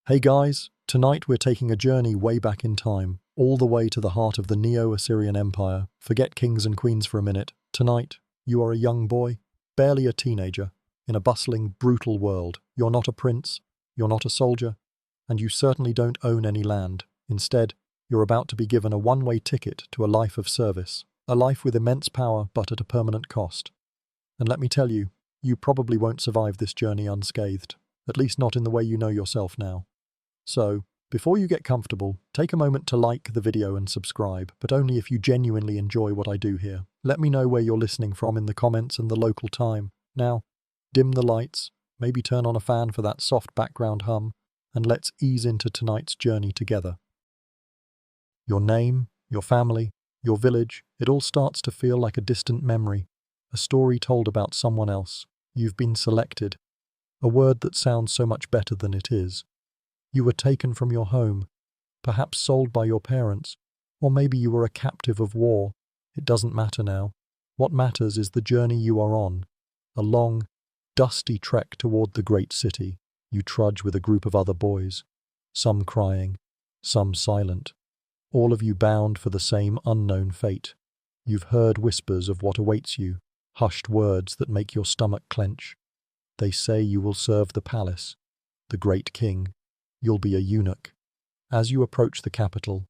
Hey guys, tonight we're taking a journey way back in time, all the way to the heart of the Neo-Assyrian Empire. Forget kings and queens for a minute. Tonight, you are a young boy, barely a teenager, in a bustling, brutal world. You're not a prince, you're not a soldier, and you certainly don't own any land. Instead, you're about to be given a one-way ticket to a life of service, a life with immense power but at a permanent cost. And let me tell you, you probably won't survive this journey unscathed, at least not in the way you know yourself now. So, before you get comfortable, take a moment to like the video and subscribe, but only if you genuinely enjoy what I do here. Let me know where you're listening from in the comments and the local time. Now, dim the lights, maybe turn on a fan for that soft background hum, and let's ease into tonight's journey together. Your name, your family, your village, it all starts to feel like a distant memory, a story told about someone else. You've been selected, a word that sounds so much better than it is. You were taken from your home, perhaps sold by your parents, or maybe you were a captive of war. It doesn't matter now. What matters is the journey you are on, a long, dusty trek toward the great city. You trudge with a group of other boys, some crying, some silent, all of you bound for the same unknown fate. You've heard whispers of what awaits you, hushed words that make your stomach clench. They say you will serve the palace, the great king. You'll be a eunuch. As you approach the capital,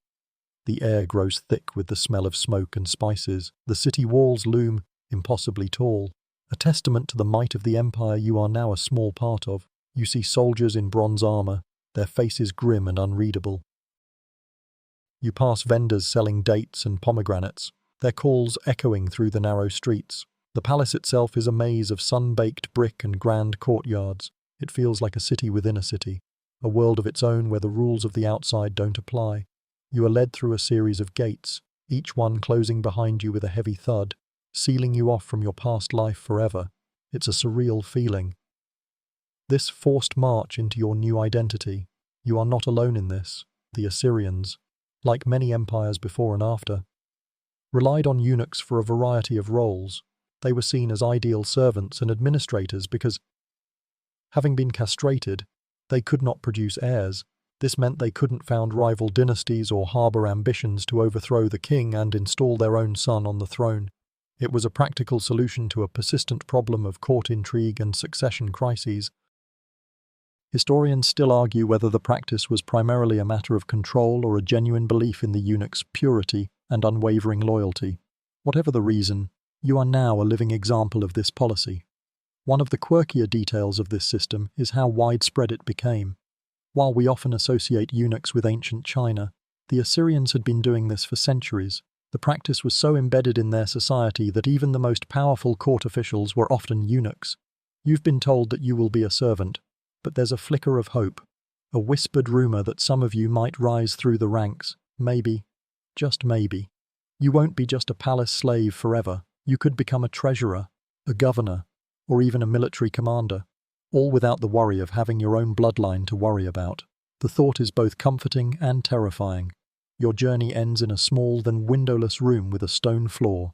the air grows thick with the smell of smoke and spices. The city walls loom impossibly tall, a testament to the might of the empire you are now a small part of. You see soldiers in bronze armor, their faces grim and unreadable. You pass vendors selling dates and pomegranates, their calls echoing through the narrow streets. The palace itself is a maze of sun-baked brick and grand courtyards. It feels like a city within a city, a world of its own where the rules of the outside don't apply. You are led through a series of gates, each one closing behind you with a heavy thud, sealing you off from your past life forever. It's a surreal feeling. This forced march into your new identity. You are not alone in this. The Assyrians, like many empires before and after, relied on eunuchs for a variety of roles. They were seen as ideal servants and administrators because, having been castrated, they could not produce heirs. This meant they couldn't found rival dynasties or harbour ambitions to overthrow the king and install their own son on the throne. It was a practical solution to a persistent problem of court intrigue and succession crises. Historians still argue whether the practice was primarily a matter of control or a genuine belief in the eunuch's purity and unwavering loyalty. Whatever the reason, you are now a living example of this policy. One of the quirkier details of this system is how widespread it became. While we often associate eunuchs with ancient China, the Assyrians had been doing this for centuries. The practice was so embedded in their society that even the most powerful court officials were often eunuchs. You've been told that you will be a servant, but there's a flicker of hope, a whispered rumor that some of you might rise through the ranks. Maybe, just maybe. You won't be just a palace slave forever. You could become a treasurer, a governor, or even a military commander, all without the worry of having your own bloodline to worry about. The thought is both comforting and terrifying. Your journey ends in a small then windowless room with a stone floor.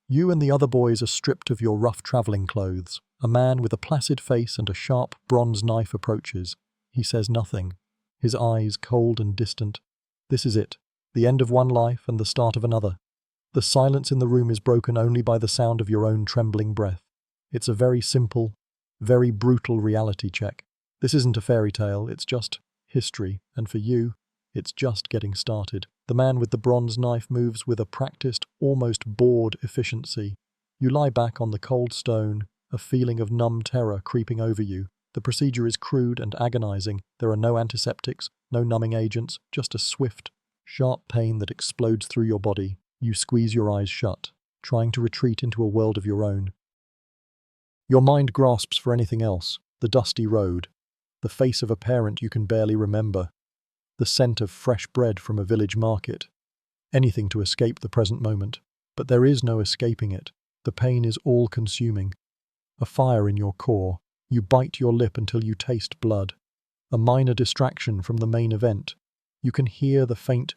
You and the other boys are stripped of your rough travelling clothes. A man with a placid face and a sharp bronze knife approaches. He says nothing, his eyes cold and distant. This is it, the end of one life and the start of another. The silence in the room is broken only by the sound of your own trembling breath. It's a very simple, very brutal reality check. This isn't a fairy tale, it's just history, and for you, it's just getting started. The man with the bronze knife moves with a practiced, almost bored efficiency. You lie back on the cold stone, a feeling of numb terror creeping over you. The procedure is crude and agonizing. There are no antiseptics, no numbing agents, just a swift, sharp pain that explodes through your body. You squeeze your eyes shut, trying to retreat into a world of your own. Your mind grasps for anything else: the dusty road, the face of a parent you can barely remember, the scent of fresh bread from a village market. Anything to escape the present moment. But there is no escaping it. The pain is all-consuming. A fire in your core. You bite your lip until you taste blood. A minor distraction from the main event. You can hear the faint,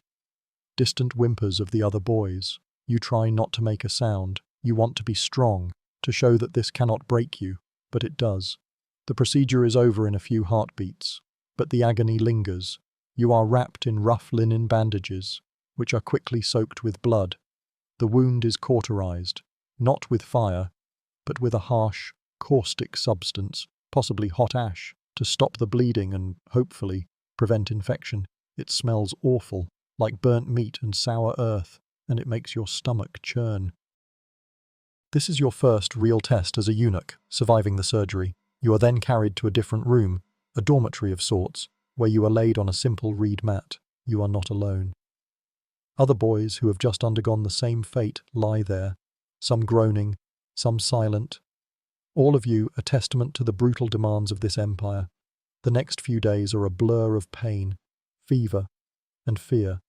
distant whimpers of the other boys. You try not to make a sound. You want to be strong, to show that this cannot break you, but it does. The procedure is over in a few heartbeats. but the agony lingers. You are wrapped in rough linen bandages, which are quickly soaked with blood. The wound is cauterized, not with fire, but with a harsh, caustic substance, possibly hot ash, to stop the bleeding and, hopefully, prevent infection. It smells awful, like burnt meat and sour earth, and it makes your stomach churn. This is your first real test as a eunuch, surviving the surgery. You are then carried to a different room, a dormitory of sorts, where you are laid on a simple reed mat. You are not alone. Other boys who have just undergone the same fate lie there, some groaning, some silent. All of you a testament to the brutal demands of this empire. The next few days are a blur of pain, fever, and fear.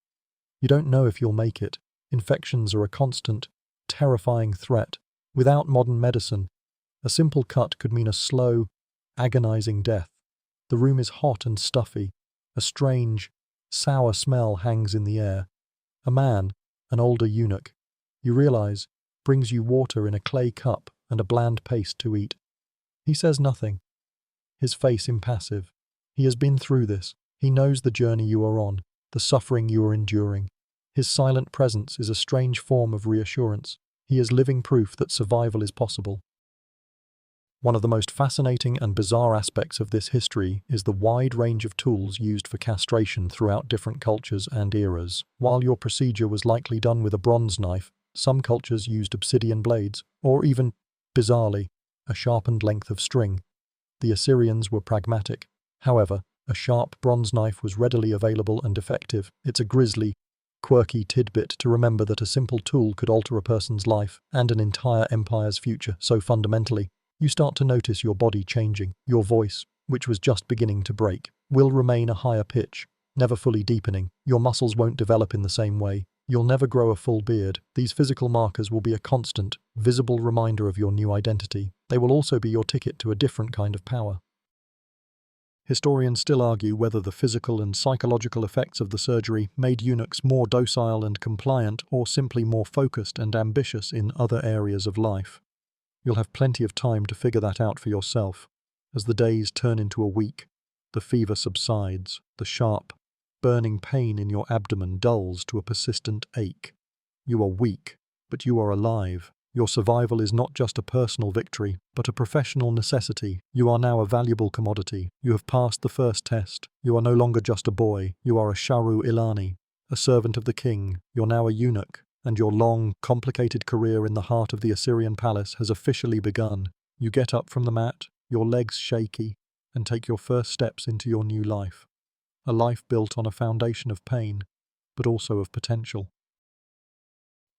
You don't know if you'll make it. Infections are a constant, terrifying threat. Without modern medicine, a simple cut could mean a slow, agonizing death. The room is hot and stuffy. A strange, sour smell hangs in the air. A man, an older eunuch, you realize, brings you water in a clay cup and a bland paste to eat. He says nothing, his face impassive. He has been through this. He knows the journey you are on, the suffering you are enduring. His silent presence is a strange form of reassurance. He is living proof that survival is possible. One of the most fascinating and bizarre aspects of this history is the wide range of tools used for castration throughout different cultures and eras. While your procedure was likely done with a bronze knife, some cultures used obsidian blades, or even, bizarrely, a sharpened length of string. The Assyrians were pragmatic. However, a sharp bronze knife was readily available and effective. It's a grisly, quirky tidbit to remember that a simple tool could alter a person's life and an entire empire's future so fundamentally. You start to notice your body changing. Your voice, which was just beginning to break, will remain a higher pitch, never fully deepening. Your muscles won't develop in the same way. You'll never grow a full beard. These physical markers will be a constant, visible reminder of your new identity. They will also be your ticket to a different kind of power. Historians still argue whether the physical and psychological effects of the surgery made eunuchs more docile and compliant or simply more focused and ambitious in other areas of life. You'll have plenty of time to figure that out for yourself. As the days turn into a week, the fever subsides, the sharp, burning pain in your abdomen dulls to a persistent ache. You are weak, but you are alive. Your survival is not just a personal victory, but a professional necessity. You are now a valuable commodity. You have passed the first test. You are no longer just a boy. You are a Sharu Ilani, a servant of the king. You're now a eunuch, and your long, complicated career in the heart of the Assyrian palace has officially begun. You get up from the mat, your legs shaky, and take your first steps into your new life. A life built on a foundation of pain, but also of potential.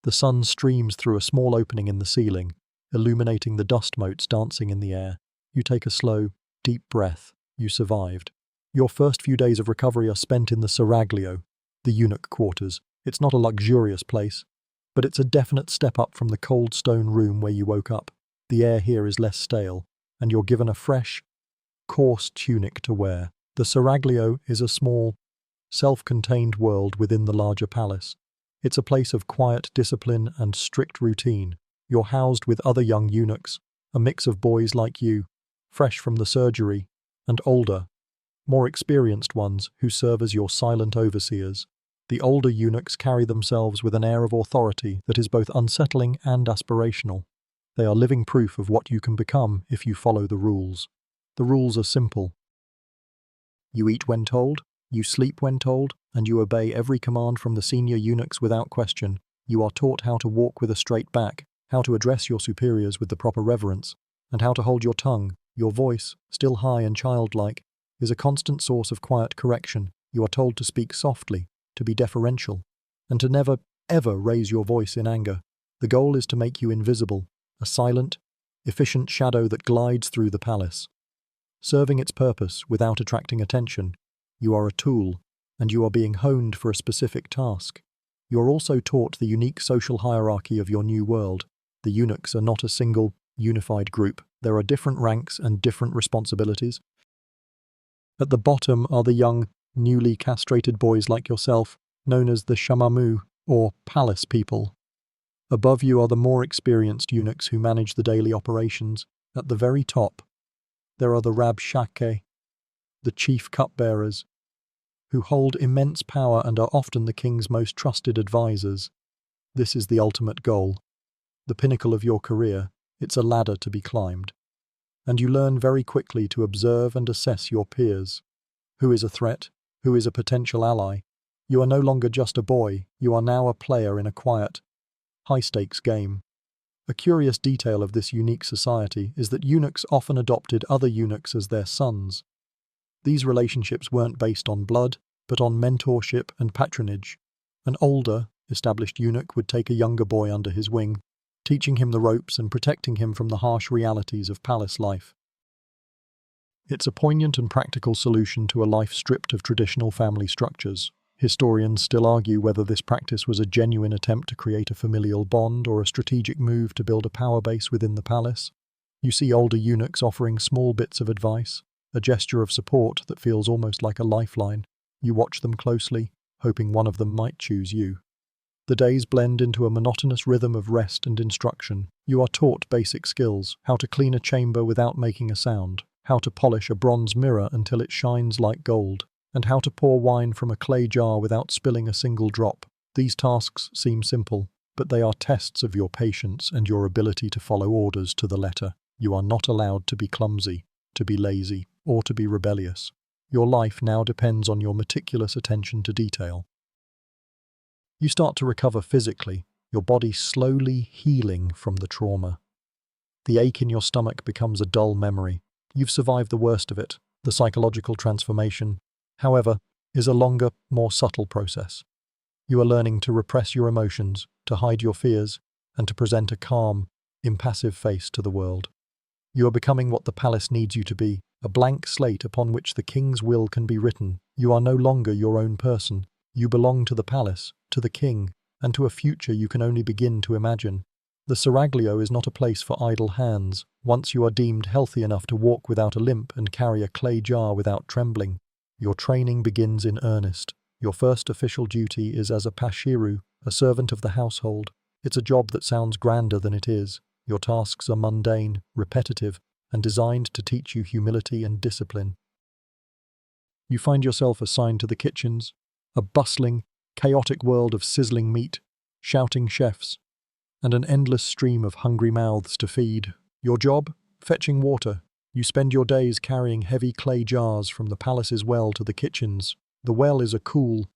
The sun streams through a small opening in the ceiling, illuminating the dust motes dancing in the air. You take a slow, deep breath. You survived. Your first few days of recovery are spent in the seraglio, the eunuch quarters. It's not a luxurious place, but it's a definite step up from the cold stone room where you woke up. The air here is less stale, and you're given a fresh, coarse tunic to wear. The seraglio is a small, self-contained world within the larger palace. It's a place of quiet discipline and strict routine. You're housed with other young eunuchs, a mix of boys like you, fresh from the surgery, and older, more experienced ones who serve as your silent overseers. The older eunuchs carry themselves with an air of authority that is both unsettling and aspirational. They are living proof of what you can become if you follow the rules. The rules are simple. You eat when told, you sleep when told, and you obey every command from the senior eunuchs without question. You are taught how to walk with a straight back, how to address your superiors with the proper reverence, and how to hold your tongue. Your voice, still high and childlike, is a constant source of quiet correction. You are told to speak softly, to be deferential, and to never, ever raise your voice in anger. The goal is to make you invisible, a silent, efficient shadow that glides through the palace. Serving its purpose without attracting attention, you are a tool, and you are being honed for a specific task. You are also taught the unique social hierarchy of your new world. The eunuchs are not a single, unified group. There are different ranks and different responsibilities. At the bottom are the young, newly castrated boys like yourself, known as the shamamu, or palace people. Above you are the more experienced eunuchs who manage the daily operations. At the very top, there are the rabshakeh, the chief cupbearers, who hold immense power and are often the king's most trusted advisors. This is the ultimate goal, the pinnacle of your career. It's a ladder to be climbed. And you learn very quickly to observe and assess your peers. Who is a threat? Who is a potential ally? You are no longer just a boy, you are now a player in a quiet, high-stakes game. A curious detail of this unique society is that eunuchs often adopted other eunuchs as their sons. These relationships weren't based on blood, but on mentorship and patronage. An older, established eunuch would take a younger boy under his wing, teaching him the ropes and protecting him from the harsh realities of palace life. It's a poignant and practical solution to a life stripped of traditional family structures. Historians still argue whether this practice was a genuine attempt to create a familial bond or a strategic move to build a power base within the palace. You see older eunuchs offering small bits of advice, a gesture of support that feels almost like a lifeline. You watch them closely, hoping one of them might choose you. The days blend into a monotonous rhythm of rest and instruction. You are taught basic skills: how to clean a chamber without making a sound, how to polish a bronze mirror until it shines like gold, and how to pour wine from a clay jar without spilling a single drop. These tasks seem simple, but they are tests of your patience and your ability to follow orders to the letter. You are not allowed to be clumsy, to be lazy, or to be rebellious. Your life now depends on your meticulous attention to detail. You start to recover physically, your body slowly healing from the trauma. The ache in your stomach becomes a dull memory. You've survived the worst of it. The psychological transformation, however, is a longer, more subtle process. You are learning to repress your emotions, to hide your fears, and to present a calm, impassive face to the world. You are becoming what the palace needs you to be, a blank slate upon which the king's will can be written. You are no longer your own person. You belong to the palace, to the king, and to a future you can only begin to imagine. The seraglio is not a place for idle hands. Once you are deemed healthy enough to walk without a limp and carry a clay jar without trembling, your training begins in earnest. Your first official duty is as a pashiru, a servant of the household. It's a job that sounds grander than it is. Your tasks are mundane, repetitive, and designed to teach you humility and discipline. You find yourself assigned to the kitchens, a bustling, chaotic world of sizzling meat, shouting chefs, and an endless stream of hungry mouths to feed. Your job? Fetching water. You spend your days carrying heavy clay jars from the palace's well to the kitchens. The well is a cool,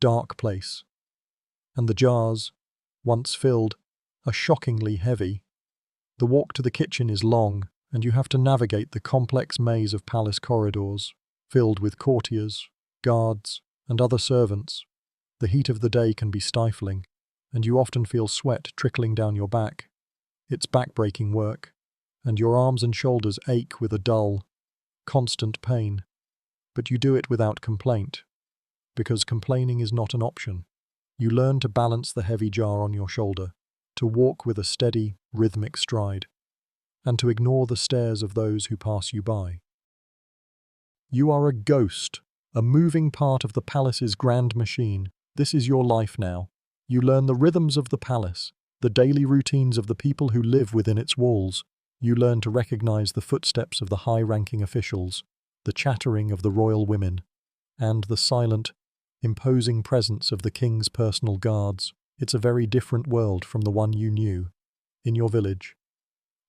dark place, and the jars, once filled, are shockingly heavy. The walk to the kitchen is long, and you have to navigate the complex maze of palace corridors, filled with courtiers, guards, and other servants. The heat of the day can be stifling, and you often feel sweat trickling down your back. It's back-breaking work, and your arms and shoulders ache with a dull, constant pain. But you do it without complaint, because complaining is not an option. You learn to balance the heavy jar on your shoulder, to walk with a steady, rhythmic stride, and to ignore the stares of those who pass you by. You are a ghost, a moving part of the palace's grand machine. This is your life now. You learn the rhythms of the palace, the daily routines of the people who live within its walls. You learn to recognize the footsteps of the high-ranking officials, the chattering of the royal women, and the silent, imposing presence of the king's personal guards. It's a very different world from the one you knew. In your village,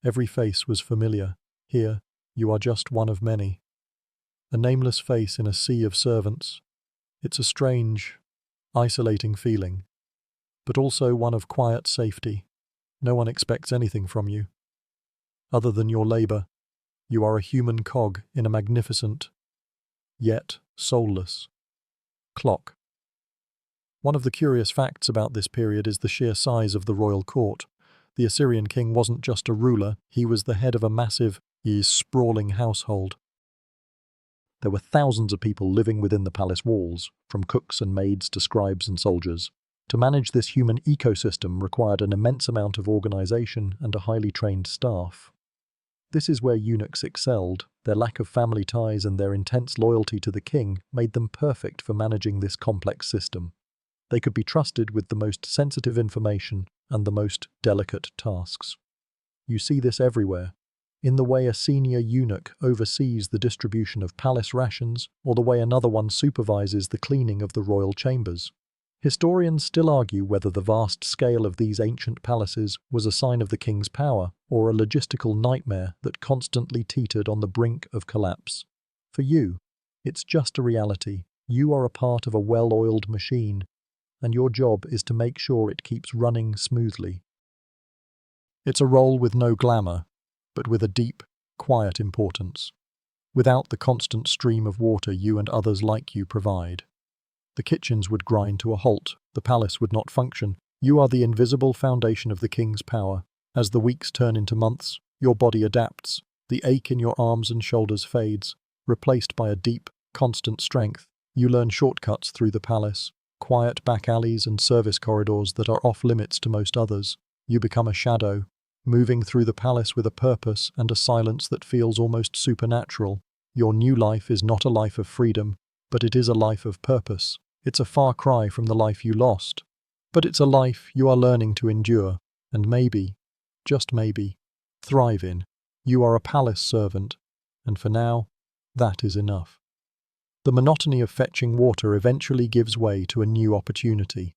every face was familiar. Here, you are just one of many. A nameless face in a sea of servants. It's a strange, isolating feeling, but also one of quiet safety. No one expects anything from you. Other than your labor, you are a human cog in a magnificent, yet soulless, clock. One of the curious facts about this period is the sheer size of the royal court. The Assyrian king wasn't just a ruler, he was the head of a massive, sprawling household. There were thousands of people living within the palace walls, from cooks and maids to scribes and soldiers. To manage this human ecosystem required an immense amount of organization and a highly trained staff. This is where eunuchs excelled. Their lack of family ties and their intense loyalty to the king made them perfect for managing this complex system. They could be trusted with the most sensitive information and the most delicate tasks. You see this everywhere. in the way a senior eunuch oversees the distribution of palace rations, or the way another one supervises the cleaning of the royal chambers. Historians still argue whether the vast scale of these ancient palaces was a sign of the king's power or a logistical nightmare that constantly teetered on the brink of collapse. For you, it's just a reality. You are a part of a well-oiled machine, and your job is to make sure it keeps running smoothly. It's a role with no glamour, but with a deep, quiet importance. Without the constant stream of water you and others like you provide, the kitchens would grind to a halt, the palace would not function. You are the invisible foundation of the king's power. As the weeks turn into months, your body adapts. The ache in your arms and shoulders fades, replaced by a deep, constant strength. You learn shortcuts through the palace, quiet back alleys and service corridors that are off limits to most others. You become a shadow, moving through the palace with a purpose and a silence that feels almost supernatural. Your new life is not a life of freedom, but it is a life of purpose. It's a far cry from the life you lost, but it's a life you are learning to endure, and maybe, just maybe, thrive in. You are a palace servant, and for now, that is enough. The monotony of fetching water eventually gives way to a new opportunity.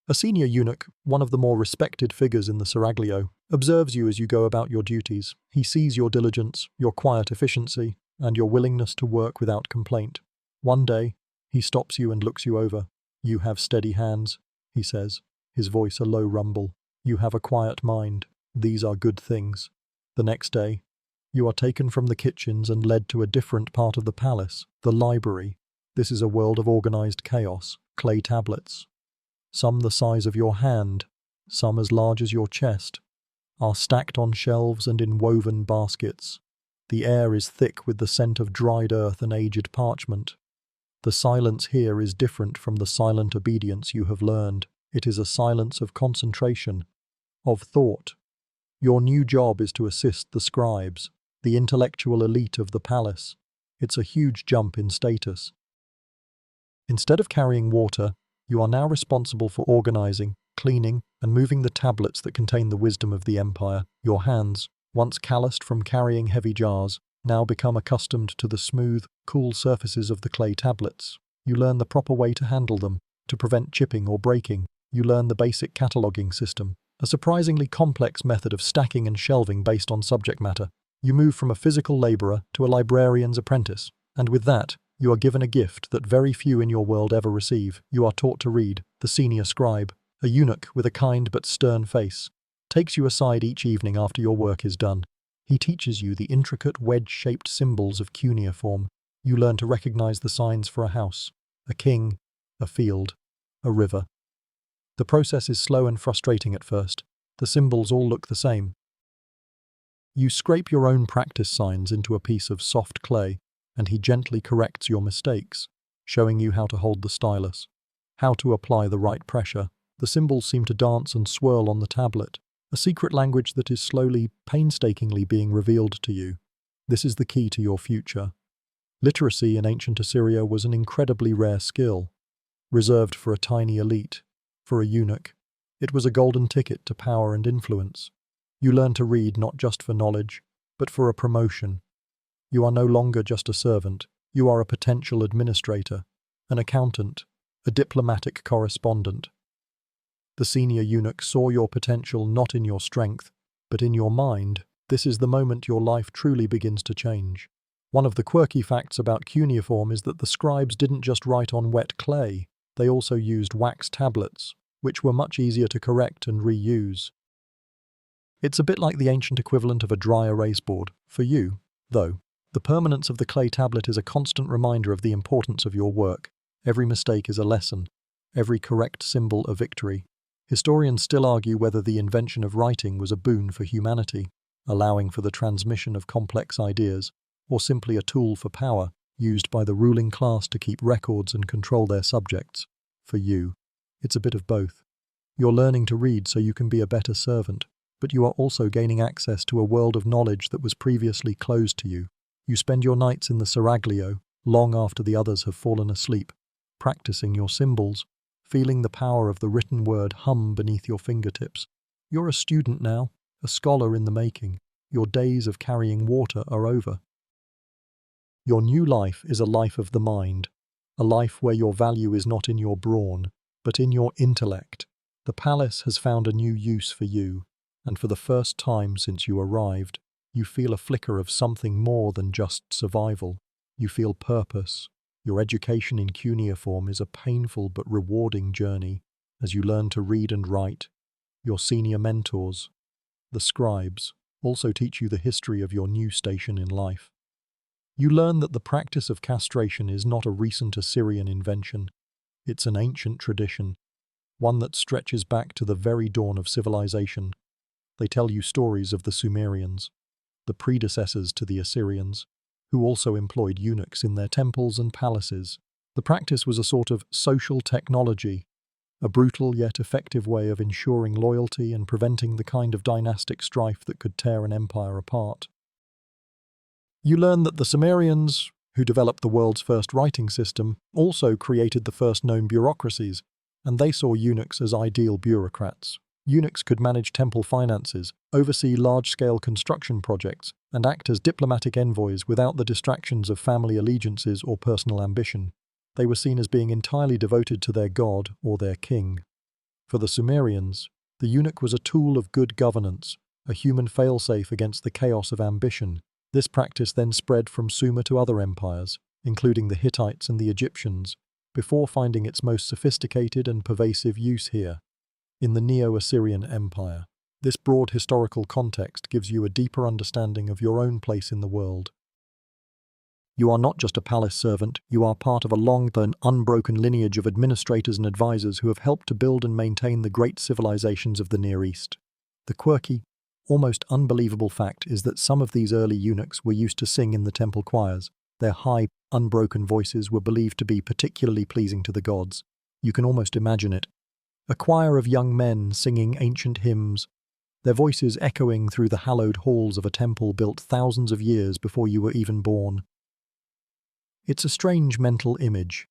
A senior eunuch, one of the more respected figures in the seraglio, observes you as you go about your duties. He sees your diligence, your quiet efficiency, and your willingness to work without complaint. One day, he stops you and looks you over. "You have steady hands," he says, his voice a low rumble. "You have a quiet mind. These are good things." The next day, you are taken from the kitchens and led to a different part of the palace, the library. This is a world of organized chaos, clay tablets, some the size of your hand, some as large as your chest, are stacked on shelves and in woven baskets. The air is thick with the scent of dried earth and aged parchment. The silence here is different from the silent obedience you have learned. It is a silence of concentration, of thought. Your new job is to assist the scribes, the intellectual elite of the palace. It's a huge jump in status. Instead of carrying water, you are now responsible for organizing, cleaning, and moving the tablets that contain the wisdom of the empire. Your hands, once calloused from carrying heavy jars, now become accustomed to the smooth, cool surfaces of the clay tablets. You learn the proper way to handle them, to prevent chipping or breaking. You learn the basic cataloging system, a surprisingly complex method of stacking and shelving based on subject matter. You move from a physical laborer to a librarian's apprentice, and with that, you are given a gift that very few in your world ever receive. You are taught to read. The senior scribe, a eunuch with a kind but stern face, takes you aside each evening after your work is done. He teaches you the intricate wedge-shaped symbols of cuneiform. You learn to recognize the signs for a house, a king, a field, a river. The process is slow and frustrating at first. The symbols all look the same. You scrape your own practice signs into a piece of soft clay, and he gently corrects your mistakes, showing you how to hold the stylus, how to apply the right pressure. The symbols seem to dance and swirl on the tablet, a secret language that is slowly, painstakingly being revealed to you. This is the key to your future. Literacy in ancient Assyria was an incredibly rare skill, reserved for a tiny elite. For a eunuch, it was a golden ticket to power and influence. You learn to read not just for knowledge, but for a promotion. You are no longer just a servant. You are a potential administrator, an accountant, a diplomatic correspondent. The senior eunuch saw your potential not in your strength, but in your mind. This is the moment your life truly begins to change. One of the quirky facts about cuneiform is that the scribes didn't just write on wet clay, they also used wax tablets, which were much easier to correct and reuse. It's a bit like the ancient equivalent of a dry erase board. For you, though, the permanence of the clay tablet is a constant reminder of the importance of your work. Every mistake is a lesson, every correct symbol a victory. Historians still argue whether the invention of writing was a boon for humanity, allowing for the transmission of complex ideas, or simply a tool for power, used by the ruling class to keep records and control their subjects. For you, it's a bit of both. You're learning to read so you can be a better servant, but you are also gaining access to a world of knowledge that was previously closed to you. You spend your nights in the seraglio, long after the others have fallen asleep, practicing your symbols, feeling the power of the written word hum beneath your fingertips. You're a student now, a scholar in the making. Your days of carrying water are over. Your new life is a life of the mind, a life where your value is not in your brawn, but in your intellect. The palace has found a new use for you, and for the first time since you arrived, you feel a flicker of something more than just survival. You feel purpose. Your education in cuneiform is a painful but rewarding journey as you learn to read and write. Your senior mentors, the scribes, also teach you the history of your new station in life. You learn that the practice of castration is not a recent Assyrian invention. It's an ancient tradition, one that stretches back to the very dawn of civilization. They tell you stories of the Sumerians, the predecessors to the Assyrians, who also employed eunuchs in their temples and palaces. The practice was a sort of social technology, a brutal yet effective way of ensuring loyalty and preventing the kind of dynastic strife that could tear an empire apart. You learn that the Sumerians, who developed the world's first writing system, also created the first known bureaucracies, and they saw eunuchs as ideal bureaucrats. Eunuchs could manage temple finances, oversee large-scale construction projects, and act as diplomatic envoys without the distractions of family allegiances or personal ambition. They were seen as being entirely devoted to their god or their king. For the Sumerians, the eunuch was a tool of good governance, a human failsafe against the chaos of ambition. This practice then spread from Sumer to other empires, including the Hittites and the Egyptians, before finding its most sophisticated and pervasive use here, in the Neo-Assyrian Empire. This broad historical context gives you a deeper understanding of your own place in the world. You are not just a palace servant, you are part of a long and unbroken lineage of administrators and advisors who have helped to build and maintain the great civilizations of the Near East. The quirky, almost unbelievable fact is that some of these early eunuchs were used to sing in the temple choirs. Their high, unbroken voices were believed to be particularly pleasing to the gods. You can almost imagine it. A choir of young men singing ancient hymns, their voices echoing through the hallowed halls of a temple built thousands of years before you were even born. It's a strange mental image,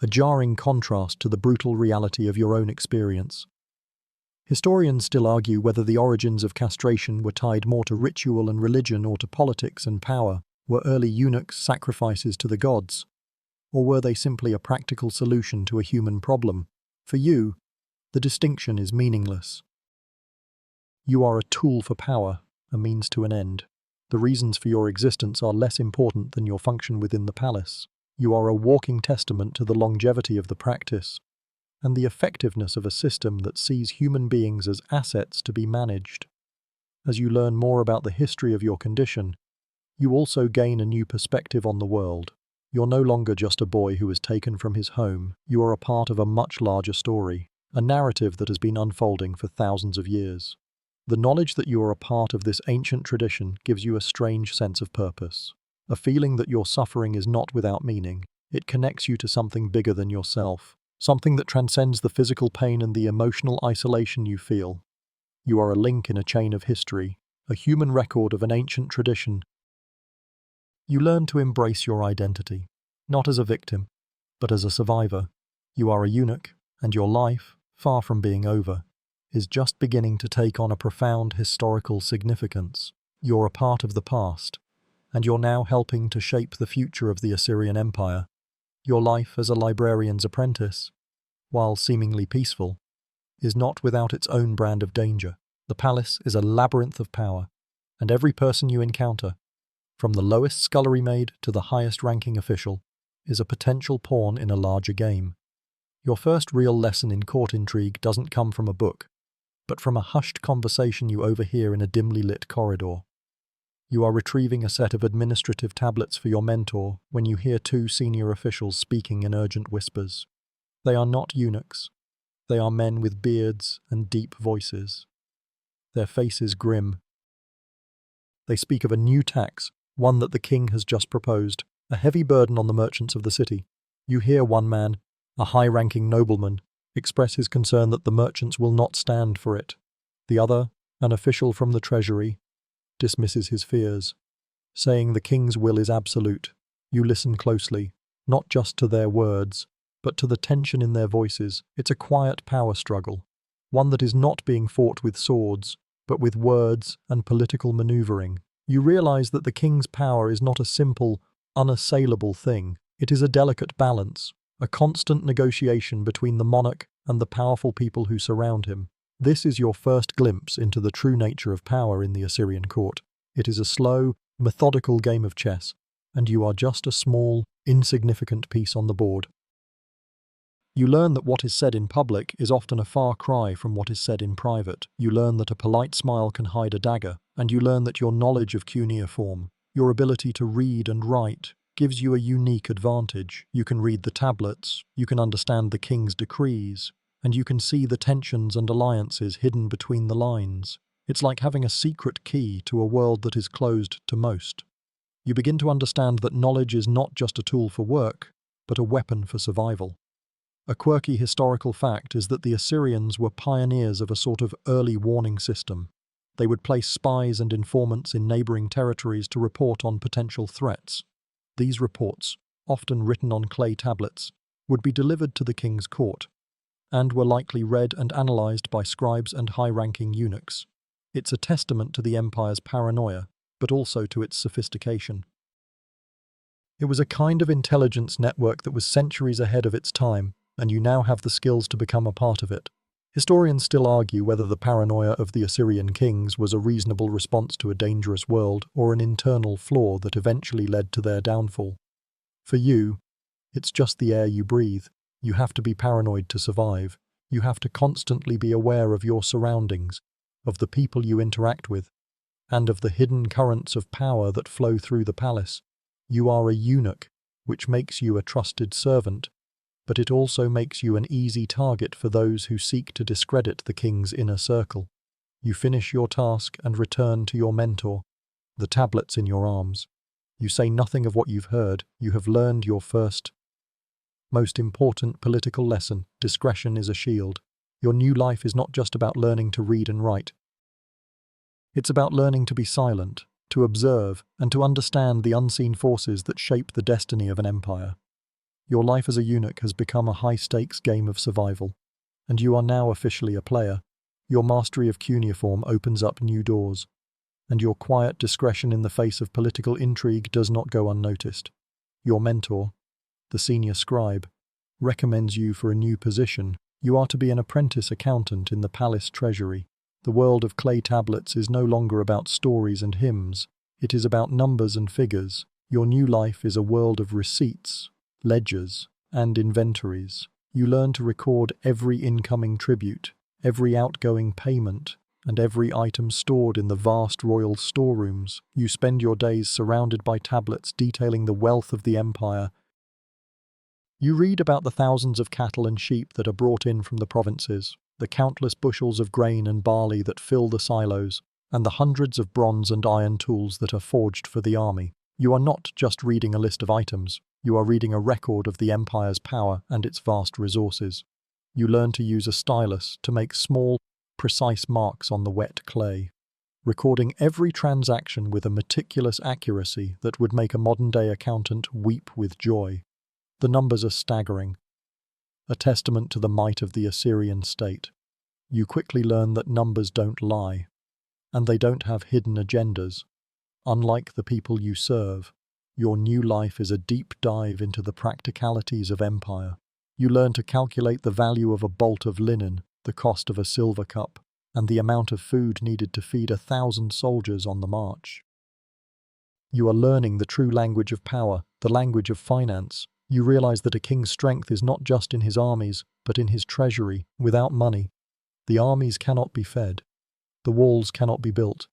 a jarring contrast to the brutal reality of your own experience. Historians still argue whether the origins of castration were tied more to ritual and religion or to politics and power. Were early eunuchs sacrifices to the gods? Or were they simply a practical solution to a human problem? For you, the distinction is meaningless. You are a tool for power, a means to an end. The reasons for your existence are less important than your function within the palace. You are a walking testament to the longevity of the practice and the effectiveness of a system that sees human beings as assets to be managed. As you learn more about the history of your condition, you also gain a new perspective on the world. You're no longer just a boy who was taken from his home. You are a part of a much larger story, a narrative that has been unfolding for thousands of years. The knowledge that you are a part of this ancient tradition gives you a strange sense of purpose, a feeling that your suffering is not without meaning. It connects you to something bigger than yourself, something that transcends the physical pain and the emotional isolation you feel. You are a link in a chain of history, a human record of an ancient tradition. You learn to embrace your identity, not as a victim, but as a survivor. You are a eunuch, and your life, far from being over, is just beginning to take on a profound historical significance. You're a part of the past, and you're now helping to shape the future of the Assyrian Empire. Your life as a librarian's apprentice, while seemingly peaceful, is not without its own brand of danger. The palace is a labyrinth of power, and every person you encounter, from the lowest scullery maid to the highest-ranking official, is a potential pawn in a larger game. Your first real lesson in court intrigue doesn't come from a book, but from a hushed conversation you overhear in a dimly lit corridor. You are retrieving a set of administrative tablets for your mentor when you hear two senior officials speaking in urgent whispers. They are not eunuchs. They are men with beards and deep voices. Their faces grim. They speak of a new tax, one that the king has just proposed, a heavy burden on the merchants of the city. You hear one man, a high-ranking nobleman, express his concern that the merchants will not stand for it. The other, an official from the treasury, dismisses his fears, saying the king's will is absolute. You listen closely, not just to their words, but to the tension in their voices. It's a quiet power struggle, one that is not being fought with swords, but with words and political maneuvering. You realize that the king's power is not a simple, unassailable thing. It is a delicate balance, a constant negotiation between the monarch and the powerful people who surround him. This is your first glimpse into the true nature of power in the Assyrian court. It is a slow, methodical game of chess, and you are just a small, insignificant piece on the board. You learn that what is said in public is often a far cry from what is said in private. You learn that a polite smile can hide a dagger, and you learn that your knowledge of cuneiform, your ability to read and write, gives you a unique advantage. You can read the tablets, you can understand the king's decrees, and you can see the tensions and alliances hidden between the lines. It's like having a secret key to a world that is closed to most. You begin to understand that knowledge is not just a tool for work, but a weapon for survival. A quirky historical fact is that the Assyrians were pioneers of a sort of early warning system. They would place spies and informants in neighboring territories to report on potential threats. These reports, often written on clay tablets, would be delivered to the king's court, and were likely read and analyzed by scribes and high-ranking eunuchs. It's a testament to the empire's paranoia, but also to its sophistication. It was a kind of intelligence network that was centuries ahead of its time, and you now have the skills to become a part of it. Historians still argue whether the paranoia of the Assyrian kings was a reasonable response to a dangerous world or an internal flaw that eventually led to their downfall. For you, it's just the air you breathe. You have to be paranoid to survive. You have to constantly be aware of your surroundings, of the people you interact with, and of the hidden currents of power that flow through the palace. You are a eunuch, which makes you a trusted servant, but it also makes you an easy target for those who seek to discredit the king's inner circle. You finish your task and return to your mentor, the tablets in your arms. You say nothing of what you've heard. You have learned your first, most important political lesson: discretion is a shield. Your new life is not just about learning to read and write. It's about learning to be silent, to observe, and to understand the unseen forces that shape the destiny of an empire. Your life as a eunuch has become a high-stakes game of survival, and you are now officially a player. Your mastery of cuneiform opens up new doors, and your quiet discretion in the face of political intrigue does not go unnoticed. Your mentor, the senior scribe, recommends you for a new position. You are to be an apprentice accountant in the palace treasury. The world of clay tablets is no longer about stories and hymns. It is about numbers and figures. Your new life is a world of receipts, ledgers, and inventories. You learn to record every incoming tribute, every outgoing payment, and every item stored in the vast royal storerooms. You spend your days surrounded by tablets detailing the wealth of the empire. You read about the thousands of cattle and sheep that are brought in from the provinces, the countless bushels of grain and barley that fill the silos, and the hundreds of bronze and iron tools that are forged for the army. You are not just reading a list of items. You are reading a record of the empire's power and its vast resources. You learn to use a stylus to make small, precise marks on the wet clay, recording every transaction with a meticulous accuracy that would make a modern-day accountant weep with joy. The numbers are staggering, a testament to the might of the Assyrian state. You quickly learn that numbers don't lie, and they don't have hidden agendas. Unlike the people you serve, your new life is a deep dive into the practicalities of empire. You learn to calculate the value of a bolt of linen, the cost of a silver cup, and the amount of food needed to feed 1,000 soldiers on the march. You are learning the true language of power, the language of finance. You realize that a king's strength is not just in his armies, but in his treasury. Without money, the armies cannot be fed, the walls cannot be built,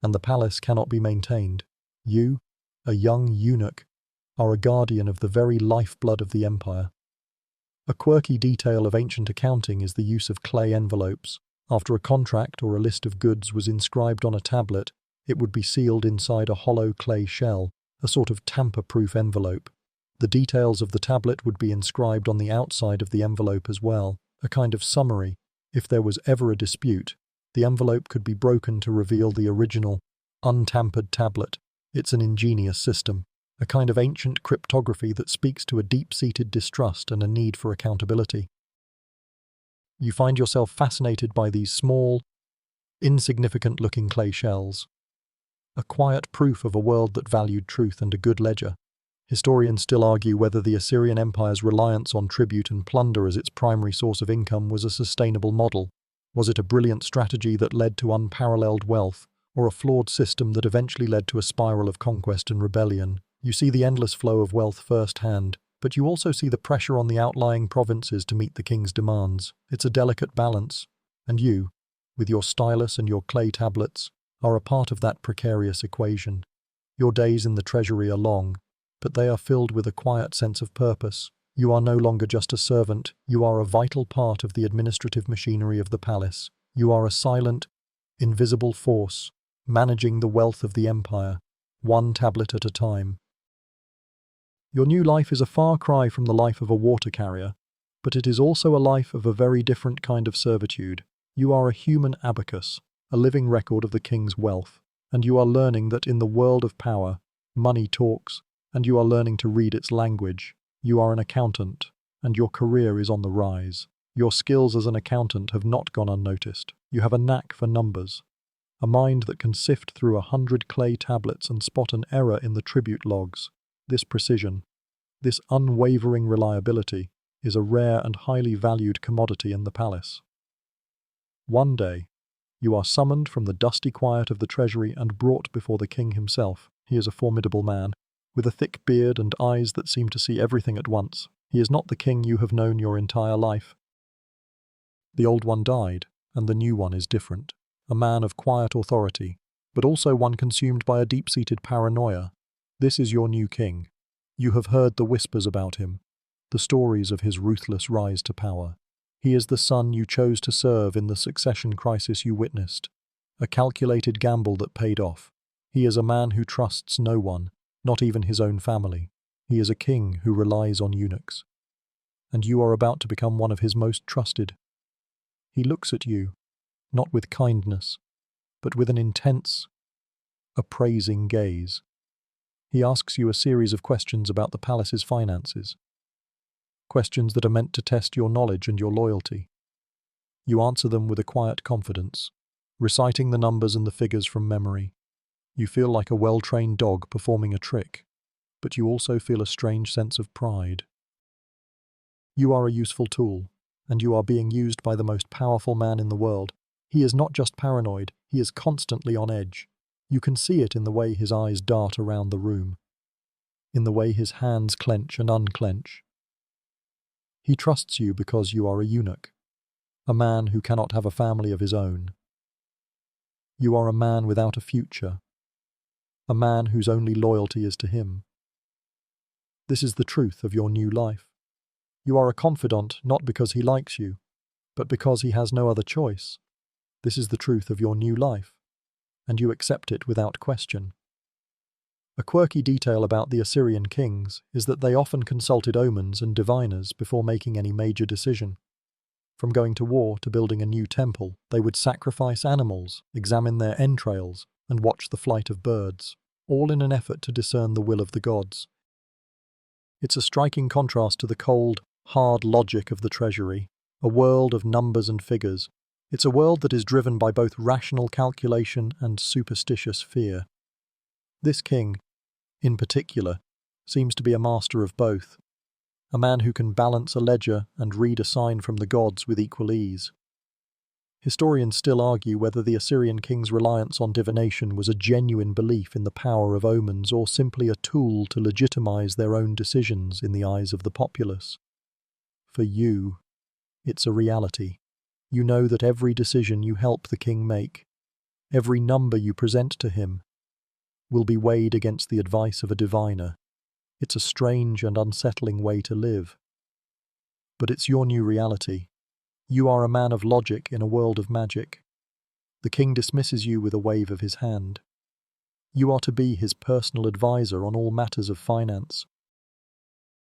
and the palace cannot be maintained. You, a young eunuch, are a guardian of the very lifeblood of the empire. A quirky detail of ancient accounting is the use of clay envelopes. After a contract or a list of goods was inscribed on a tablet, it would be sealed inside a hollow clay shell, a sort of tamper-proof envelope. The details of the tablet would be inscribed on the outside of the envelope as well, a kind of summary. If there was ever a dispute, the envelope could be broken to reveal the original, untampered tablet. It's an ingenious system, a kind of ancient cryptography that speaks to a deep-seated distrust and a need for accountability. You find yourself fascinated by these small, insignificant-looking clay shells. A quiet proof of a world that valued truth and a good ledger. Historians still argue whether the Assyrian Empire's reliance on tribute and plunder as its primary source of income was a sustainable model. Was it a brilliant strategy that led to unparalleled wealth, or a flawed system that eventually led to a spiral of conquest and rebellion? You see the endless flow of wealth firsthand, but you also see the pressure on the outlying provinces to meet the king's demands. It's a delicate balance, and you, with your stylus and your clay tablets, are a part of that precarious equation. Your days in the treasury are long, but they are filled with a quiet sense of purpose. You are no longer just a servant, you are a vital part of the administrative machinery of the palace. You are a silent, invisible force, managing the wealth of the empire, one tablet at a time. Your new life is a far cry from the life of a water carrier, but it is also a life of a very different kind of servitude. You are a human abacus, a living record of the king's wealth, and you are learning that in the world of power, money talks, and you are learning to read its language. You are an accountant, and your career is on the rise. Your skills as an accountant have not gone unnoticed. You have a knack for numbers, a mind that can sift through 100 clay tablets and spot an error in the tribute logs. This precision, this unwavering reliability, is a rare and highly valued commodity in the palace. One day, you are summoned from the dusty quiet of the treasury and brought before the king himself. He is a formidable man, with a thick beard and eyes that seem to see everything at once. He is not the king you have known your entire life. The old one died, and the new one is different. A man of quiet authority, but also one consumed by a deep-seated paranoia. This is your new king. You have heard the whispers about him, the stories of his ruthless rise to power. He is the son you chose to serve in the succession crisis you witnessed, a calculated gamble that paid off. He is a man who trusts no one, not even his own family. He is a king who relies on eunuchs. And you are about to become one of his most trusted. He looks at you, not with kindness, but with an intense, appraising gaze. He asks you a series of questions about the palace's finances, questions that are meant to test your knowledge and your loyalty. You answer them with a quiet confidence, reciting the numbers and the figures from memory. You feel like a well-trained dog performing a trick, but you also feel a strange sense of pride. You are a useful tool, and you are being used by the most powerful man in the world. He is not just paranoid, he is constantly on edge. You can see it in the way his eyes dart around the room, in the way his hands clench and unclench. He trusts you because you are a eunuch, a man who cannot have a family of his own. You are a man without a future, a man whose only loyalty is to him. This is the truth of your new life. You are a confidant not because he likes you, but because he has no other choice. This is the truth of your new life, and you accept it without question. A quirky detail about the Assyrian kings is that they often consulted omens and diviners before making any major decision. From going to war to building a new temple, they would sacrifice animals, examine their entrails, and watch the flight of birds, all in an effort to discern the will of the gods. It's a striking contrast to the cold, hard logic of the treasury, a world of numbers and figures. It's a world that is driven by both rational calculation and superstitious fear. This king, in particular, seems to be a master of both, a man who can balance a ledger and read a sign from the gods with equal ease. Historians still argue whether the Assyrian king's reliance on divination was a genuine belief in the power of omens or simply a tool to legitimize their own decisions in the eyes of the populace. For you, it's a reality. You know that every decision you help the king make, every number you present to him, will be weighed against the advice of a diviner. It's a strange and unsettling way to live. But it's your new reality. You are a man of logic in a world of magic. The king dismisses you with a wave of his hand. You are to be his personal advisor on all matters of finance.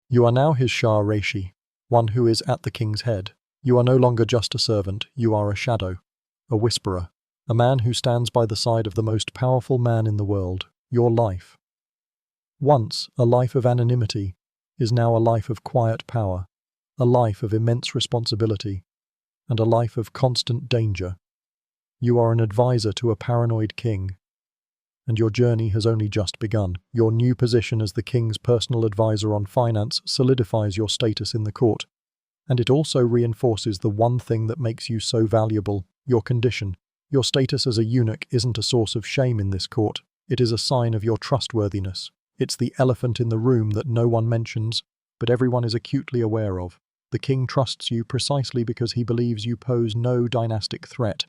You are now his Shah Reshi, one who is at the king's head. You are no longer just a servant, you are a shadow, a whisperer, a man who stands by the side of the most powerful man in the world, your life. Once a life of anonymity is now a life of quiet power, a life of immense responsibility, and a life of constant danger. You are an advisor to a paranoid king, and your journey has only just begun. Your new position as the king's personal advisor on finance solidifies your status in the court, and it also reinforces the one thing that makes you so valuable, your condition. Your status as a eunuch isn't a source of shame in this court, it is a sign of your trustworthiness. It's the elephant in the room that no one mentions, but everyone is acutely aware of. The king trusts you precisely because he believes you pose no dynastic threat.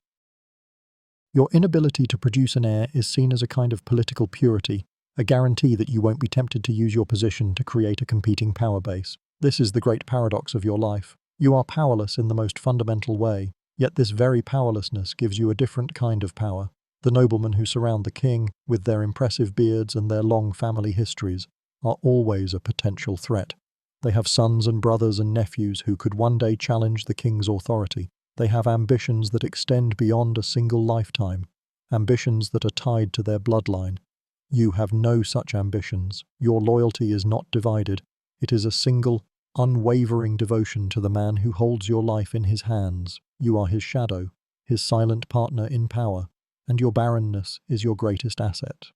Your inability to produce an heir is seen as a kind of political purity, a guarantee that you won't be tempted to use your position to create a competing power base. This is the great paradox of your life. You are powerless in the most fundamental way, yet this very powerlessness gives you a different kind of power. The noblemen who surround the king, with their impressive beards and their long family histories, are always a potential threat. They have sons and brothers and nephews who could one day challenge the king's authority. They have ambitions that extend beyond a single lifetime, ambitions that are tied to their bloodline. You have no such ambitions. Your loyalty is not divided. It is a single, unwavering devotion to the man who holds your life in his hands. You are his shadow, his silent partner in power, and your barrenness is your greatest asset.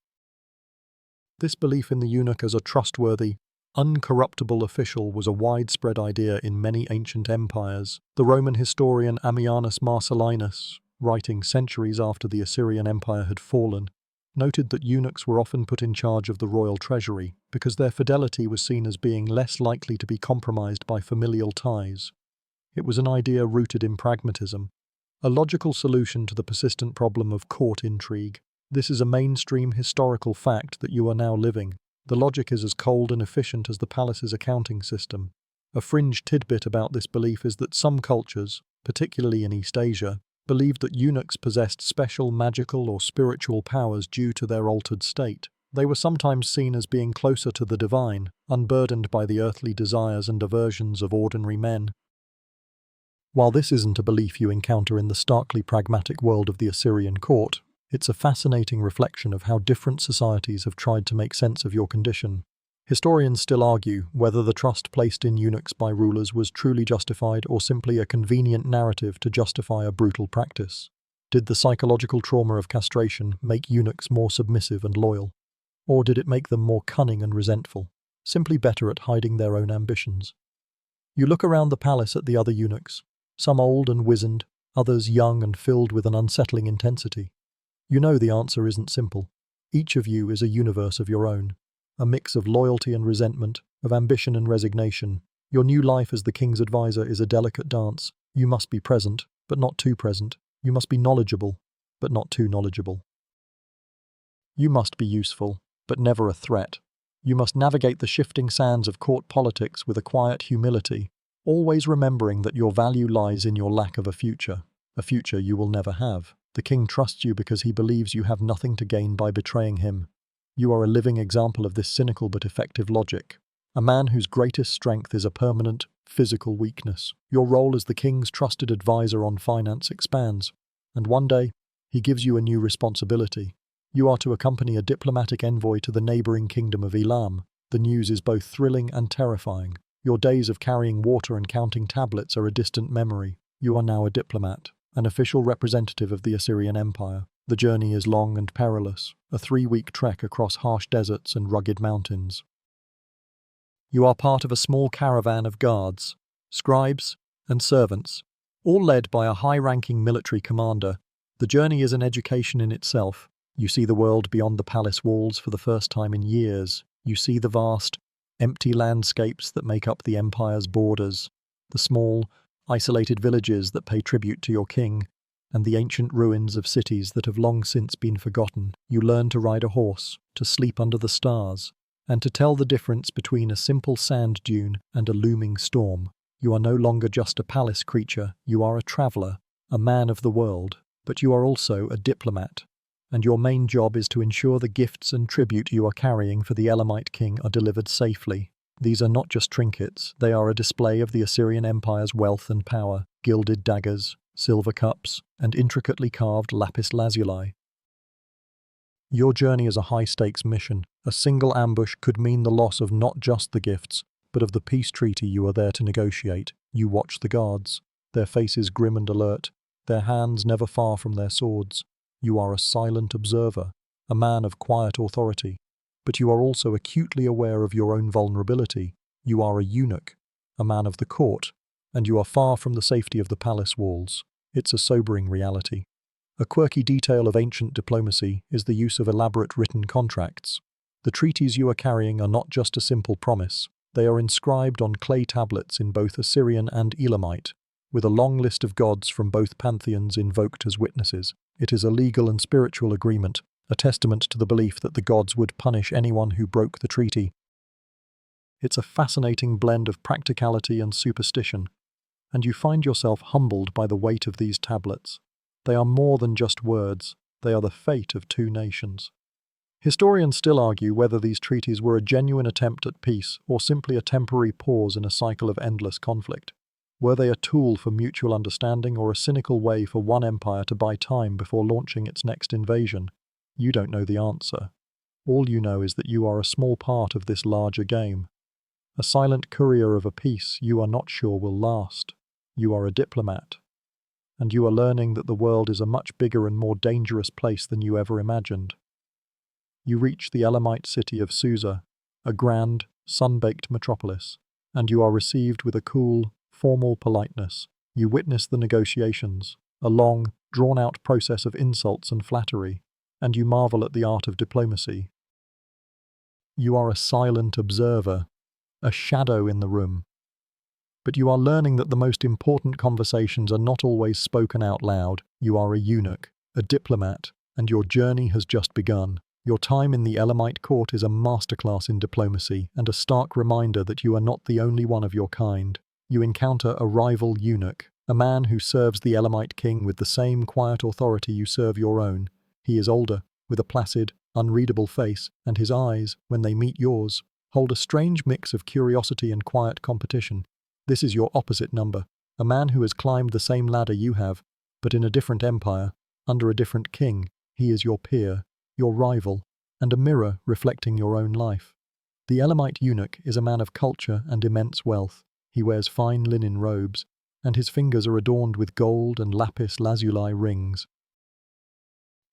This belief in the eunuch as a trustworthy, uncorruptible official was a widespread idea in many ancient empires. The Roman historian Ammianus Marcellinus, writing centuries after the Assyrian Empire had fallen, noted that eunuchs were often put in charge of the royal treasury because their fidelity was seen as being less likely to be compromised by familial ties. It was an idea rooted in pragmatism, a logical solution to the persistent problem of court intrigue. This is a mainstream historical fact that you are now living. The logic is as cold and efficient as the palace's accounting system. A fringe tidbit about this belief is that some cultures, particularly in East Asia, believed that eunuchs possessed special magical or spiritual powers due to their altered state. They were sometimes seen as being closer to the divine, unburdened by the earthly desires and aversions of ordinary men. While this isn't a belief you encounter in the starkly pragmatic world of the Assyrian court, it's a fascinating reflection of how different societies have tried to make sense of your condition. Historians still argue whether the trust placed in eunuchs by rulers was truly justified or simply a convenient narrative to justify a brutal practice. Did the psychological trauma of castration make eunuchs more submissive and loyal? Or did it make them more cunning and resentful, simply better at hiding their own ambitions? You look around the palace at the other eunuchs, some old and wizened, others young and filled with an unsettling intensity. You know the answer isn't simple. Each of you is a universe of your own, a mix of loyalty and resentment, of ambition and resignation. Your new life as the king's advisor is a delicate dance. You must be present, but not too present. You must be knowledgeable, but not too knowledgeable. You must be useful, but never a threat. You must navigate the shifting sands of court politics with a quiet humility, always remembering that your value lies in your lack of a future you will never have. The king trusts you because he believes you have nothing to gain by betraying him. You are a living example of this cynical but effective logic. A man whose greatest strength is a permanent, physical weakness. Your role as the king's trusted advisor on finance expands, and one day, he gives you a new responsibility. You are to accompany a diplomatic envoy to the neighboring kingdom of Elam. The news is both thrilling and terrifying. Your days of carrying water and counting tablets are a distant memory. You are now a diplomat, an official representative of the Assyrian Empire. The journey is long and perilous, a 3-week trek across harsh deserts and rugged mountains. You are part of a small caravan of guards, scribes, and servants, all led by a high-ranking military commander. The journey is an education in itself. You see the world beyond the palace walls for the first time in years. You see the vast, empty landscapes that make up the empire's borders, the small, isolated villages that pay tribute to your king, and the ancient ruins of cities that have long since been forgotten. You learn to ride a horse, to sleep under the stars, and to tell the difference between a simple sand dune and a looming storm. You are no longer just a palace creature, you are a traveller, a man of the world, but you are also a diplomat, and your main job is to ensure the gifts and tribute you are carrying for the Elamite king are delivered safely. These are not just trinkets, they are a display of the Assyrian Empire's wealth and power: gilded daggers, silver cups, and intricately carved lapis lazuli. Your journey is a high-stakes mission. A single ambush could mean the loss of not just the gifts, but of the peace treaty you are there to negotiate. You watch the guards, their faces grim and alert, their hands never far from their swords. You are a silent observer, a man of quiet authority, but you are also acutely aware of your own vulnerability. You are a eunuch, a man of the court, and you are far from the safety of the palace walls. It's a sobering reality. A quirky detail of ancient diplomacy is the use of elaborate written contracts. The treaties you are carrying are not just a simple promise. They are inscribed on clay tablets in both Assyrian and Elamite, with a long list of gods from both pantheons invoked as witnesses. It is a legal and spiritual agreement, a testament to the belief that the gods would punish anyone who broke the treaty. It's a fascinating blend of practicality and superstition, and you find yourself humbled by the weight of these tablets. They are more than just words, they are the fate of two nations. Historians still argue whether these treaties were a genuine attempt at peace or simply a temporary pause in a cycle of endless conflict. Were they a tool for mutual understanding or a cynical way for one empire to buy time before launching its next invasion? You don't know the answer. All you know is that you are a small part of this larger game. A silent courier of a peace you are not sure will last. You are a diplomat. And you are learning that the world is a much bigger and more dangerous place than you ever imagined. You reach the Elamite city of Susa, a grand, sun-baked metropolis, and you are received with a cool, formal politeness. You witness the negotiations, a long, drawn-out process of insults and flattery, and you marvel at the art of diplomacy. You are a silent observer, a shadow in the room. But you are learning that the most important conversations are not always spoken out loud. You are a eunuch, a diplomat, and your journey has just begun. Your time in the Elamite court is a masterclass in diplomacy and a stark reminder that you are not the only one of your kind. You encounter a rival eunuch, a man who serves the Elamite king with the same quiet authority you serve your own. He is older, with a placid, unreadable face, and his eyes, when they meet yours, hold a strange mix of curiosity and quiet competition. This is your opposite number, a man who has climbed the same ladder you have, but in a different empire, under a different king. He is your peer, your rival, and a mirror reflecting your own life. The Elamite eunuch is a man of culture and immense wealth. He wears fine linen robes, and his fingers are adorned with gold and lapis lazuli rings.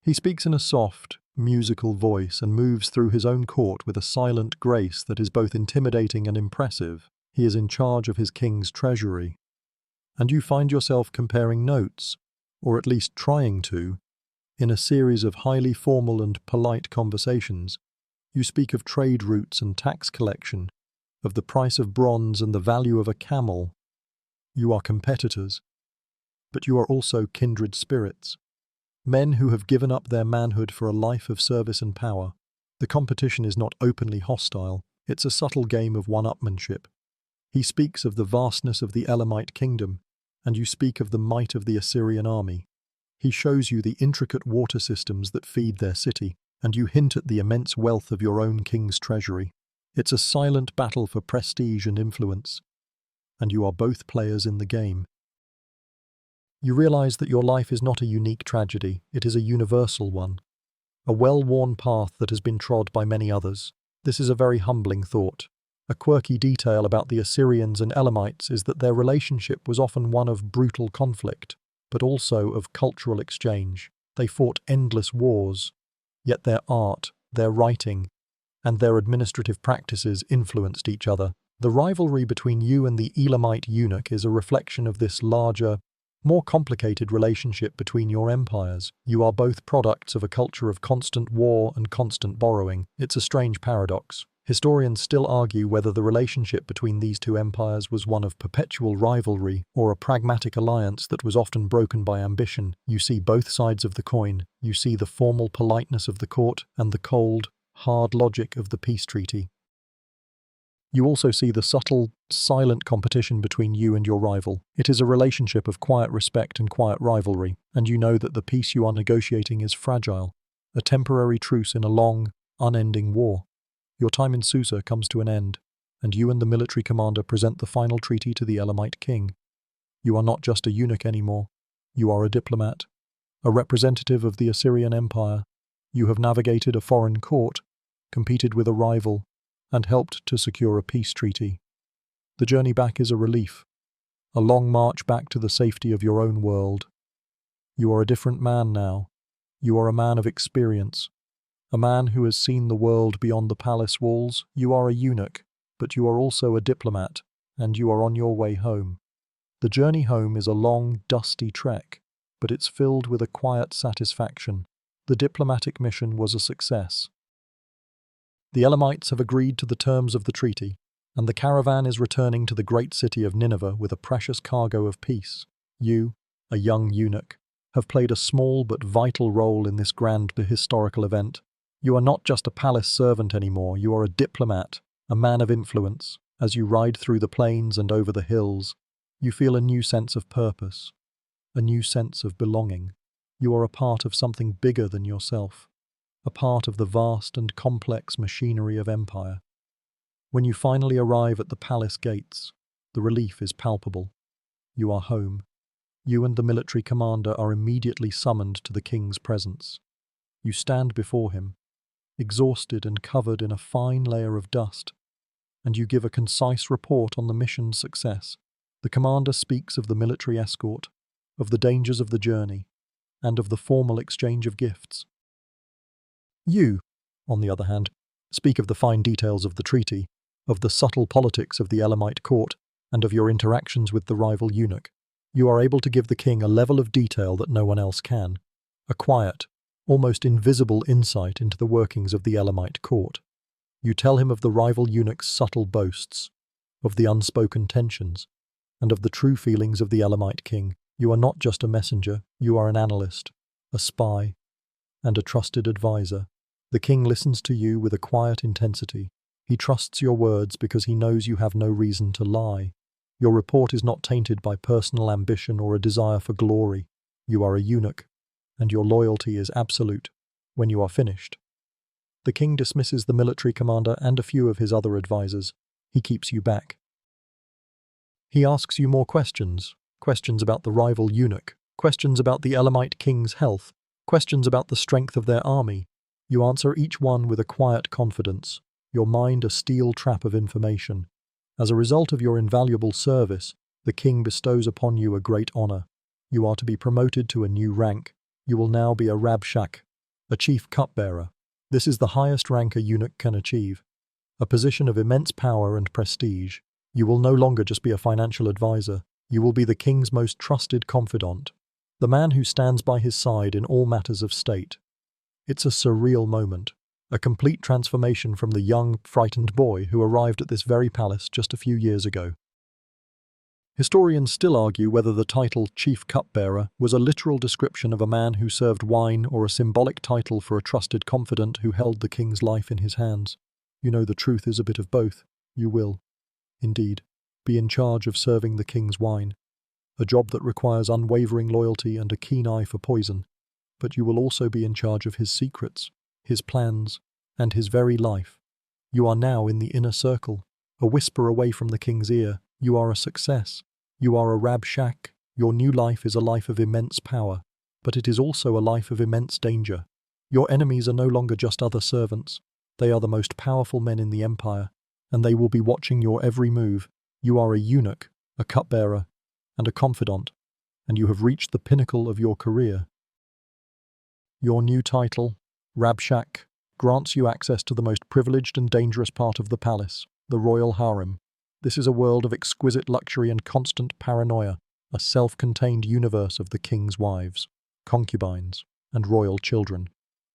He speaks in a soft, musical voice and moves through his own court with a silent grace that is both intimidating and impressive. He is in charge of his king's treasury. And you find yourself comparing notes, or at least trying to, in a series of highly formal and polite conversations. You speak of trade routes and tax collection, of the price of bronze and the value of a camel. You are competitors, but you are also kindred spirits, men who have given up their manhood for a life of service and power. The competition is not openly hostile, it's a subtle game of one-upmanship. He speaks of the vastness of the Elamite kingdom, and you speak of the might of the Assyrian army. He shows you the intricate water systems that feed their city, and you hint at the immense wealth of your own king's treasury. It's a silent battle for prestige and influence, and you are both players in the game. You realize that your life is not a unique tragedy, it is a universal one, a well-worn path that has been trod by many others. This is a very humbling thought. A quirky detail about the Assyrians and Elamites is that their relationship was often one of brutal conflict, but also of cultural exchange. They fought endless wars, yet their art, their writing, and their administrative practices influenced each other. The rivalry between you and the Elamite eunuch is a reflection of this larger, more complicated relationship between your empires. You are both products of a culture of constant war and constant borrowing. It's a strange paradox. Historians still argue whether the relationship between these two empires was one of perpetual rivalry or a pragmatic alliance that was often broken by ambition. You see both sides of the coin. You see the formal politeness of the court and the cold, hard logic of the peace treaty. You also see the subtle, silent competition between you and your rival. It is a relationship of quiet respect and quiet rivalry, and you know that the peace you are negotiating is fragile, a temporary truce in a long, unending war. Your time in Susa comes to an end, and you and the military commander present the final treaty to the Elamite king. You are not just a eunuch anymore. You are a diplomat, a representative of the Assyrian Empire. You have navigated a foreign court, competed with a rival, and helped to secure a peace treaty. The journey back is a relief, a long march back to the safety of your own world. You are a different man now. You are a man of experience, a man who has seen the world beyond the palace walls. You are a eunuch, but you are also a diplomat, and you are on your way home. The journey home is a long, dusty trek, but it's filled with a quiet satisfaction. The diplomatic mission was a success. The Elamites have agreed to the terms of the treaty, and the caravan is returning to the great city of Nineveh with a precious cargo of peace. You, a young eunuch, have played a small but vital role in this grand historical event. You are not just a palace servant anymore, you are a diplomat, a man of influence. As you ride through the plains and over the hills, you feel a new sense of purpose, a new sense of belonging. You are a part of something bigger than yourself, a part of the vast and complex machinery of empire. When you finally arrive at the palace gates, the relief is palpable. You are home. You and the military commander are immediately summoned to the king's presence. You stand before him, exhausted and covered in a fine layer of dust, and you give a concise report on the mission's success. The commander speaks of the military escort, of the dangers of the journey, and of the formal exchange of gifts. You, on the other hand, speak of the fine details of the treaty, of the subtle politics of the Elamite court, and of your interactions with the rival eunuch. You are able to give the king a level of detail that no one else can, a quiet, almost invisible insight into the workings of the Elamite court. You tell him of the rival eunuch's subtle boasts, of the unspoken tensions, and of the true feelings of the Elamite king. You are not just a messenger, you are an analyst, a spy, and a trusted advisor. The king listens to you with a quiet intensity. He trusts your words because he knows you have no reason to lie. Your report is not tainted by personal ambition or a desire for glory. You are a eunuch, and your loyalty is absolute. When you are finished, the king dismisses the military commander and a few of his other advisors. He keeps you back. He asks you more questions about the rival eunuch, questions about the Elamite king's health, questions about the strength of their army. You answer each one with a quiet confidence, your mind a steel trap of information. As a result of your invaluable service, the king bestows upon you a great honor. You are to be promoted to a new rank. You will now be a rabshak, a chief cupbearer. This is the highest rank a eunuch can achieve, a position of immense power and prestige. You will no longer just be a financial advisor. You will be the king's most trusted confidant, the man who stands by his side in all matters of state. It's a surreal moment, a complete transformation from the young, frightened boy who arrived at this very palace just a few years ago. Historians still argue whether the title Chief Cupbearer was a literal description of a man who served wine or a symbolic title for a trusted confidant who held the king's life in his hands. You know, the truth is a bit of both. You will, indeed, be in charge of serving the king's wine, a job that requires unwavering loyalty and a keen eye for poison. But you will also be in charge of his secrets, his plans, and his very life. You are now in the inner circle, a whisper away from the king's ear. You are a success. You are a rabshak. Your new life is a life of immense power, but it is also a life of immense danger. Your enemies are no longer just other servants. They are the most powerful men in the empire, and they will be watching your every move. You are a eunuch, a cupbearer, and a confidant, and you have reached the pinnacle of your career. Your new title, Rabshak, grants you access to the most privileged and dangerous part of the palace, the royal harem. This is a world of exquisite luxury and constant paranoia, a self-contained universe of the king's wives, concubines, and royal children.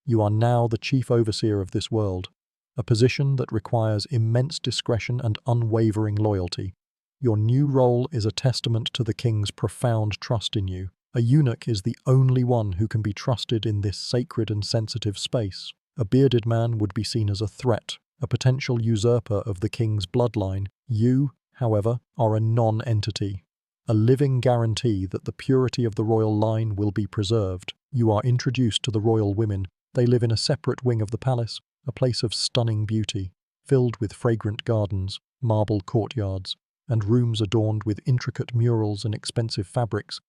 You are now the chief overseer of this world, a position that requires immense discretion and unwavering loyalty. Your new role is a testament to the king's profound trust in you. A eunuch is the only one who can be trusted in this sacred and sensitive space. A bearded man would be seen as a threat, a potential usurper of the king's bloodline. You, however, are a non-entity, a living guarantee that the purity of the royal line will be preserved. You are introduced to the royal women. They live in a separate wing of the palace, a place of stunning beauty, filled with fragrant gardens, marble courtyards, and rooms adorned with intricate murals and expensive fabrics.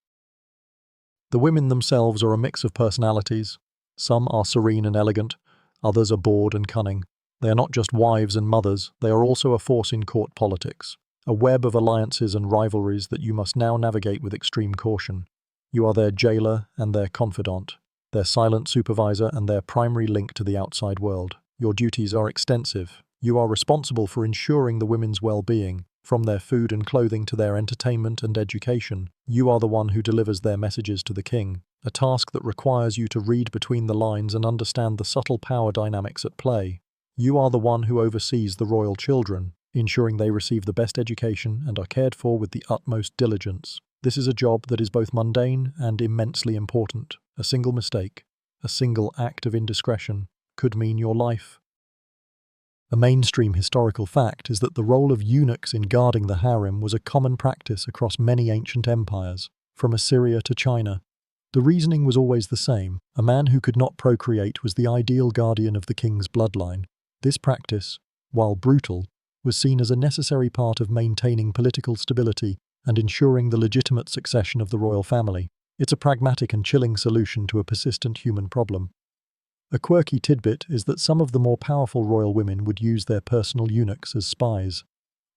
The women themselves are a mix of personalities. Some are serene and elegant, others are bored and cunning. They are not just wives and mothers, they are also a force in court politics, a web of alliances and rivalries that you must now navigate with extreme caution. You are their jailer and their confidant, their silent supervisor and their primary link to the outside world. Your duties are extensive. You are responsible for ensuring the women's well-being, from their food and clothing to their entertainment and education. You are the one who delivers their messages to the king, a task that requires you to read between the lines and understand the subtle power dynamics at play. You are the one who oversees the royal children, ensuring they receive the best education and are cared for with the utmost diligence. This is a job that is both mundane and immensely important. A single mistake, a single act of indiscretion, could mean your life. A mainstream historical fact is that the role of eunuchs in guarding the harem was a common practice across many ancient empires, from Assyria to China. The reasoning was always the same. A man who could not procreate was the ideal guardian of the king's bloodline. This practice, while brutal, was seen as a necessary part of maintaining political stability and ensuring the legitimate succession of the royal family. It's a pragmatic and chilling solution to a persistent human problem. A quirky tidbit is that some of the more powerful royal women would use their personal eunuchs as spies,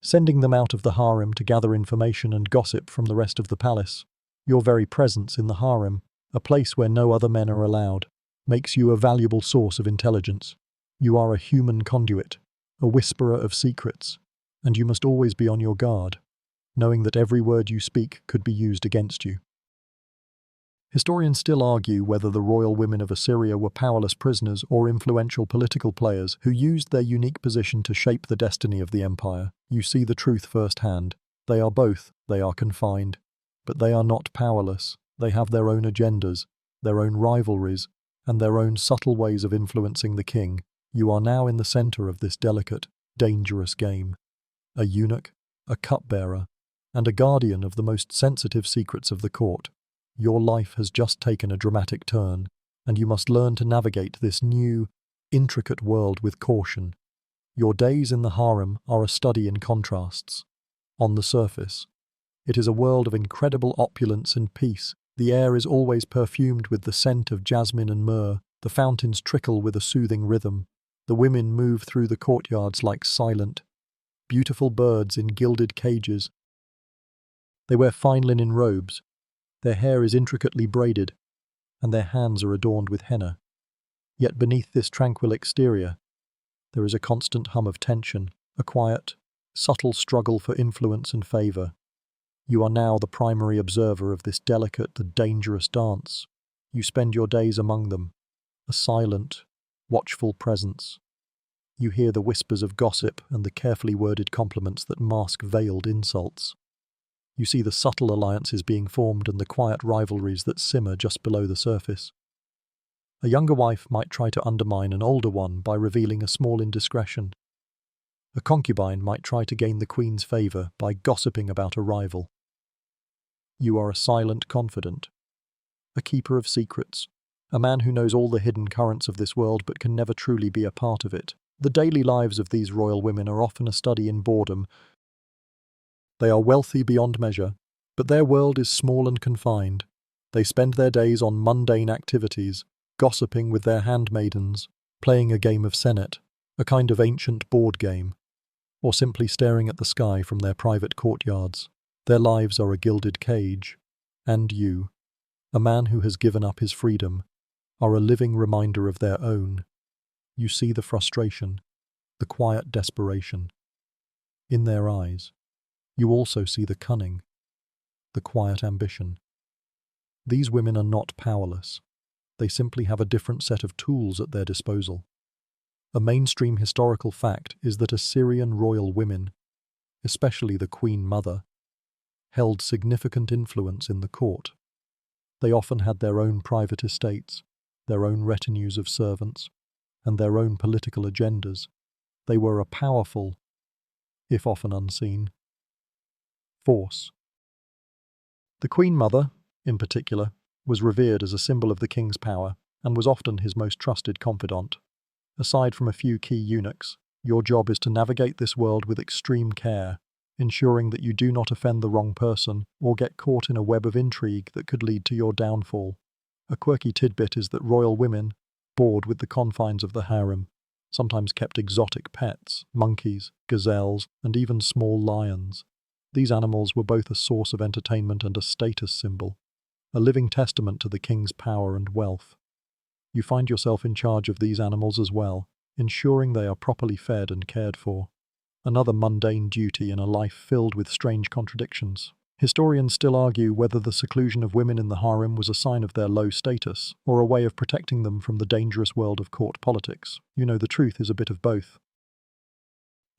sending them out of the harem to gather information and gossip from the rest of the palace. Your very presence in the harem, a place where no other men are allowed, makes you a valuable source of intelligence. You are a human conduit, a whisperer of secrets, and you must always be on your guard, knowing that every word you speak could be used against you. Historians still argue whether the royal women of Assyria were powerless prisoners or influential political players who used their unique position to shape the destiny of the empire. You see the truth firsthand. They are both. They are confined. But they are not powerless. They have their own agendas, their own rivalries, and their own subtle ways of influencing the king. You are now in the center of this delicate, dangerous game. A eunuch, a cupbearer, and a guardian of the most sensitive secrets of the court. Your life has just taken a dramatic turn, and you must learn to navigate this new, intricate world with caution. Your days in the harem are a study in contrasts. On the surface, it is a world of incredible opulence and peace. The air is always perfumed with the scent of jasmine and myrrh. The fountains trickle with a soothing rhythm. The women move through the courtyards like silent, beautiful birds in gilded cages. They wear fine linen robes. Their hair is intricately braided, and their hands are adorned with henna. Yet beneath this tranquil exterior, there is a constant hum of tension, a quiet, subtle struggle for influence and favor. You are now the primary observer of this delicate and dangerous dance. You spend your days among them, a silent, watchful presence. You hear the whispers of gossip and the carefully worded compliments that mask veiled insults. You see the subtle alliances being formed and the quiet rivalries that simmer just below the surface. A younger wife might try to undermine an older one by revealing a small indiscretion. A concubine might try to gain the queen's favor by gossiping about a rival. You are a silent confidant, a keeper of secrets, a man who knows all the hidden currents of this world but can never truly be a part of it. The daily lives of these royal women are often a study in boredom. They are wealthy beyond measure, but their world is small and confined. They spend their days on mundane activities, gossiping with their handmaidens, playing a game of senet, a kind of ancient board game, or simply staring at the sky from their private courtyards. Their lives are a gilded cage, and you, a man who has given up his freedom, are a living reminder of their own. You see the frustration, the quiet desperation. In their eyes, you also see the cunning, the quiet ambition. These women are not powerless. They simply have a different set of tools at their disposal. A mainstream historical fact is that Assyrian royal women, especially the Queen Mother, held significant influence in the court. They often had their own private estates, their own retinues of servants, and their own political agendas. They were a powerful, if often unseen, force. The Queen Mother, in particular, was revered as a symbol of the king's power and was often his most trusted confidant. Aside from a few key eunuchs, your job is to navigate this world with extreme care, ensuring that you do not offend the wrong person or get caught in a web of intrigue that could lead to your downfall. A quirky tidbit is that royal women, bored with the confines of the harem, sometimes kept exotic pets, monkeys, gazelles, and even small lions. These animals were both a source of entertainment and a status symbol. a living testament to the king's power and wealth. You find yourself in charge of these animals as well, ensuring they are properly fed and cared for. Another mundane duty in a life filled with strange contradictions. Historians still argue whether the seclusion of women in the harem was a sign of their low status, or a way of protecting them from the dangerous world of court politics. The truth is a bit of both.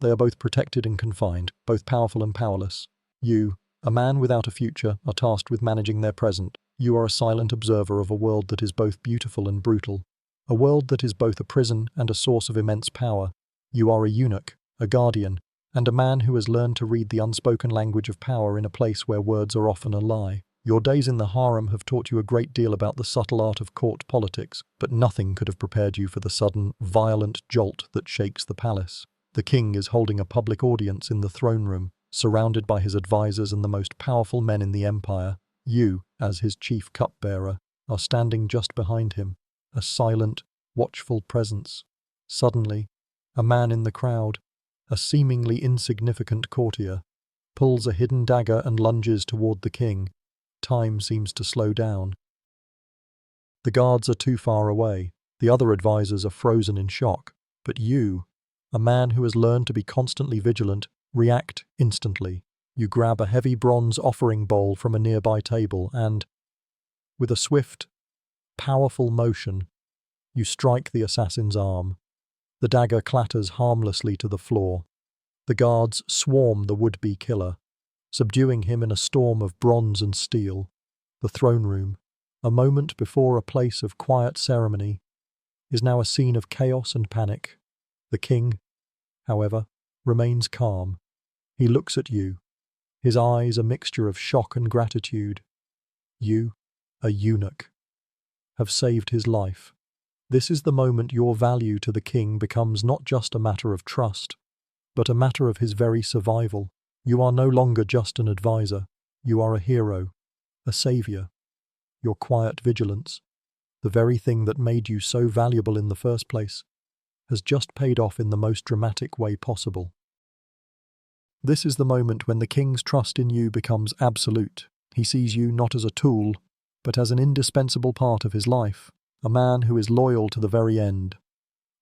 They are both protected and confined, both powerful and powerless. You, a man without a future, are tasked with managing their present. You are a silent observer of a world that is both beautiful and brutal, a world that is both a prison and a source of immense power. You are a eunuch, a guardian, and a man who has learned to read the unspoken language of power in a place where words are often a lie. Your days in the harem have taught you a great deal about the subtle art of court politics, but nothing could have prepared you for the sudden, violent jolt that shakes the palace. The king is holding a public audience in the throne room, surrounded by his advisors and the most powerful men in the empire. You, as his chief cupbearer, are standing just behind him, a silent, watchful presence. Suddenly, a man in the crowd, a seemingly insignificant courtier, pulls a hidden dagger and lunges toward the king. Time seems to slow down. The guards are too far away. The other advisors are frozen in shock. But you, a man who has learned to be constantly vigilant, react instantly. You grab a heavy bronze offering bowl from a nearby table and, with a swift, powerful motion, you strike the assassin's arm. The dagger clatters harmlessly to the floor. The guards swarm the would-be killer, subduing him in a storm of bronze and steel. The throne room, a moment before a place of quiet ceremony, is now a scene of chaos and panic. The king, however, remains calm. He looks at you, his eyes a mixture of shock and gratitude. You, a eunuch, have saved his life. This is the moment your value to the king becomes not just a matter of trust, but a matter of his very survival. You are no longer just an advisor. You are a hero, a savior. Your quiet vigilance, the very thing that made you so valuable in the first place, has just paid off in the most dramatic way possible. This is the moment when the king's trust in you becomes absolute. He sees you not as a tool, but as an indispensable part of his life, a man who is loyal to the very end.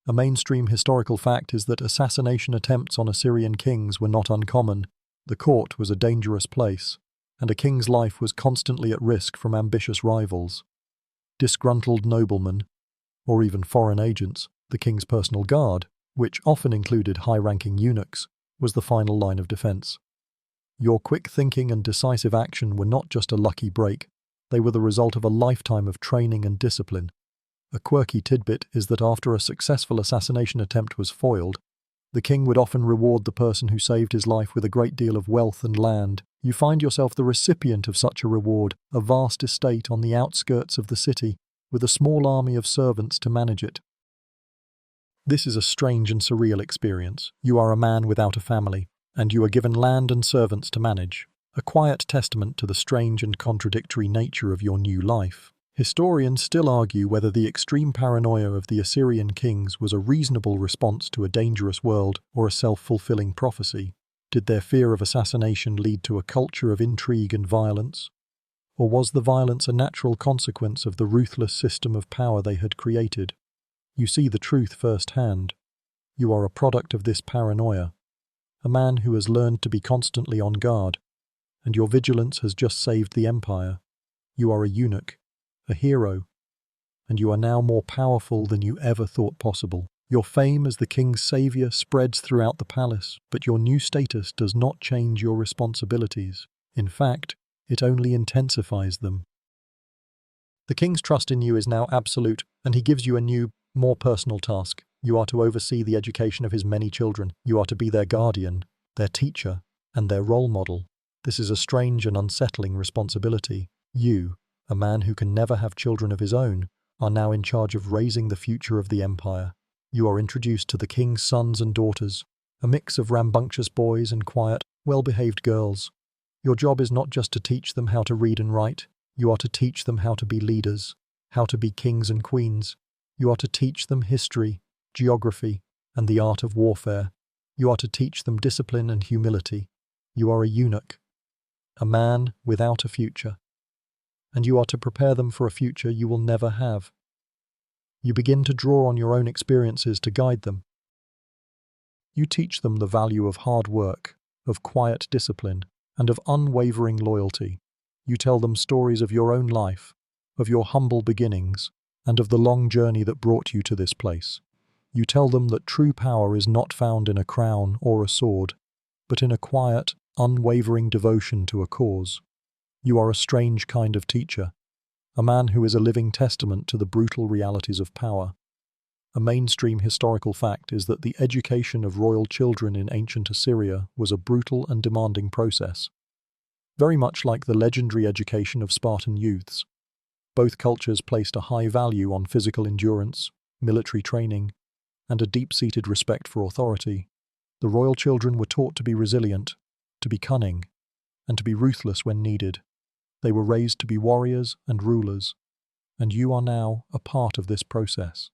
A mainstream historical fact is that assassination attempts on Assyrian kings were not uncommon. The court was a dangerous place, and a king's life was constantly at risk from ambitious rivals, disgruntled noblemen, or even foreign agents. The king's personal guard, which often included high-ranking eunuchs, was the final line of defense. Your quick thinking and decisive action were not just a lucky break, they were the result of a lifetime of training and discipline. A quirky tidbit is that after a successful assassination attempt was foiled, the king would often reward the person who saved his life with a great deal of wealth and land. You find yourself the recipient of such a reward, a vast estate on the outskirts of the city, with a small army of servants to manage it. This is a strange and surreal experience. You are a man without a family, and you are given land and servants to manage, a quiet testament to the strange and contradictory nature of your new life. Historians still argue whether the extreme paranoia of the Assyrian kings was a reasonable response to a dangerous world or a self-fulfilling prophecy. Did their fear of assassination lead to a culture of intrigue and violence? Or was the violence a natural consequence of the ruthless system of power they had created? You see the truth firsthand. You are a product of this paranoia, a man who has learned to be constantly on guard, and your vigilance has just saved the empire. You are a eunuch, a hero, and you are now more powerful than you ever thought possible. Your fame as the king's savior spreads throughout the palace, but your new status does not change your responsibilities. In fact, it only intensifies them. The king's trust in you is now absolute, and he gives you a new, more personal task. You are to oversee the education of his many children. You are to be their guardian, their teacher, and their role model. This is a strange and unsettling responsibility. You, a man who can never have children of his own, are now in charge of raising the future of the empire. You are introduced to the king's sons and daughters, a mix of rambunctious boys and quiet, well-behaved girls. Your job is not just to teach them how to read and write. You are to teach them how to be leaders, how to be kings and queens. You are to teach them history, geography, and the art of warfare. You are to teach them discipline and humility. You are a eunuch, a man without a future. and you are to prepare them for a future you will never have. You begin to draw on your own experiences to guide them. You teach them the value of hard work, of quiet discipline, and of unwavering loyalty. You tell them stories of your own life, of your humble beginnings, and of the long journey that brought you to this place. You tell them that true power is not found in a crown or a sword, but in a quiet, unwavering devotion to a cause. You are a strange kind of teacher, a man who is a living testament to the brutal realities of power. A mainstream historical fact is that the education of royal children in ancient Assyria was a brutal and demanding process, very much like the legendary education of Spartan youths. Both cultures placed a high value on physical endurance, military training, and a deep-seated respect for authority. The royal children were taught to be resilient, to be cunning, and to be ruthless when needed. They were raised to be warriors and rulers, and you are now a part of this process.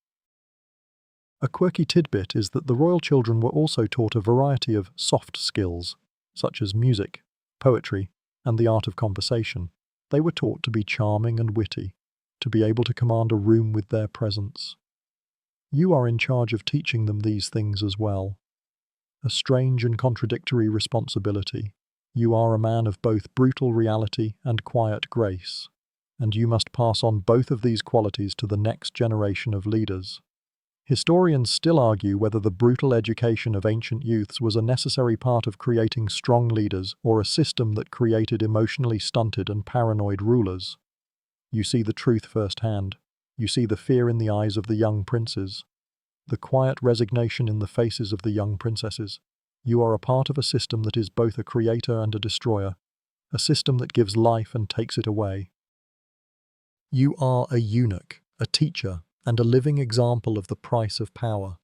A quirky tidbit is that the royal children were also taught a variety of soft skills, such as music, poetry, and the art of conversation. They were taught to be charming and witty, to be able to command a room with their presence. You are in charge of teaching them these things as well. A strange and contradictory responsibility. You are a man of both brutal reality and quiet grace, and you must pass on both of these qualities to the next generation of leaders. Historians still argue whether the brutal education of ancient youths was a necessary part of creating strong leaders or a system that created emotionally stunted and paranoid rulers. You see the truth firsthand. You see the fear in the eyes of the young princes, the quiet resignation in the faces of the young princesses. You are a part of a system that is both a creator and a destroyer, a system that gives life and takes it away. You are a eunuch, a teacher, and a living example of the price of power.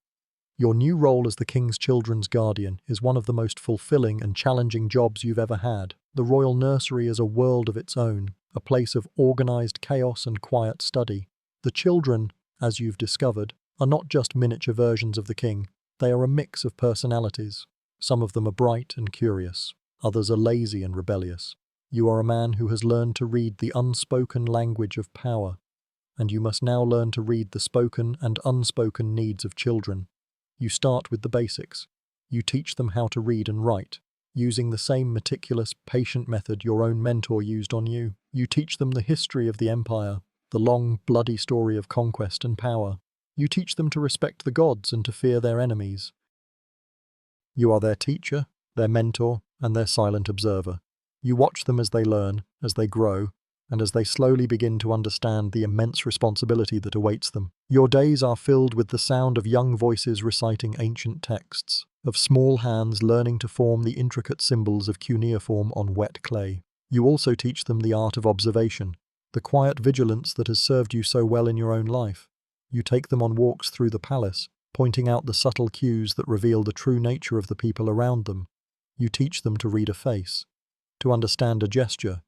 Your new role as the king's children's guardian is one of the most fulfilling and challenging jobs you've ever had. The royal nursery is a world of its own, a place of organized chaos and quiet study. The children, as you've discovered, are not just miniature versions of the king. They are a mix of personalities. Some of them are bright and curious. Others are lazy and rebellious. You are a man who has learned to read the unspoken language of power, and you must now learn to read the spoken and unspoken needs of children. You start with the basics. You teach them how to read and write, using the same meticulous, patient method your own mentor used on you. You teach them the history of the empire, the long, bloody story of conquest and power. You teach them to respect the gods and to fear their enemies. You are their teacher, their mentor, and their silent observer. You watch them as they learn, as they grow, and as they slowly begin to understand the immense responsibility that awaits them. Your days are filled with the sound of young voices reciting ancient texts, of small hands learning to form the intricate symbols of cuneiform on wet clay. You also teach them the art of observation, the quiet vigilance that has served you so well in your own life. You take them on walks through the palace, pointing out the subtle cues that reveal the true nature of the people around them. You teach them to read a face, to understand a gesture,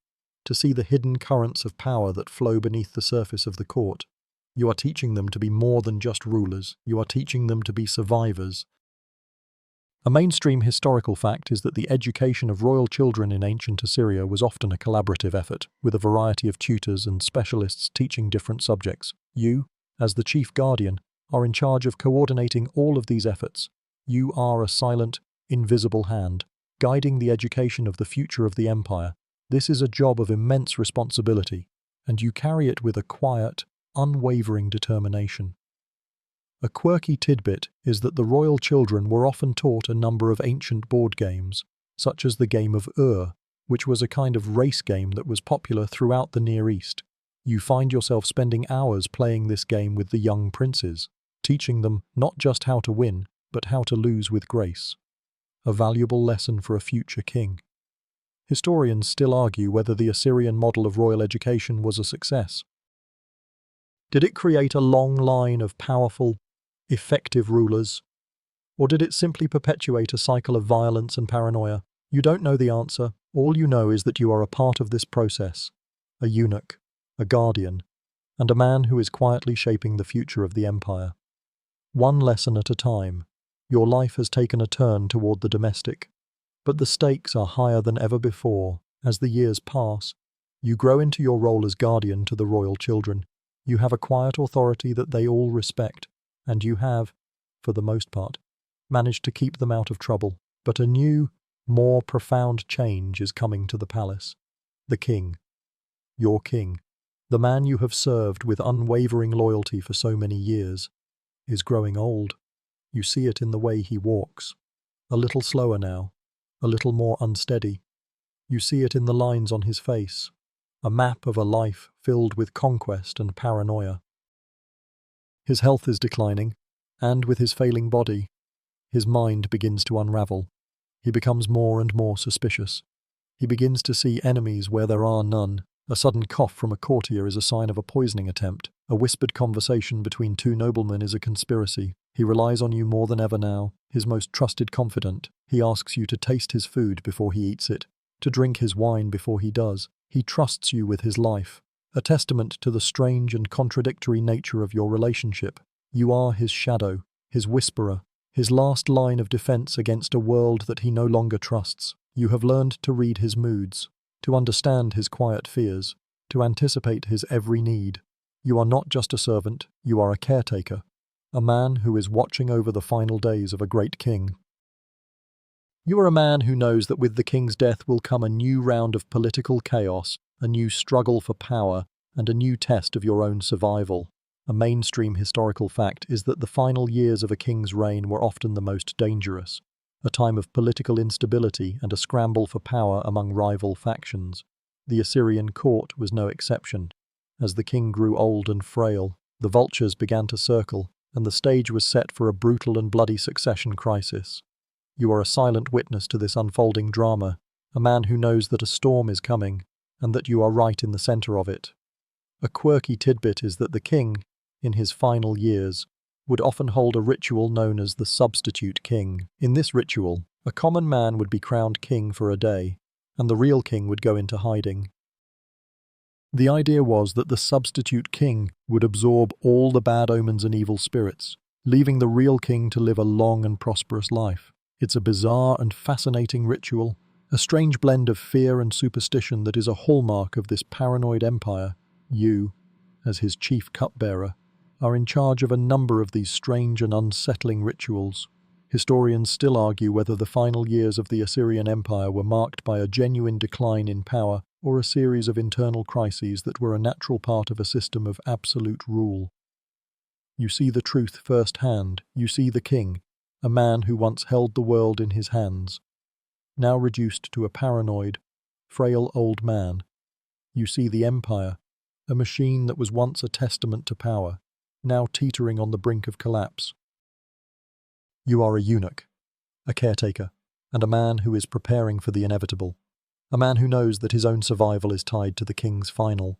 to see the hidden currents of power that flow beneath the surface of the court. You are teaching them to be more than just rulers. You are teaching them to be survivors. A mainstream historical fact is that the education of royal children in ancient Assyria was often a collaborative effort, with a variety of tutors and specialists teaching different subjects. You, as the chief guardian, are in charge of coordinating all of these efforts. You are a silent, invisible hand, guiding the education of the future of the empire. This is a job of immense responsibility, and you carry it with a quiet, unwavering determination. A quirky tidbit is that the royal children were often taught a number of ancient board games, such as the game of which was a kind of race game that was popular throughout the Near East. You find yourself spending hours playing this game with the young princes, teaching them not just how to win, but how to lose with grace. A valuable lesson for a future king. Historians still argue whether the Assyrian model of royal education was a success. Did it create a long line of powerful, effective rulers? Or did it simply perpetuate a cycle of violence and paranoia? You don't know the answer. All you know is that you are a part of this process, a eunuch, a guardian, and a man who is quietly shaping the future of the empire. One lesson at a time, your life has taken a turn toward the domestic, but the stakes are higher than ever before. As the years pass, You grow into your role as guardian to the royal children. You have a quiet authority that they all respect, and you have, for the most part, managed to keep them out of trouble. But a new, more profound change is coming to the palace. The king, your king, the man you have served with unwavering loyalty for so many years, is growing old. You see it in the way he walks. A little slower now, a little more unsteady. You see it in the lines on his face, a map of a life filled with conquest and paranoia. His health is declining, and with his failing body, his mind begins to unravel. He becomes more and more suspicious. He begins to see enemies where there are none. A sudden cough from a courtier is a sign of a poisoning attempt. A whispered conversation between two noblemen is a conspiracy. He relies on you more than ever now, his most trusted confidant. He asks you to taste his food before he eats it, to drink his wine before he does. He trusts you with his life, a testament to the strange and contradictory nature of your relationship. You are his shadow, his whisperer, his last line of defense against a world that he no longer trusts. You have learned to read his moods, to understand his quiet fears, to anticipate his every need. You are not just a servant, you are a caretaker, a man who is watching over the final days of a great king. You are a man who knows that with the king's death will come a new round of political chaos, a new struggle for power, and a new test of your own survival. A mainstream historical fact is that the final years of a king's reign were often the most dangerous, a time of political instability and a scramble for power among rival factions. The Assyrian court was no exception. As the king grew old and frail, the vultures began to circle, and the stage was set for a brutal and bloody succession crisis. You are a silent witness to this unfolding drama, a man who knows that a storm is coming, and that you are right in the center of it. A quirky tidbit is that the king, in his final years, would often hold a ritual known as the substitute king. In this ritual, a common man would be crowned king for a day, and the real king would go into hiding. The idea was that the substitute king would absorb all the bad omens and evil spirits, leaving the real king to live a long and prosperous life. It's a bizarre and fascinating ritual, a strange blend of fear and superstition that is a hallmark of this paranoid empire. You, as his chief cupbearer, are in charge of a number of these strange and unsettling rituals. Historians still argue whether the final years of the Assyrian Empire were marked by a genuine decline in power or a series of internal crises that were a natural part of a system of absolute rule. You see the truth firsthand. You see the king, a man who once held the world in his hands, now reduced to a paranoid, frail old man. You see the empire, a machine that was once a testament to power, now teetering on the brink of collapse. You are a eunuch, a caretaker, and a man who is preparing for the inevitable, a man who knows that his own survival is tied to the king's final,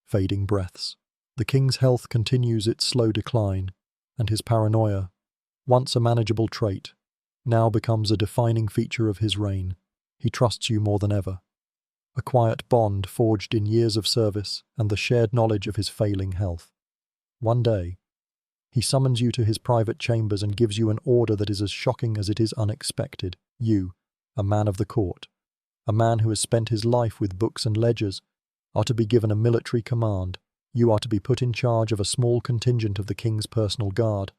fading breaths. The king's health continues its slow decline, and his paranoia, once a manageable trait, now becomes a defining feature of his reign. He trusts you more than ever, a quiet bond forged in years of service and the shared knowledge of his failing health. One day, he summons you to his private chambers and gives you an order that is as shocking as it is unexpected. You, a man of the court, a man who has spent his life with books and ledgers, are to be given a military command. You are to be put in charge of a small contingent of the king's personal guard,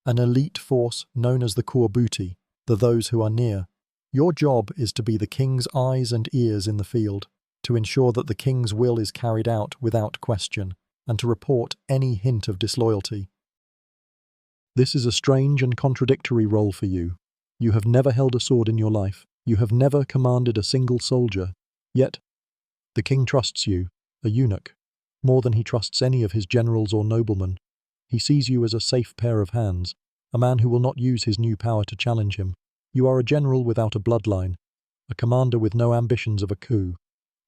an elite force known as the Korbuti, those who are near. Your job is to be the king's eyes and ears in the field, to ensure that the king's will is carried out without question, and to report any hint of disloyalty. This is a strange and contradictory role for you. You have never held a sword in your life. You have never commanded a single soldier. Yet, the king trusts you, a eunuch, more than he trusts any of his generals or noblemen. He sees you as a safe pair of hands, a man who will not use his new power to challenge him. You are a general without a bloodline, a commander with no ambitions of a coup.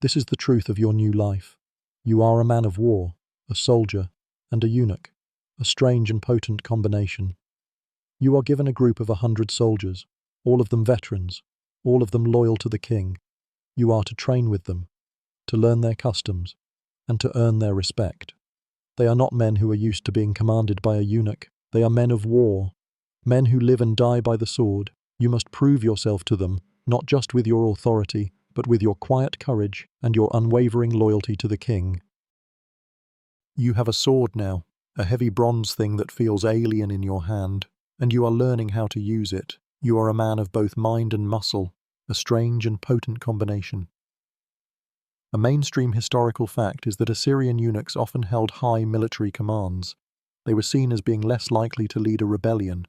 This is the truth of your new life. You are a man of war, a soldier, and a eunuch, a strange and potent combination. You are given a group of 100 soldiers, all of them veterans, all of them loyal to the king. You are to train with them, to learn their customs, and to earn their respect. They are not men who are used to being commanded by a eunuch. They are men of war, men who live and die by the sword. You must prove yourself to them, not just with your authority, but with your quiet courage and your unwavering loyalty to the king. You have a sword now, a heavy bronze thing that feels alien in your hand, and you are learning how to use it. You are a man of both mind and muscle, a strange and potent combination. A mainstream historical fact is that Assyrian eunuchs often held high military commands. They were seen as being less likely to lead a rebellion,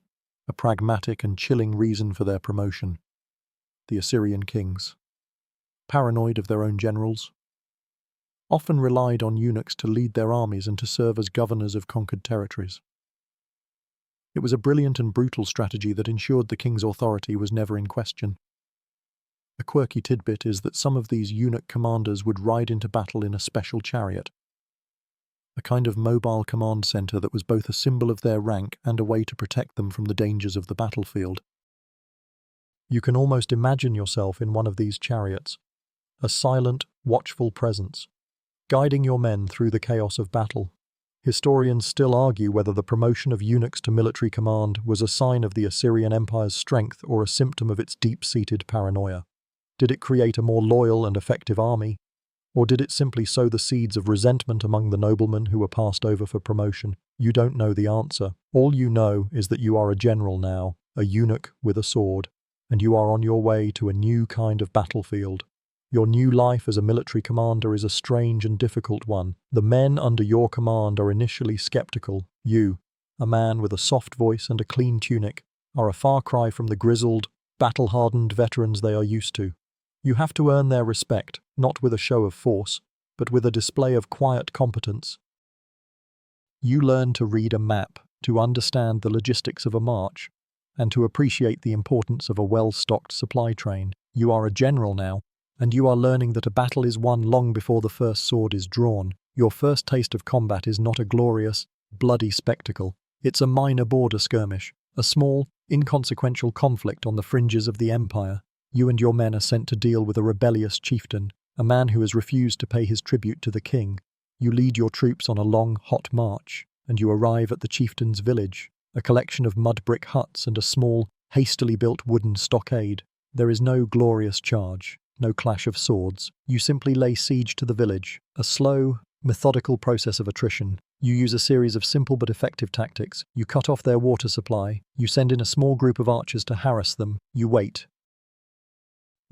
a pragmatic and chilling reason for their promotion. The Assyrian kings, paranoid of their own generals, often relied on eunuchs to lead their armies and to serve as governors of conquered territories. It was a brilliant and brutal strategy that ensured the king's authority was never in question. A quirky tidbit is that some of these eunuch commanders would ride into battle in a special chariot, a kind of mobile command center that was both a symbol of their rank and a way to protect them from the dangers of the battlefield. You can almost imagine yourself in one of these chariots, a silent, watchful presence, guiding your men through the chaos of battle. Historians still argue whether the promotion of eunuchs to military command was a sign of the Assyrian Empire's strength or a symptom of its deep-seated paranoia. Did it create a more loyal and effective army, or did it simply sow the seeds of resentment among the noblemen who were passed over for promotion? You don't know the answer. All you know is that you are a general now, a eunuch with a sword, and you are on your way to a new kind of battlefield. Your new life as a military commander is a strange and difficult one. The men under your command are initially skeptical. You, a man with a soft voice and a clean tunic, are a far cry from the grizzled, battle-hardened veterans they are used to. You have to earn their respect, not with a show of force, but with a display of quiet competence. You learn to read a map, to understand the logistics of a march, and to appreciate the importance of a well-stocked supply train. You are a general now, and you are learning that a battle is won long before the first sword is drawn. Your first taste of combat is not a glorious, bloody spectacle. It's a minor border skirmish, a small, inconsequential conflict on the fringes of the empire. You and your men are sent to deal with a rebellious chieftain, a man who has refused to pay his tribute to the king. You lead your troops on a long, hot march, and you arrive at the chieftain's village, a collection of mud brick huts and a small, hastily built wooden stockade. There is no glorious charge, no clash of swords. You simply lay siege to the village, a slow, methodical process of attrition. You use a series of simple but effective tactics. You cut off their water supply. You send in a small group of archers to harass them. You wait.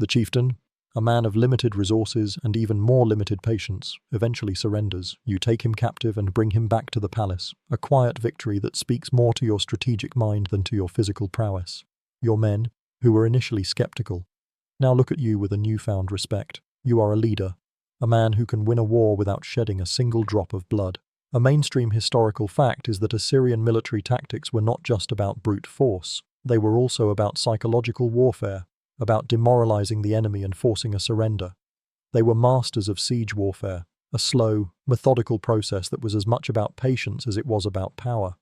The chieftain, a man of limited resources and even more limited patience, eventually surrenders. You take him captive and bring him back to the palace, a quiet victory that speaks more to your strategic mind than to your physical prowess. Your men, who were initially skeptical, now look at you with a newfound respect. You are a leader, a man who can win a war without shedding a single drop of blood. A mainstream historical fact is that Assyrian military tactics were not just about brute force. They were also about psychological warfare, about demoralizing the enemy and forcing a surrender. They were masters of siege warfare, a slow, methodical process that was as much about patience as it was about power.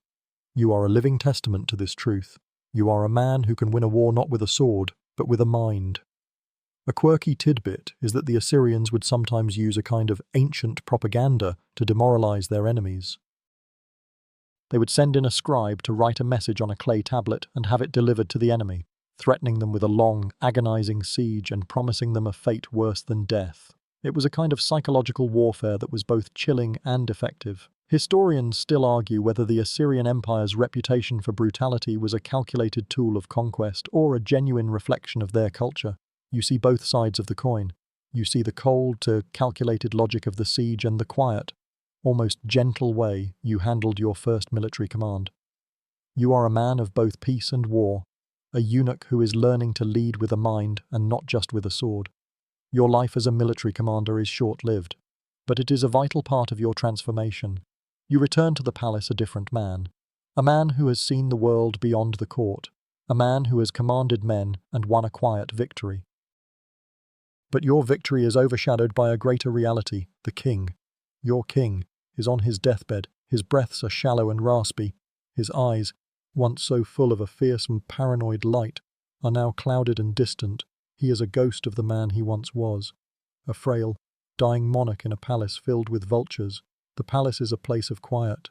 You are a living testament to this truth. You are a man who can win a war not with a sword, but with a mind. A quirky tidbit is that the Assyrians would sometimes use a kind of ancient propaganda to demoralize their enemies. They would send in a scribe to write a message on a clay tablet and have it delivered to the enemy, threatening them with a long, agonizing siege and promising them a fate worse than death. It was a kind of psychological warfare that was both chilling and effective. Historians still argue whether the Assyrian Empire's reputation for brutality was a calculated tool of conquest or a genuine reflection of their culture. You see both sides of the coin. You see the cold to calculated logic of the siege and the quiet, almost gentle way you handled your first military command. You are a man of both peace and war, a eunuch who is learning to lead with a mind and not just with a sword. Your life as a military commander is short-lived, but it is a vital part of your transformation. You return to the palace a different man, a man who has seen the world beyond the court, a man who has commanded men and won a quiet victory. But your victory is overshadowed by a greater reality, the king. Your king is on his deathbed. His breaths are shallow and raspy. His eyes, once so full of a fierce and paranoid light, are now clouded and distant. He is a ghost of the man he once was, a frail, dying monarch in a palace filled with vultures. The palace is a place of quiet,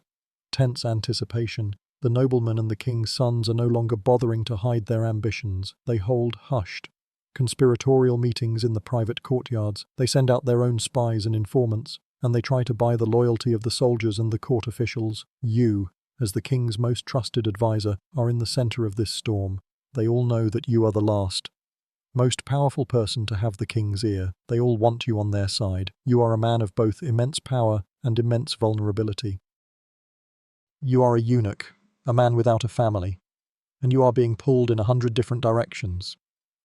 tense anticipation. The noblemen and the king's sons are no longer bothering to hide their ambitions. They hold hushed, conspiratorial meetings in the private courtyards. They send out their own spies and informants, and they try to buy the loyalty of the soldiers and the court officials. You, as the king's most trusted advisor, are in the center of this storm. They all know that you are the last, most powerful person to have the king's ear. They all want you on their side. You are a man of both immense power and immense vulnerability. You are a eunuch, a man without a family, and you are being pulled in 100 different directions.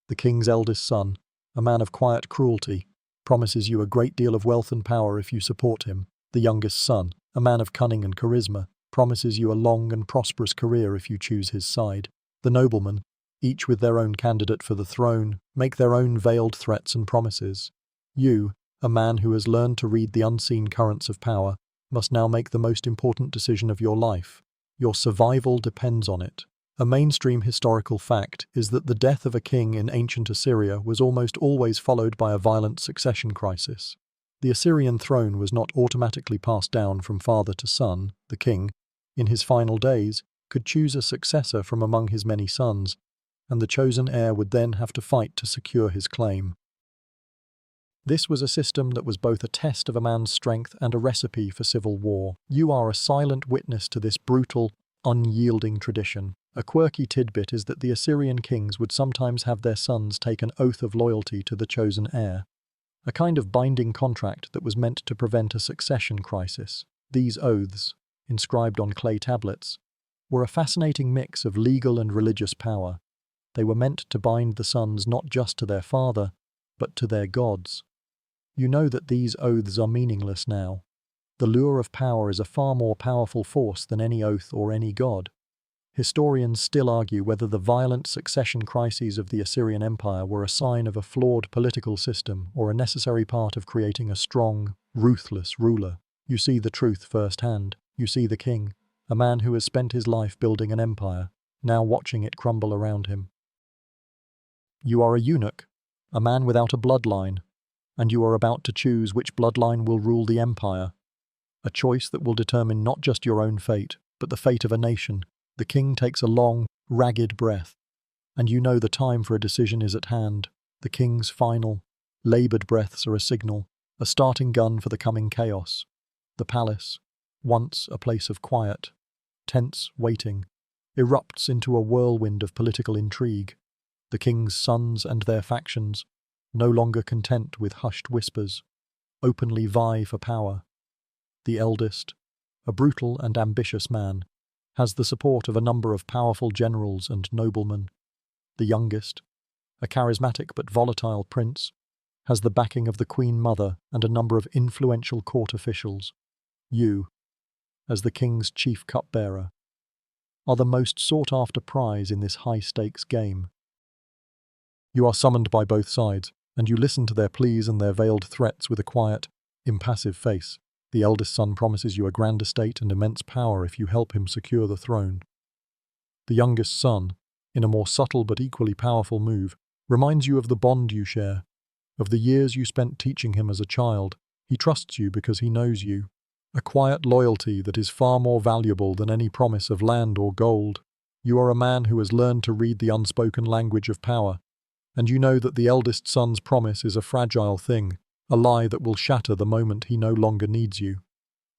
The king's eldest son, a man of quiet cruelty, promises you a great deal of wealth and power if you support him. The youngest son, a man of cunning and charisma, promises you a long and prosperous career if you choose his side. The noblemen, each with their own candidate for the throne, make their own veiled threats and promises. You, a man who has learned to read the unseen currents of power, must now make the most important decision of your life. Your survival depends on it. A mainstream historical fact is that the death of a king in ancient Assyria was almost always followed by a violent succession crisis. The Assyrian throne was not automatically passed down from father to son. The king, in his final days, could choose a successor from among his many sons, and the chosen heir would then have to fight to secure his claim. This was a system that was both a test of a man's strength and a recipe for civil war. You are a silent witness to this brutal, unyielding tradition. A quirky tidbit is that the Assyrian kings would sometimes have their sons take an oath of loyalty to the chosen heir, a kind of binding contract that was meant to prevent a succession crisis. These oaths, inscribed on clay tablets, were a fascinating mix of legal and religious power. They were meant to bind the sons not just to their father, but to their gods. You know that these oaths are meaningless now. The lure of power is a far more powerful force than any oath or any god. Historians still argue whether the violent succession crises of the Assyrian Empire were a sign of a flawed political system or a necessary part of creating a strong, ruthless ruler. You see the truth firsthand. You see the king, a man who has spent his life building an empire, now watching it crumble around him. You are a eunuch, a man without a bloodline, and you are about to choose which bloodline will rule the empire. A choice that will determine not just your own fate, but the fate of a nation. The king takes a long, ragged breath, and you know the time for a decision is at hand. The king's final, laboured breaths are a signal, a starting gun for the coming chaos. The palace, once a place of quiet, tense waiting, erupts into a whirlwind of political intrigue. The king's sons and their factions, no longer content with hushed whispers, openly vie for power. The eldest, a brutal and ambitious man, has the support of a number of powerful generals and noblemen. The youngest, a charismatic but volatile prince, has the backing of the Queen Mother and a number of influential court officials. You, as the king's chief cupbearer, are the most sought-after prize in this high-stakes game. You are summoned by both sides, and you listen to their pleas and their veiled threats with a quiet, impassive face. The eldest son promises you a grand estate and immense power if you help him secure the throne. The youngest son, in a more subtle but equally powerful move, reminds you of the bond you share, of the years you spent teaching him as a child. He trusts you because he knows you. A quiet loyalty that is far more valuable than any promise of land or gold. You are a man who has learned to read the unspoken language of power, and you know that the eldest son's promise is a fragile thing, a lie that will shatter the moment he no longer needs you.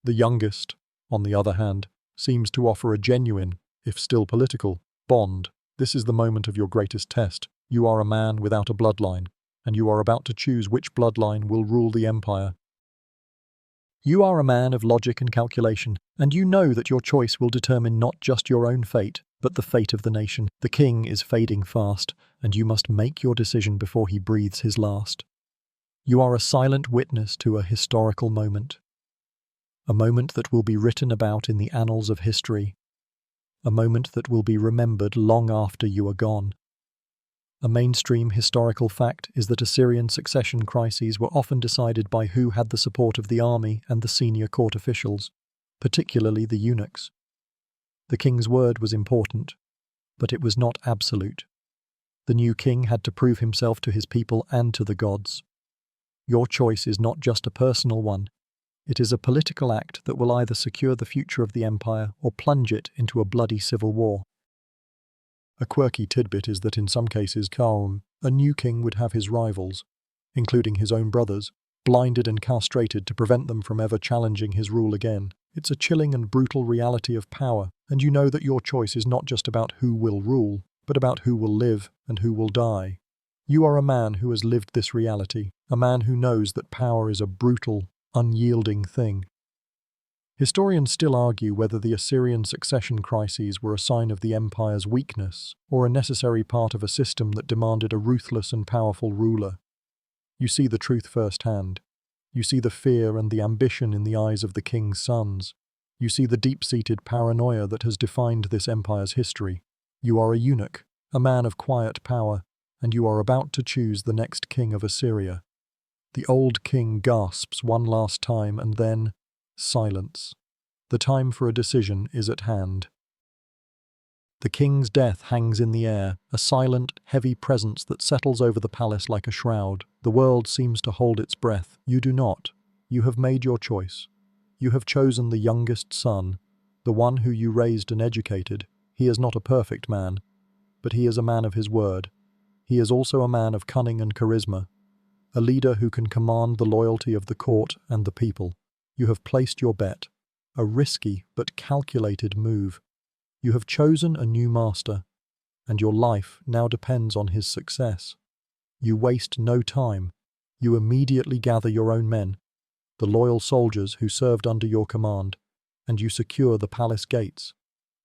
The youngest, on the other hand, seems to offer a genuine, if still political, bond. This is the moment of your greatest test. You are a man without a bloodline, and you are about to choose which bloodline will rule the empire. You are a man of logic and calculation, and you know that your choice will determine not just your own fate, but the fate of the nation. The king is fading fast, and you must make your decision before he breathes his last. You are a silent witness to a historical moment. A moment that will be written about in the annals of history. A moment that will be remembered long after you are gone. A mainstream historical fact is that Assyrian succession crises were often decided by who had the support of the army and the senior court officials, particularly the eunuchs. The king's word was important, but it was not absolute. The new king had to prove himself to his people and to the gods. Your choice is not just a personal one. It is a political act that will either secure the future of the empire or plunge it into a bloody civil war. A quirky tidbit is that in some cases, A new king would have his rivals, including his own brothers, blinded and castrated to prevent them from ever challenging his rule again. It's a chilling and brutal reality of power, and you know that your choice is not just about who will rule, but about who will live and who will die. You are a man who has lived this reality, a man who knows that power is a brutal, unyielding thing. Historians still argue whether the Assyrian succession crises were a sign of the empire's weakness or a necessary part of a system that demanded a ruthless and powerful ruler. You see the truth firsthand. You see the fear and the ambition in the eyes of the king's sons. You see the deep-seated paranoia that has defined this empire's history. You are a eunuch, a man of quiet power, and you are about to choose the next king of Assyria. The old king gasps one last time and then silence. The time for a decision is at hand. The king's death hangs in the air, a silent, heavy presence that settles over the palace like a shroud. The world seems to hold its breath. You do not. You have made your choice. You have chosen the youngest son, the one who you raised and educated. He is not a perfect man, but he is a man of his word. He is also a man of cunning and charisma, a leader who can command the loyalty of the court and the people. You have placed your bet, a risky but calculated move. You have chosen a new master, and your life now depends on his success. You waste no time. You immediately gather your own men, the loyal soldiers who served under your command, and you secure the palace gates.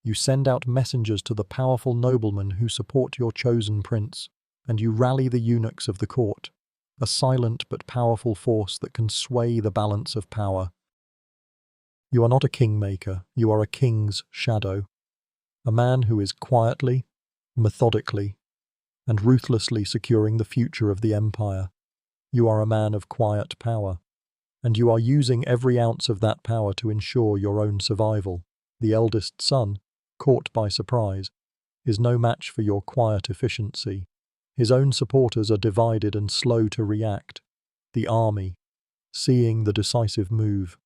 You send out messengers to the powerful noblemen who support your chosen prince, and you rally the eunuchs of the court, a silent but powerful force that can sway the balance of power. You are not a kingmaker, you are a king's shadow. A man who is quietly, methodically, and ruthlessly securing the future of the empire. You are a man of quiet power, and you are using every ounce of that power to ensure your own survival. The eldest son, caught by surprise, is no match for your quiet efficiency. His own supporters are divided and slow to react. The army, seeing the decisive move,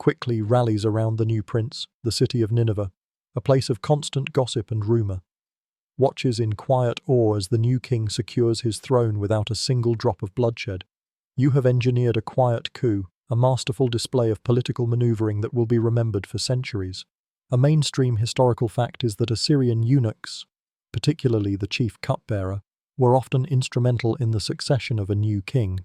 quickly rallies around the new prince, the city of Nineveh, a place of constant gossip and rumour. Watches in quiet awe as the new king secures his throne without a single drop of bloodshed. You have engineered a quiet coup, a masterful display of political manoeuvring that will be remembered for centuries. A mainstream historical fact is that Assyrian eunuchs, particularly the chief cupbearer, were often instrumental in the succession of a new king.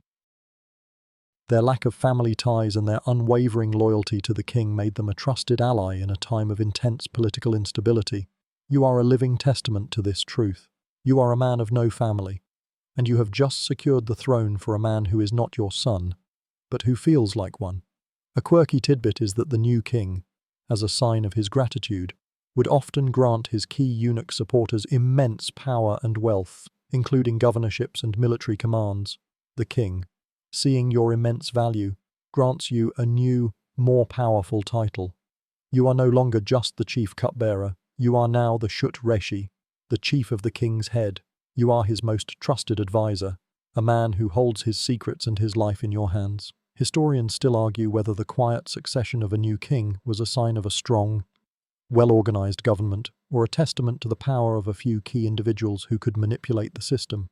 Their lack of family ties and their unwavering loyalty to the king made them a trusted ally in a time of intense political instability. You are a living testament to this truth. You are a man of no family, and you have just secured the throne for a man who is not your son, but who feels like one. A quirky tidbit is that the new king, as a sign of his gratitude, would often grant his key eunuch supporters immense power and wealth, including governorships and military commands. The king, seeing your immense value, grants you a new, more powerful title. You are no longer just the chief cupbearer, you are now the Shut Reshi, the chief of the king's head. You are his most trusted advisor, a man who holds his secrets and his life in your hands. Historians still argue whether the quiet succession of a new king was a sign of a strong, well-organized government, or a testament to the power of a few key individuals who could manipulate the system.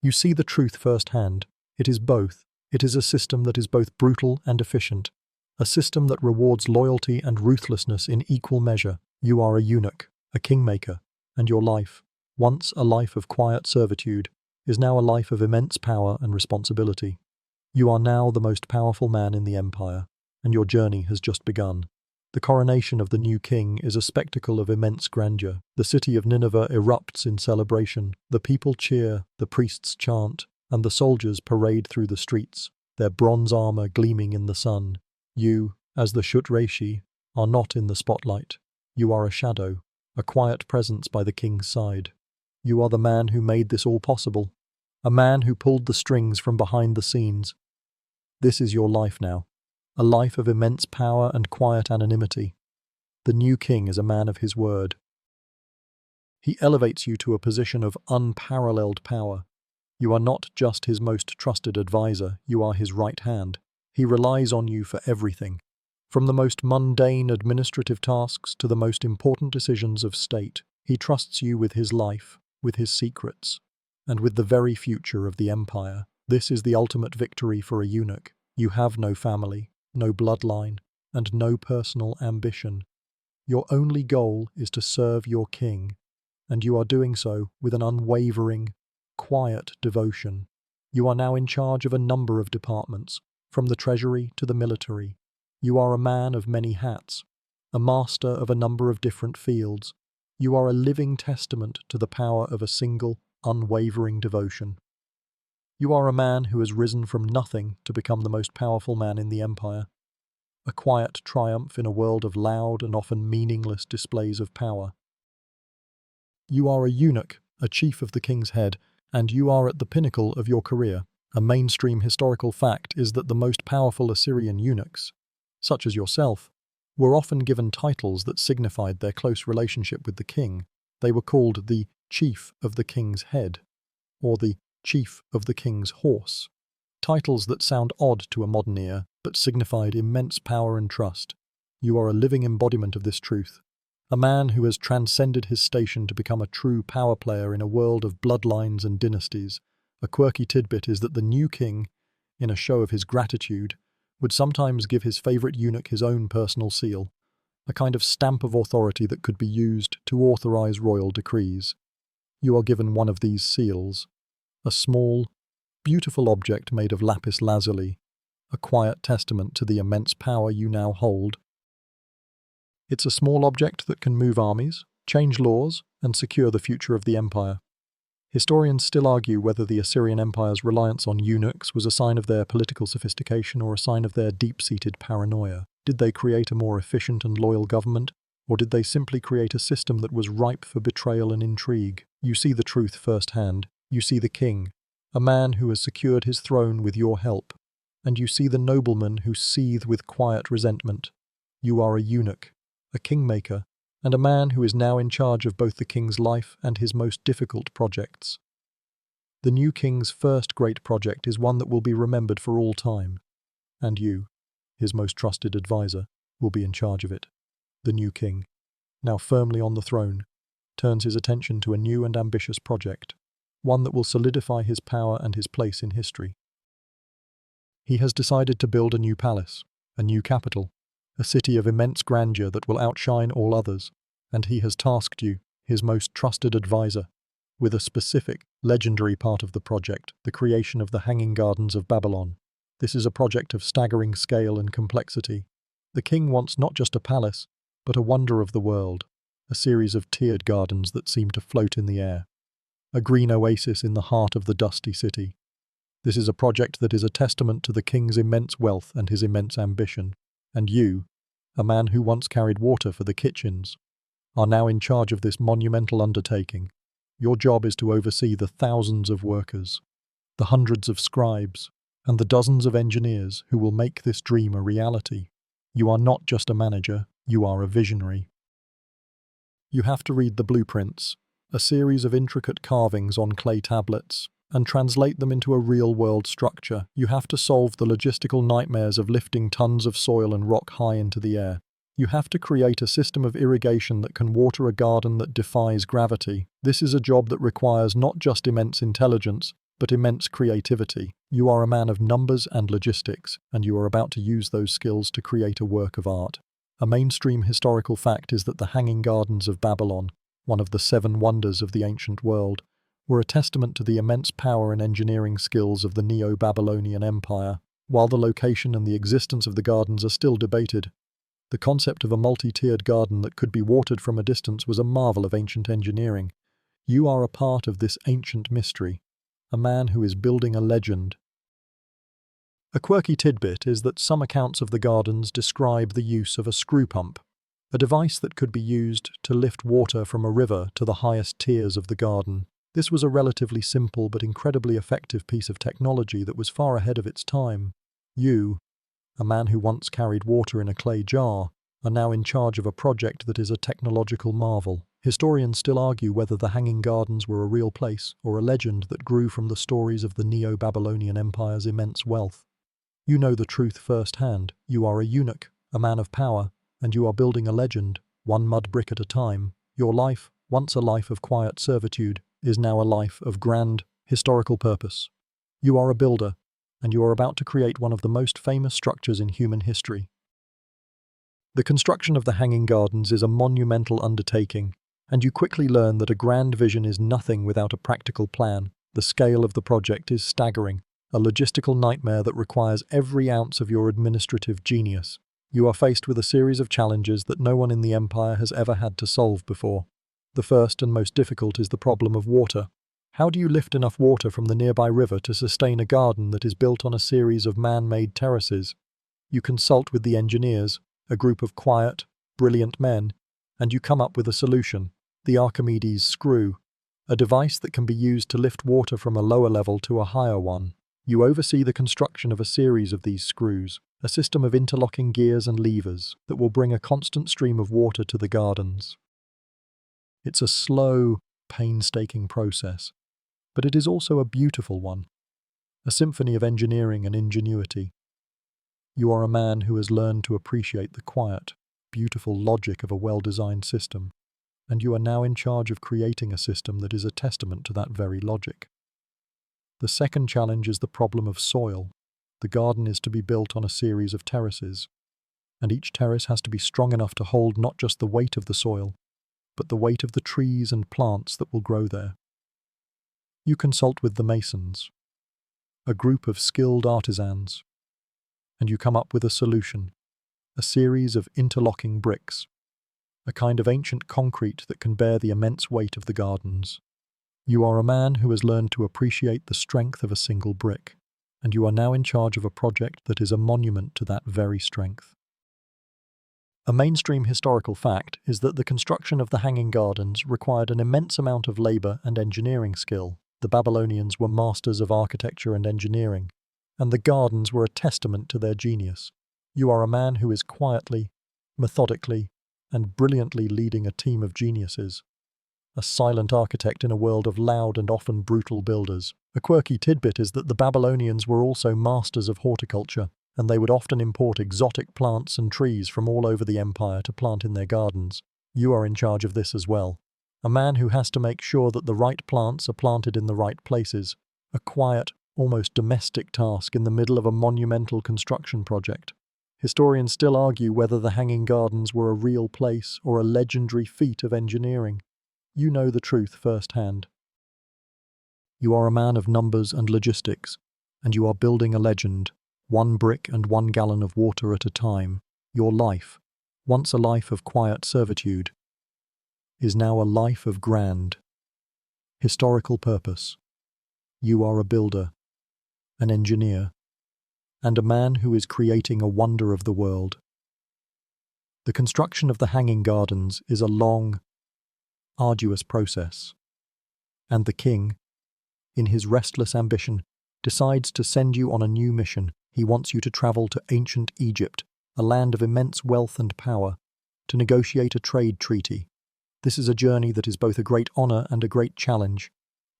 You see the truth firsthand. It is both. It is a system that is both brutal and efficient, a system that rewards loyalty and ruthlessness in equal measure. You are a eunuch, a kingmaker, and your life, once a life of quiet servitude, is now a life of immense power and responsibility. You are now the most powerful man in the empire, and your journey has just begun. The coronation of the new king is a spectacle of immense grandeur. The city of Nineveh erupts in celebration. The people cheer, the priests chant, and the soldiers parade through the streets, their bronze armor gleaming in the sun. You, as the Shut Reshi, are not in the spotlight. You are a shadow, a quiet presence by the king's side. You are the man who made this all possible, a man who pulled the strings from behind the scenes. This is your life now, a life of immense power and quiet anonymity. The new king is a man of his word. He elevates you to a position of unparalleled power. You are not just his most trusted advisor, you are his right hand. He relies on you for everything, from the most mundane administrative tasks to the most important decisions of state. He trusts you with his life, with his secrets, and with the very future of the empire. This is the ultimate victory for a eunuch. You have no family, no bloodline, and no personal ambition. Your only goal is to serve your king, and you are doing so with an unwavering, quiet devotion. You are now in charge of a number of departments, from the treasury to the military. You are a man of many hats, a master of a number of different fields. You are a living testament to the power of a single, unwavering devotion. You are a man who has risen from nothing to become the most powerful man in the empire. A quiet triumph in a world of loud and often meaningless displays of power. You are a eunuch, a chief of the king's head, and you are at the pinnacle of your career. A mainstream historical fact is that the most powerful Assyrian eunuchs, such as yourself, were often given titles that signified their close relationship with the king. They were called the chief of the king's head, or the chief of the king's horse. Titles that sound odd to a modern ear, but signified immense power and trust. You are a living embodiment of this truth. A man who has transcended his station to become a true power player in a world of bloodlines and dynasties. A quirky tidbit is that the new king, in a show of his gratitude, would sometimes give his favorite eunuch his own personal seal, a kind of stamp of authority that could be used to authorize royal decrees. You are given one of these seals, a small, beautiful object made of lapis lazuli, a quiet testament to the immense power you now hold. It's a small object that can move armies, change laws, and secure the future of the empire. Historians still argue whether the Assyrian Empire's reliance on eunuchs was a sign of their political sophistication or a sign of their deep-seated paranoia. Did they create a more efficient and loyal government, or did they simply create a system that was ripe for betrayal and intrigue? You see the truth firsthand. You see the king, a man who has secured his throne with your help, and you see the noblemen who seethe with quiet resentment. You are a eunuch, a kingmaker, and a man who is now in charge of both the king's life and his most difficult projects. The new king's first great project is one that will be remembered for all time, and you, his most trusted advisor, will be in charge of it. The new king, now firmly on the throne, turns his attention to a new and ambitious project, one that will solidify his power and his place in history. He has decided to build a new palace, a new capital, a city of immense grandeur that will outshine all others, and he has tasked you, his most trusted advisor, with a specific, legendary part of the project, the creation of the Hanging Gardens of Babylon. This is a project of staggering scale and complexity. The king wants not just a palace, but a wonder of the world, a series of tiered gardens that seem to float in the air, a green oasis in the heart of the dusty city. This is a project that is a testament to the king's immense wealth and his immense ambition, and you, a man who once carried water for the kitchens, are now in charge of this monumental undertaking. Your job is to oversee the thousands of workers, the hundreds of scribes, and the dozens of engineers who will make this dream a reality. You are not just a manager, you are a visionary. You have to read the blueprints, a series of intricate carvings on clay tablets, and translate them into a real-world structure. You have to solve the logistical nightmares of lifting tons of soil and rock high into the air. You have to create a system of irrigation that can water a garden that defies gravity. This is a job that requires not just immense intelligence, but immense creativity. You are a man of numbers and logistics, and you are about to use those skills to create a work of art. A mainstream historical fact is that the Hanging Gardens of Babylon, one of the 7 wonders of the ancient world, were a testament to the immense power and engineering skills of the Neo-Babylonian Empire. While the location and the existence of the gardens are still debated, the concept of a multi-tiered garden that could be watered from a distance was a marvel of ancient engineering. You are a part of this ancient mystery, a man who is building a legend. A quirky tidbit is that some accounts of the gardens describe the use of a screw pump, a device that could be used to lift water from a river to the highest tiers of the garden. This was a relatively simple but incredibly effective piece of technology that was far ahead of its time. You, a man who once carried water in a clay jar, are now in charge of a project that is a technological marvel. Historians still argue whether the Hanging Gardens were a real place or a legend that grew from the stories of the Neo-Babylonian Empire's immense wealth. You know the truth firsthand. You are a eunuch, a man of power, and you are building a legend, one mud brick at a time. Your life, once a life of quiet servitude, is now a life of grand, Historical purpose. You are a builder, and you are about to create one of the most famous structures in human history. The construction of the Hanging Gardens is a monumental undertaking, and you quickly learn that a grand vision is nothing without a practical plan. The scale of the project is staggering, a logistical nightmare that requires every ounce of your administrative genius. You are faced with a series of challenges that no one in the empire has ever had to solve before. The first and most difficult is the problem of water. How do you lift enough water from the nearby river to sustain a garden that is built on a series of man-made terraces? You consult with the engineers, a group of quiet, brilliant men, and you come up with a solution, the Archimedes screw, a device that can be used to lift water from a lower level to a higher one. You oversee the construction of a series of these screws, a system of interlocking gears and levers that will bring a constant stream of water to the gardens. It's a slow, painstaking process, but it is also a beautiful one, a symphony of engineering and ingenuity. You are a man who has learned to appreciate the quiet, beautiful logic of a well-designed system, and you are now in charge of creating a system that is a testament to that very logic. The second challenge is the problem of soil. The garden is to be built on a series of terraces, and each terrace has to be strong enough to hold not just the weight of the soil, but the weight of the trees and plants that will grow there. You consult with the masons, a group of skilled artisans, and you come up with a solution, a series of interlocking bricks, a kind of ancient concrete that can bear the immense weight of the gardens. You are a man who has learned to appreciate the strength of a single brick, and you are now in charge of a project that is a monument to that very strength. A mainstream historical fact is that the construction of the Hanging Gardens required an immense amount of labor and engineering skill. The Babylonians were masters of architecture and engineering, and the gardens were a testament to their genius. You are a man who is quietly, methodically, and brilliantly leading a team of geniuses. A silent architect in a world of loud and often brutal builders. A quirky tidbit is that the Babylonians were also masters of horticulture, and they would often import exotic plants and trees from all over the empire to plant in their gardens. You are in charge of this as well. A man who has to make sure that the right plants are planted in the right places. A quiet, almost domestic task in the middle of a monumental construction project. Historians still argue whether the Hanging Gardens were a real place or a legendary feat of engineering. You know the truth firsthand. You are a man of numbers and logistics, and you are building a legend, 1 brick and 1 gallon of water at a time. Your life, once a life of quiet servitude, is now a life of grand, historical purpose. You are a builder, an engineer, and a man who is creating a wonder of the world. The construction of the Hanging Gardens is a long, arduous process, and the king, in his restless ambition, decides to send you on a new mission. He wants you to travel to ancient Egypt, a land of immense wealth and power, to negotiate a trade treaty. This is a journey that is both a great honor and a great challenge.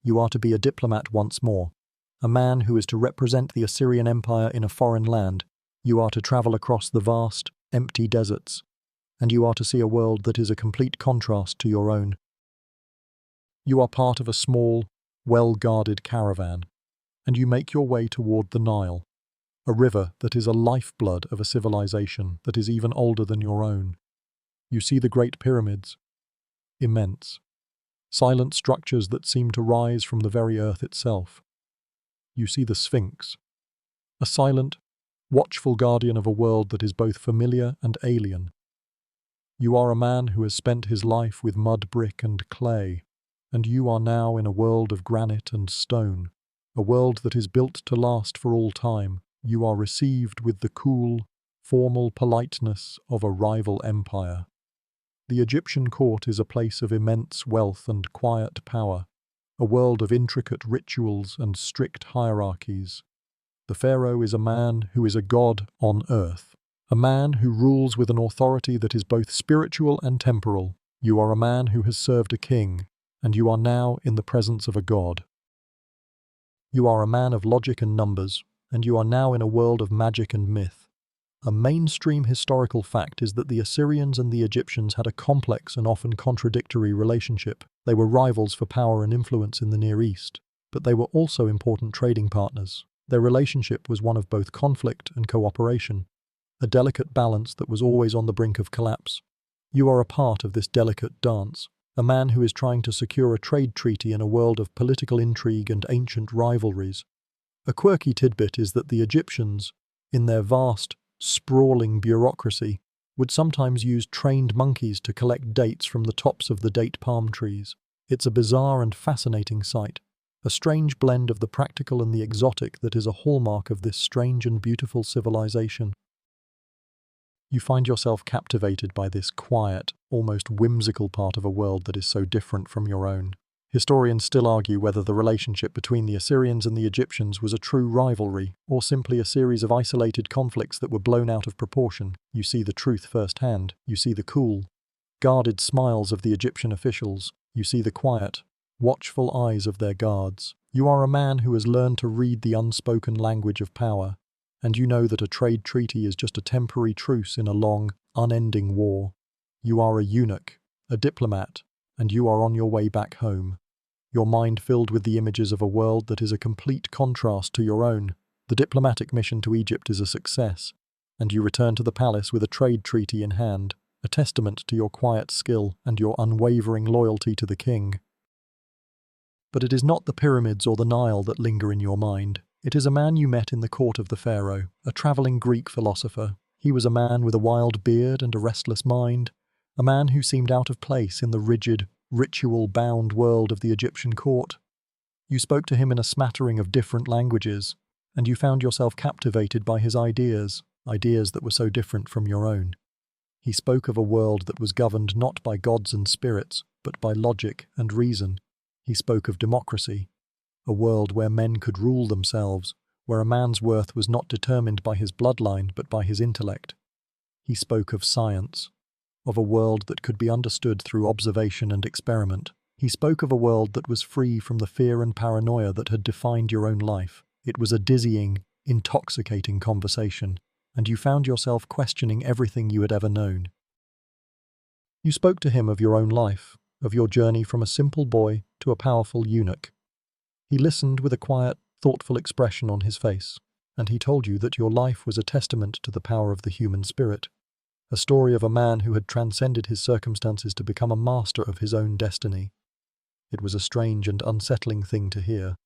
You are to be a diplomat once more, a man who is to represent the Assyrian Empire in a foreign land. You are to travel across the vast, empty deserts, and you are to see a world that is a complete contrast to your own. You are part of a small, well-guarded caravan, and you make your way toward the Nile, a river that is a lifeblood of a civilization that is even older than your own. You see the Great Pyramids, immense, silent structures that seem to rise from the very earth itself. You see the Sphinx, a silent, watchful guardian of a world that is both familiar and alien. You are a man who has spent his life with mud, brick, and clay, and you are now in a world of granite and stone, a world that is built to last for all time. You are received with the cool, formal politeness of a rival empire. The Egyptian court is a place of immense wealth and quiet power, a world of intricate rituals and strict hierarchies. The pharaoh is a man who is a god on earth, a man who rules with an authority that is both spiritual and temporal. You are a man who has served a king, and you are now in the presence of a god. You are a man of logic and numbers, and you are now in a world of magic and myth. A mainstream historical fact is that the Assyrians and the Egyptians had a complex and often contradictory relationship. They were rivals for power and influence in the Near East. but they were also important trading partners. Their relationship was one of both conflict and cooperation, a delicate balance that was always on the brink of collapse. You are a part of this delicate dance, a man who is trying to secure a trade treaty in a world of political intrigue and ancient rivalries. A quirky tidbit is that the Egyptians, in their vast, sprawling bureaucracy, would sometimes use trained monkeys to collect dates from the tops of the date palm trees. It's a bizarre and fascinating sight, a strange blend of the practical and the exotic that is a hallmark of this strange and beautiful civilization. You find yourself captivated by this quiet, almost whimsical part of a world that is so different from your own. Historians still argue whether the relationship between the Assyrians and the Egyptians was a true rivalry, or simply a series of isolated conflicts that were blown out of proportion. You see the truth firsthand. You see the cool, guarded smiles of the Egyptian officials. You see the quiet, watchful eyes of their guards. You are a man who has learned to read the unspoken language of power, and you know that a trade treaty is just a temporary truce in a long, unending war. You are a eunuch, a diplomat, and you are on your way back home. Your mind filled with the images of a world that is a complete contrast to your own. The diplomatic mission to Egypt is a success, and you return to the palace with a trade treaty in hand, a testament to your quiet skill and your unwavering loyalty to the king. But it is not the pyramids or the Nile that linger in your mind. It is a man you met in the court of the pharaoh, a traveling Greek philosopher. He was a man with a wild beard and a restless mind, a man who seemed out of place in the rigid, ritual-bound world of the Egyptian court. You spoke to him in a smattering of different languages, and you found yourself captivated by his ideas that were so different from your own. He spoke of a world that was governed not by gods and spirits, but by logic and reason. He spoke of democracy, a world where men could rule themselves, where a man's worth was not determined by his bloodline but by his intellect. He spoke of science, of a world that could be understood through observation and experiment. He spoke of a world that was free from the fear and paranoia that had defined your own life. It was a dizzying, intoxicating conversation, and you found yourself questioning everything you had ever known. You spoke to him of your own life, of your journey from a simple boy to a powerful eunuch. He listened with a quiet, thoughtful expression on his face, and he told you that your life was a testament to the power of the human spirit, a story of a man who had transcended his circumstances to become a master of his own destiny. It was a strange and unsettling thing to hear.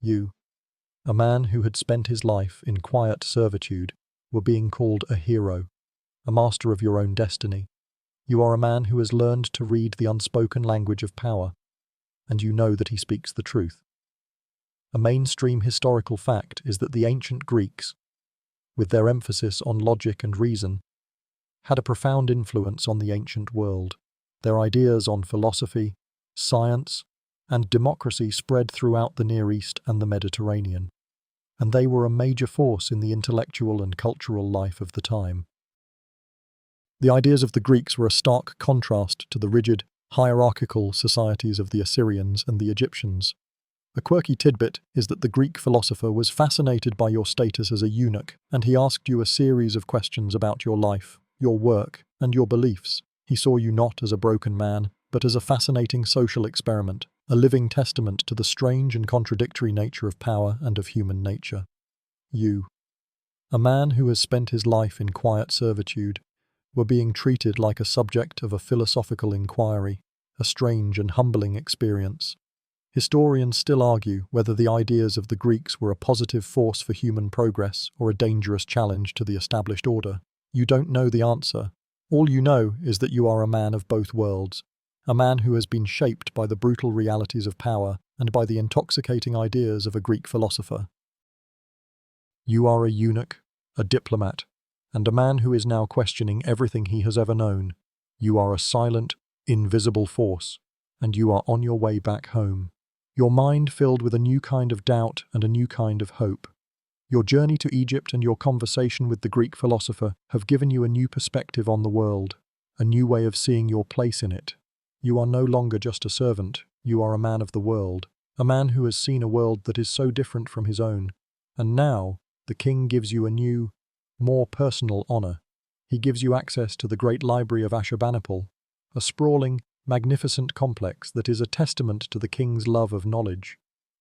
You, a man who had spent his life in quiet servitude, were being called a hero, a master of your own destiny. You are a man who has learned to read the unspoken language of power, and you know that he speaks the truth. A mainstream historical fact is that the ancient Greeks, with their emphasis on logic and reason, had a profound influence on the ancient world. Their ideas on philosophy, science, and democracy spread throughout the Near East and the Mediterranean, and they were a major force in the intellectual and cultural life of the time. The ideas of the Greeks were a stark contrast to the rigid, hierarchical societies of the Assyrians and the Egyptians. A quirky tidbit is that the Greek philosopher was fascinated by your status as a eunuch, and he asked you a series of questions about your life, your work, and your beliefs. He saw you not as a broken man, but as a fascinating social experiment, a living testament to the strange and contradictory nature of power and of human nature. You, a man who has spent his life in quiet servitude, were being treated like a subject of a philosophical inquiry, a strange and humbling experience. Historians still argue whether the ideas of the Greeks were a positive force for human progress or a dangerous challenge to the established order. You don't know the answer. All you know is that you are a man of both worlds, a man who has been shaped by the brutal realities of power and by the intoxicating ideas of a Greek philosopher. You are a eunuch, a diplomat, and a man who is now questioning everything he has ever known. You are a silent, invisible force, and you are on your way back home. Your mind filled with a new kind of doubt and a new kind of hope. Your journey to Egypt and your conversation with the Greek philosopher have given you a new perspective on the world, a new way of seeing your place in it. You are no longer just a servant, you are a man of the world, a man who has seen a world that is so different from his own. And now, the king gives you a new, more personal honor. He gives you access to the great library of Ashurbanipal, a sprawling, magnificent complex that is a testament to the king's love of knowledge.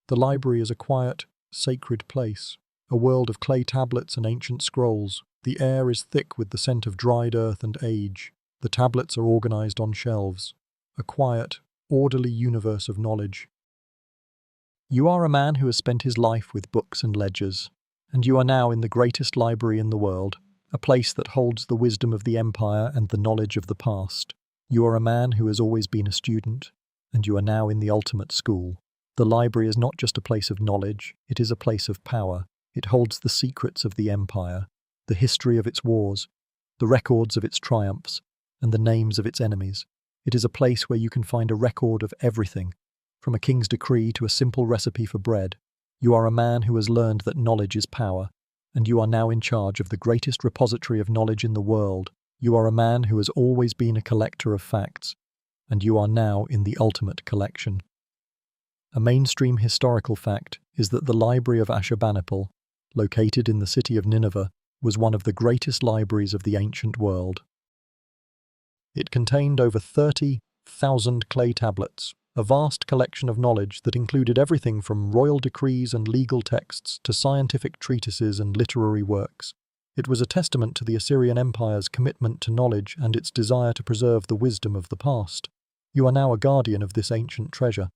The library is a quiet, sacred place, a world of clay tablets and ancient scrolls. The air is thick with the scent of dried earth and age. The tablets are organized on shelves, a quiet, orderly universe of knowledge. You are a man who has spent his life with books and ledgers, and you are now in the greatest library in the world, a place that holds the wisdom of the empire and the knowledge of the past. You are a man who has always been a student, and you are now in the ultimate school. The library is not just a place of knowledge, it is a place of power. It holds the secrets of the empire, the history of its wars, the records of its triumphs, and the names of its enemies. It is a place where you can find a record of everything, from a king's decree to a simple recipe for bread. You are a man who has learned that knowledge is power, and you are now in charge of the greatest repository of knowledge in the world. You are a man who has always been a collector of facts, and you are now in the ultimate collection. A mainstream historical fact is that the Library of Ashurbanipal, located in the city of Nineveh, was one of the greatest libraries of the ancient world. It contained over 30,000 clay tablets, a vast collection of knowledge that included everything from royal decrees and legal texts to scientific treatises and literary works. It was a testament to the Assyrian Empire's commitment to knowledge and its desire to preserve the wisdom of the past. You are now a guardian of this ancient treasure.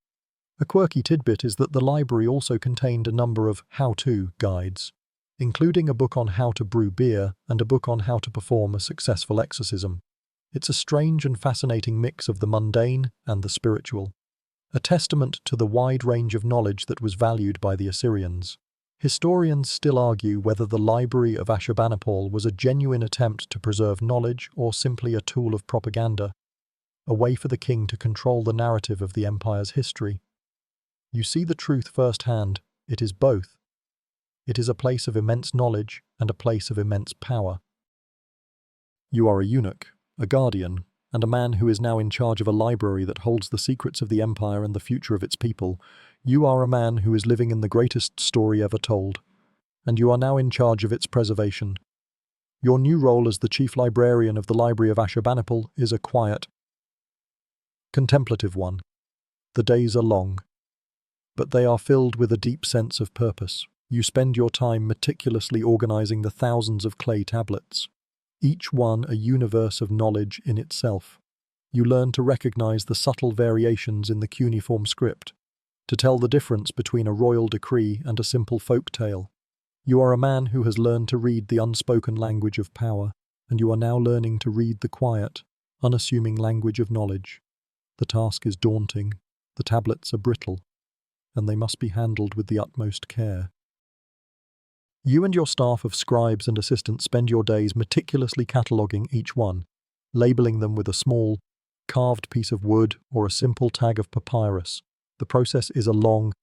A quirky tidbit is that the library also contained a number of how-to guides, including a book on how to brew beer and a book on how to perform a successful exorcism. It's a strange and fascinating mix of the mundane and the spiritual, a testament to the wide range of knowledge that was valued by the Assyrians. Historians still argue whether the Library of Ashurbanipal was a genuine attempt to preserve knowledge or simply a tool of propaganda, a way for the king to control the narrative of the empire's history. You see the truth firsthand. It is both. It is a place of immense knowledge and a place of immense power. You are a eunuch, a guardian, and a man who is now in charge of a library that holds the secrets of the empire and the future of its people. You are a man who is living in the greatest story ever told, and you are now in charge of its preservation. Your new role as the chief librarian of the Library of Ashurbanipal is a quiet, contemplative one. The days are long, but they are filled with a deep sense of purpose. You spend your time meticulously organizing the thousands of clay tablets, each one a universe of knowledge in itself. You learn to recognize the subtle variations in the cuneiform script, to tell the difference between a royal decree and a simple folk tale. You are a man who has learned to read the unspoken language of power, and you are now learning to read the quiet, unassuming language of knowledge. The task is daunting, the tablets are brittle, and they must be handled with the utmost care. You and your staff of scribes and assistants spend your days meticulously cataloguing each one, labeling them with a small, carved piece of wood or a simple tag of papyrus. The process is a long,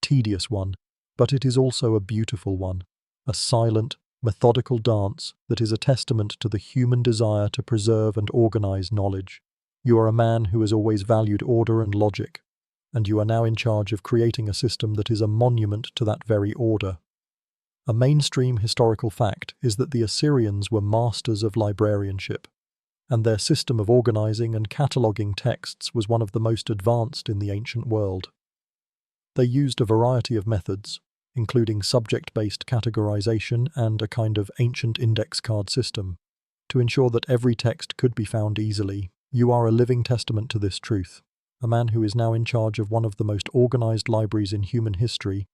tedious one, but it is also a beautiful one, a silent, methodical dance that is a testament to the human desire to preserve and organize knowledge. You are a man who has always valued order and logic, and you are now in charge of creating a system that is a monument to that very order. A mainstream historical fact is that the Assyrians were masters of librarianship, and their system of organizing and cataloging texts was one of the most advanced in the ancient world. They used a variety of methods, including subject-based categorization and a kind of ancient index card system, to ensure that every text could be found easily. You are a living testament to this truth, a man who is now in charge of one of the most organized libraries in human history.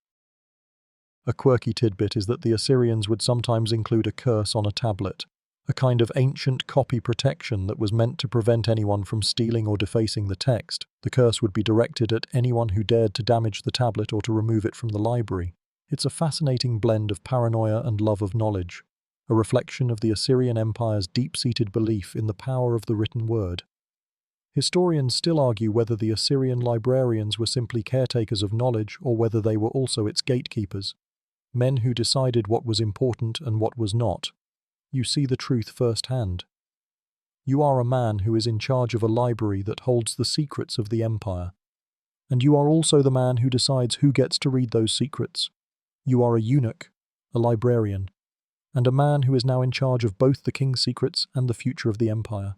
A quirky tidbit is that the Assyrians would sometimes include a curse on a tablet, a kind of ancient copy protection that was meant to prevent anyone from stealing or defacing the text. The curse would be directed at anyone who dared to damage the tablet or to remove it from the library. It's a fascinating blend of paranoia and love of knowledge, a reflection of the Assyrian Empire's deep-seated belief in the power of the written word. Historians still argue whether the Assyrian librarians were simply caretakers of knowledge or whether they were also its gatekeepers, men who decided what was important and what was not. You see the truth firsthand. You are a man who is in charge of a library that holds the secrets of the empire, and you are also the man who decides who gets to read those secrets. You are a eunuch, a librarian, and a man who is now in charge of both the king's secrets and the future of the empire.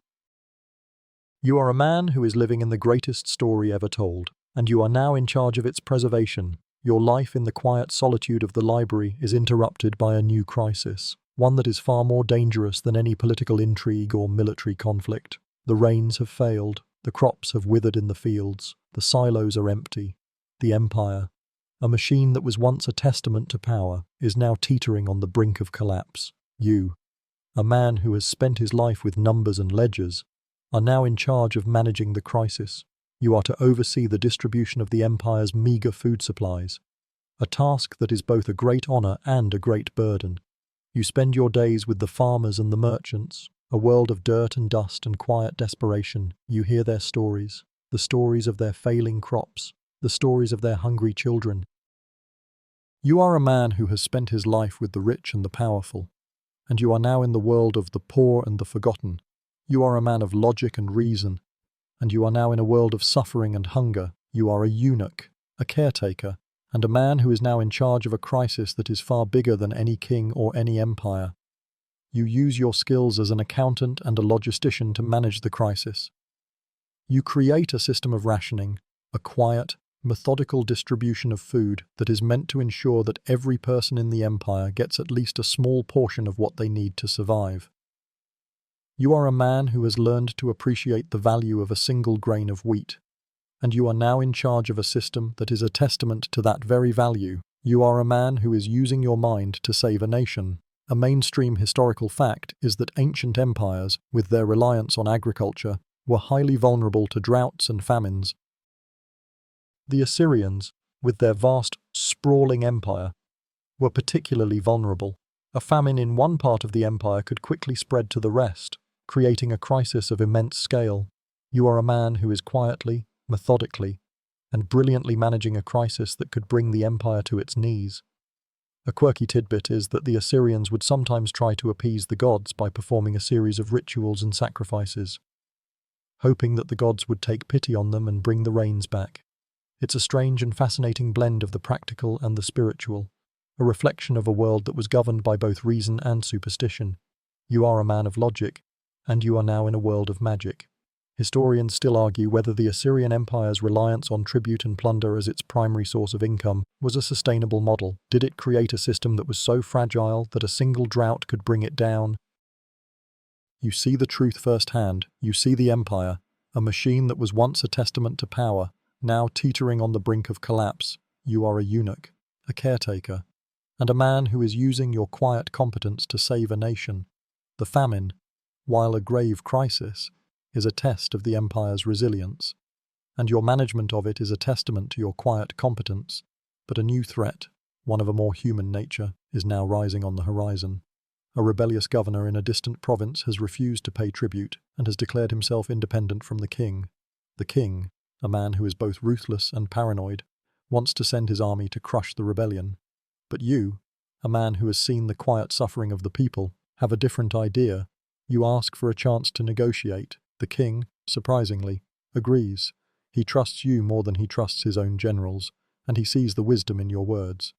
You are a man who is living in the greatest story ever told, and you are now in charge of its preservation. Your life in the quiet solitude of the library is interrupted by a new crisis, one that is far more dangerous than any political intrigue or military conflict. The rains have failed, the crops have withered in the fields, the silos are empty. The empire, a machine that was once a testament to power, is now teetering on the brink of collapse. You, a man who has spent his life with numbers and ledgers, are now in charge of managing the crisis. You are to oversee the distribution of the empire's meager food supplies, a task that is both a great honor and a great burden. You spend your days with the farmers and the merchants, a world of dirt and dust and quiet desperation. You hear their stories, the stories of their failing crops, the stories of their hungry children. You are a man who has spent his life with the rich and the powerful, and you are now in the world of the poor and the forgotten. You are a man of logic and reason, and you are now in a world of suffering and hunger. You are a eunuch, a caretaker, and a man who is now in charge of a crisis that is far bigger than any king or any empire. You use your skills as an accountant and a logistician to manage the crisis. You create a system of rationing, a quiet, methodical distribution of food that is meant to ensure that every person in the empire gets at least a small portion of what they need to survive. You are a man who has learned to appreciate the value of a single grain of wheat, and you are now in charge of a system that is a testament to that very value. You are a man who is using your mind to save a nation. A mainstream historical fact is that ancient empires, with their reliance on agriculture, were highly vulnerable to droughts and famines. The Assyrians, with their vast, sprawling empire, were particularly vulnerable. A famine in one part of the empire could quickly spread to the rest, creating a crisis of immense scale. You are a man who is quietly, methodically, and brilliantly managing a crisis that could bring the empire to its knees. A quirky tidbit is that the Assyrians would sometimes try to appease the gods by performing a series of rituals and sacrifices, hoping that the gods would take pity on them and bring the rains back. It's a strange and fascinating blend of the practical and the spiritual, a reflection of a world that was governed by both reason and superstition. You are a man of logic, and you are now in a world of magic. Historians still argue whether the Assyrian Empire's reliance on tribute and plunder as its primary source of income was a sustainable model. Did it create a system that was so fragile that a single drought could bring it down? You see the truth firsthand. You see the empire, a machine that was once a testament to power, now teetering on the brink of collapse. You are a eunuch, a caretaker, and a man who is using your quiet competence to save a nation. The famine, while a grave crisis, is a test of the empire's resilience, and your management of it is a testament to your quiet competence. But a new threat, one of a more human nature, is now rising on the horizon. A rebellious governor in a distant province has refused to pay tribute and has declared himself independent from the king. The king, a man who is both ruthless and paranoid, wants to send his army to crush the rebellion. But you, a man who has seen the quiet suffering of the people, have a different idea. You ask for a chance to negotiate. The king, surprisingly, agrees. He trusts you more than he trusts his own generals, and he sees the wisdom in your words.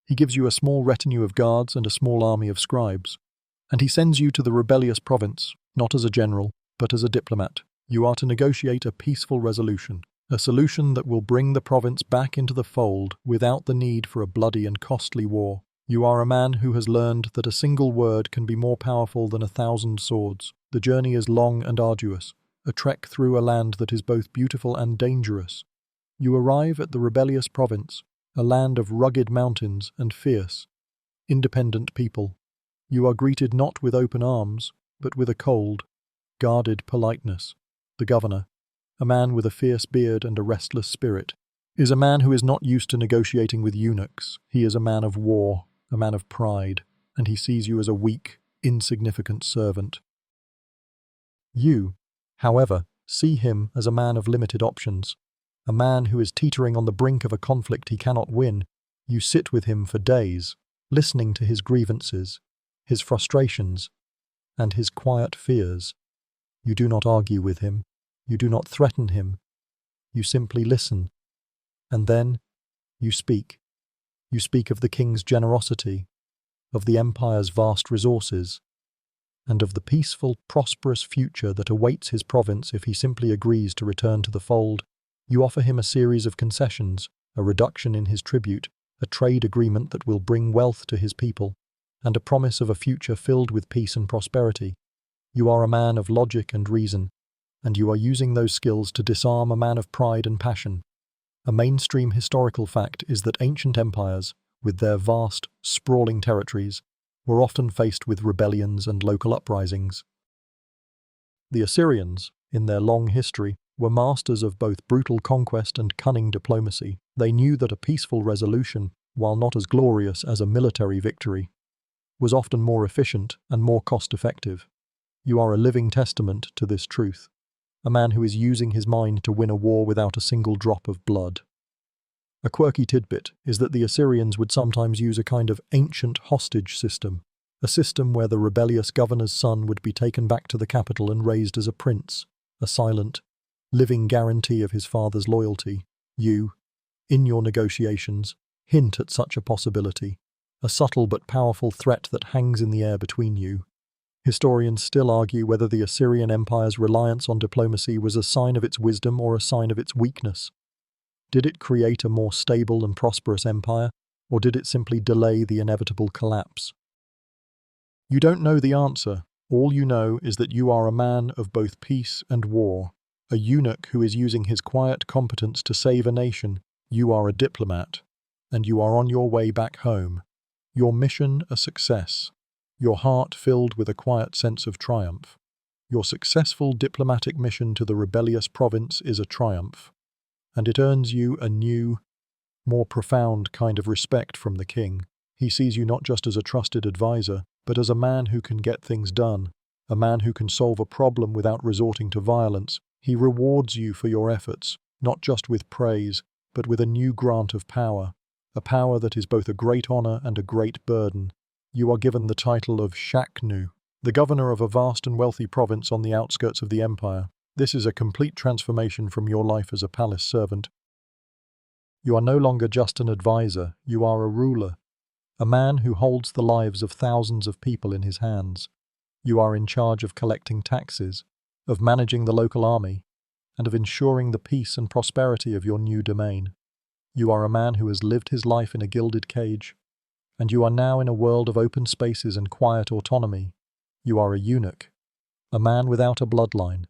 He gives you a small retinue of guards and a small army of scribes, and he sends you to the rebellious province, not as a general, but as a diplomat. You are to negotiate a peaceful resolution, a solution that will bring the province back into the fold without the need for a bloody and costly war. You are a man who has learned that a single word can be more powerful than 1,000 swords. The journey is long and arduous, a trek through a land that is both beautiful and dangerous. You arrive at the rebellious province, a land of rugged mountains and fierce, independent people. You are greeted not with open arms, but with a cold, guarded politeness. The governor, a man with a fierce beard and a restless spirit, is a man who is not used to negotiating with eunuchs. He is a man of war, a man of pride, and he sees you as a weak, insignificant servant. You, however, see him as a man of limited options, a man who is teetering on the brink of a conflict he cannot win. You sit with him for days, listening to his grievances, his frustrations, and his quiet fears. You do not argue with him. You do not threaten him. You simply listen. And then you speak. You speak of the king's generosity, of the empire's vast resources, and of the peaceful, prosperous future that awaits his province if he simply agrees to return to the fold. You offer him a series of concessions, a reduction in his tribute, a trade agreement that will bring wealth to his people, and a promise of a future filled with peace and prosperity. You are a man of logic and reason, and you are using those skills to disarm a man of pride and passion. A mainstream historical fact is that ancient empires, with their vast, sprawling territories, were often faced with rebellions and local uprisings. The Assyrians, in their long history, were masters of both brutal conquest and cunning diplomacy. They knew that a peaceful resolution, while not as glorious as a military victory, was often more efficient and more cost-effective. You are a living testament to this truth, a man who is using his mind to win a war without a single drop of blood. A quirky tidbit is that the Assyrians would sometimes use a kind of ancient hostage system, a system where the rebellious governor's son would be taken back to the capital and raised as a prince, a silent, living guarantee of his father's loyalty. You, in your negotiations, hint at such a possibility, a subtle but powerful threat that hangs in the air between you. Historians still argue whether the Assyrian Empire's reliance on diplomacy was a sign of its wisdom or a sign of its weakness. Did it create a more stable and prosperous empire, or did it simply delay the inevitable collapse? You don't know the answer. All you know is that you are a man of both peace and war, a eunuch who is using his quiet competence to save a nation. You are a diplomat, and you are on your way back home. Your mission a success, your heart filled with a quiet sense of triumph. Your successful diplomatic mission to the rebellious province is a triumph, and it earns you a new, more profound kind of respect from the king. He sees you not just as a trusted advisor, but as a man who can get things done, a man who can solve a problem without resorting to violence. He rewards you for your efforts, not just with praise, but with a new grant of power, a power that is both a great honor and a great burden. You are given the title of Shaknu, the governor of a vast and wealthy province on the outskirts of the empire. This is a complete transformation from your life as a palace servant. You are no longer just an advisor, you are a ruler, a man who holds the lives of thousands of people in his hands. You are in charge of collecting taxes, of managing the local army, and of ensuring the peace and prosperity of your new domain. You are a man who has lived his life in a gilded cage, and you are now in a world of open spaces and quiet autonomy. You are a eunuch, a man without a bloodline.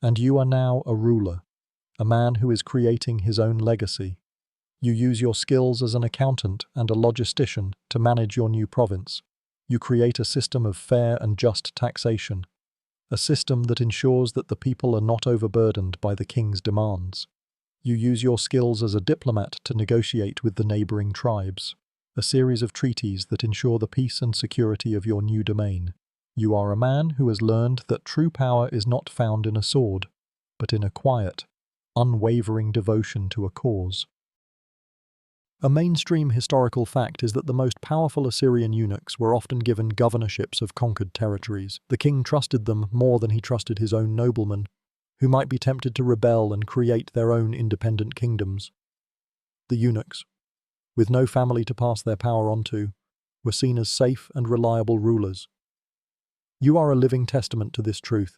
And you are now a ruler, a man who is creating his own legacy. You use your skills as an accountant and a logistician to manage your new province. You create a system of fair and just taxation, a system that ensures that the people are not overburdened by the king's demands. You use your skills as a diplomat to negotiate with the neighboring tribes, a series of treaties that ensure the peace and security of your new domain. You are a man who has learned that true power is not found in a sword, but in a quiet, unwavering devotion to a cause. A mainstream historical fact is that the most powerful Assyrian eunuchs were often given governorships of conquered territories. The king trusted them more than he trusted his own noblemen, who might be tempted to rebel and create their own independent kingdoms. The eunuchs, with no family to pass their power on to, were seen as safe and reliable rulers. You are a living testament to this truth,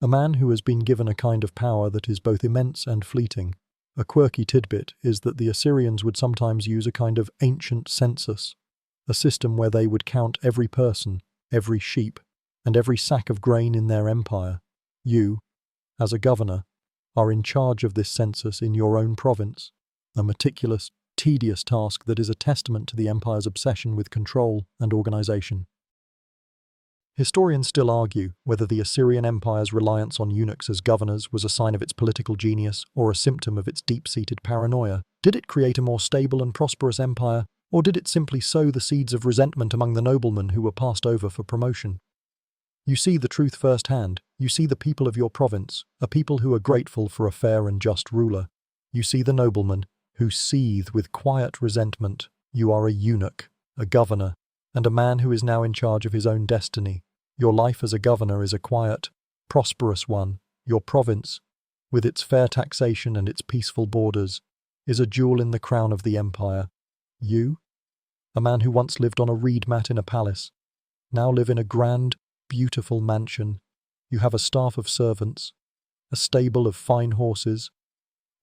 a man who has been given a kind of power that is both immense and fleeting. A quirky tidbit is that the Assyrians would sometimes use a kind of ancient census, a system where they would count every person, every sheep, and every sack of grain in their empire. You, as a governor, are in charge of this census in your own province, a meticulous, tedious task that is a testament to the empire's obsession with control and organization. Historians still argue whether the Assyrian Empire's reliance on eunuchs as governors was a sign of its political genius or a symptom of its deep-seated paranoia. Did it create a more stable and prosperous empire, or did it simply sow the seeds of resentment among the noblemen who were passed over for promotion? You see the truth firsthand. You see the people of your province, a people who are grateful for a fair and just ruler. You see the noblemen, who seethe with quiet resentment. You are a eunuch, a governor, and a man who is now in charge of his own destiny. Your life as a governor is a quiet, prosperous one. Your province, with its fair taxation and its peaceful borders, is a jewel in the crown of the empire. You, a man who once lived on a reed mat in a palace, now live in a grand, beautiful mansion. You have a staff of servants, a stable of fine horses,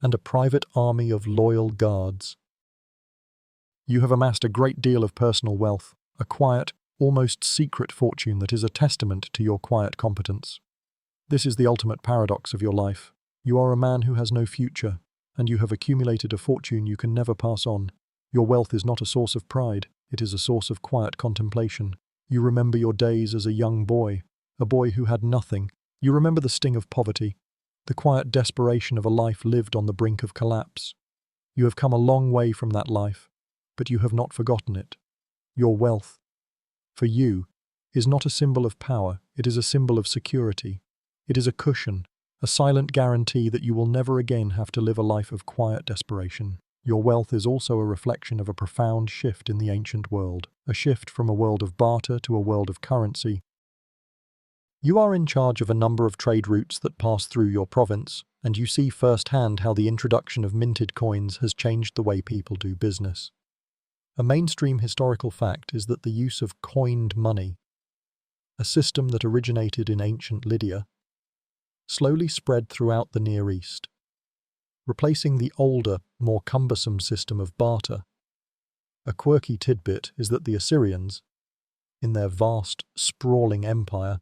and a private army of loyal guards. You have amassed a great deal of personal wealth, a quiet, almost secret fortune that is a testament to your quiet competence. This is the ultimate paradox of your life. You are a man who has no future, and you have accumulated a fortune you can never pass on. Your wealth is not a source of pride, it is a source of quiet contemplation. You remember your days as a young boy, a boy who had nothing. You remember the sting of poverty, the quiet desperation of a life lived on the brink of collapse. You have come a long way from that life, but you have not forgotten it. Your wealth, for you, is not a symbol of power, it is a symbol of security. It is a cushion, a silent guarantee that you will never again have to live a life of quiet desperation. Your wealth is also a reflection of a profound shift in the ancient world, a shift from a world of barter to a world of currency. You are in charge of a number of trade routes that pass through your province, and you see firsthand how the introduction of minted coins has changed the way people do business. A mainstream historical fact is that the use of coined money, a system that originated in ancient Lydia, slowly spread throughout the Near East, replacing the older, more cumbersome system of barter. A quirky tidbit is that the Assyrians, in their vast, sprawling empire,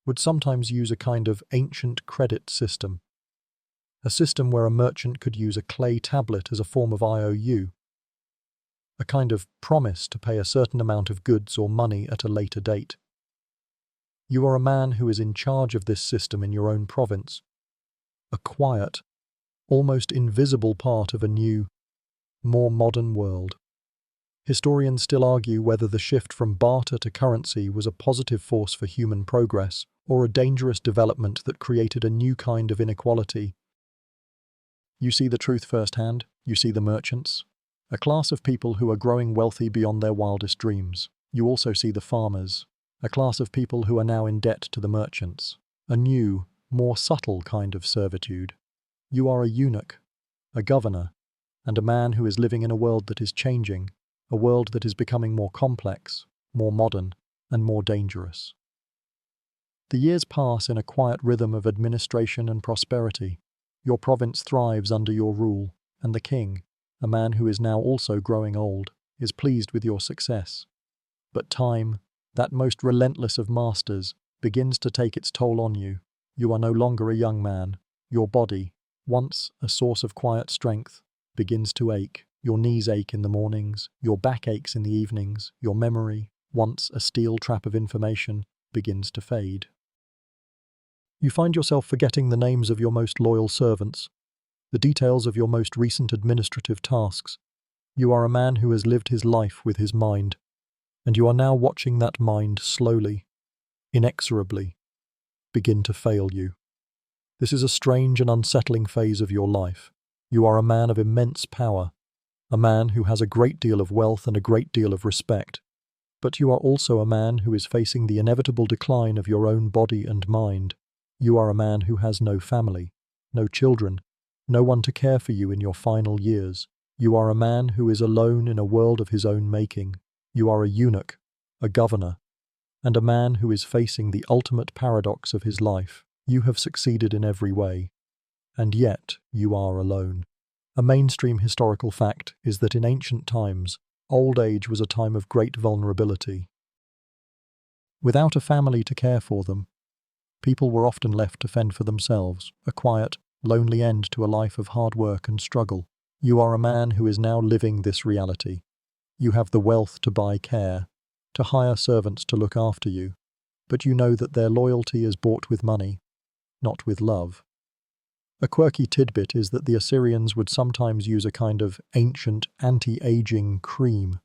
would sometimes use a kind of ancient credit system, a system where a merchant could use a clay tablet as a form of IOU, a kind of promise to pay a certain amount of goods or money at a later date. You are a man who is in charge of this system in your own province, a quiet, almost invisible part of a new, more modern world. Historians still argue whether the shift from barter to currency was a positive force for human progress or a dangerous development that created a new kind of inequality. You see the truth firsthand, you see the merchants, a class of people who are growing wealthy beyond their wildest dreams. You also see the farmers, a class of people who are now in debt to the merchants, a new, more subtle kind of servitude. You are a eunuch, a governor, and a man who is living in a world that is changing, a world that is becoming more complex, more modern, and more dangerous. The years pass in a quiet rhythm of administration and prosperity. Your province thrives under your rule, and the king, a man who is now also growing old, is pleased with your success. But time, that most relentless of masters, begins to take its toll on you. You are no longer a young man. Your body, once a source of quiet strength, begins to ache. Your knees ache in the mornings, your back aches in the evenings, your memory, once a steel trap of information, begins to fade. You find yourself forgetting the names of your most loyal servants, the details of your most recent administrative tasks. You are a man who has lived his life with his mind, and you are now watching that mind slowly, inexorably, begin to fail you. This is a strange and unsettling phase of your life. You are a man of immense power, a man who has a great deal of wealth and a great deal of respect, but you are also a man who is facing the inevitable decline of your own body and mind. You are a man who has no family, no children, no one to care for you in your final years. You are a man who is alone in a world of his own making. You are a eunuch, a governor, and a man who is facing the ultimate paradox of his life. You have succeeded in every way, and yet you are alone. A mainstream historical fact is that in ancient times, old age was a time of great vulnerability. Without a family to care for them, people were often left to fend for themselves, a quiet, lonely end to a life of hard work and struggle. You are a man who is now living this reality. You have the wealth to buy care, to hire servants to look after you, but you know that their loyalty is bought with money, not with love. A quirky tidbit is that the Assyrians would sometimes use a kind of ancient anti-aging cream,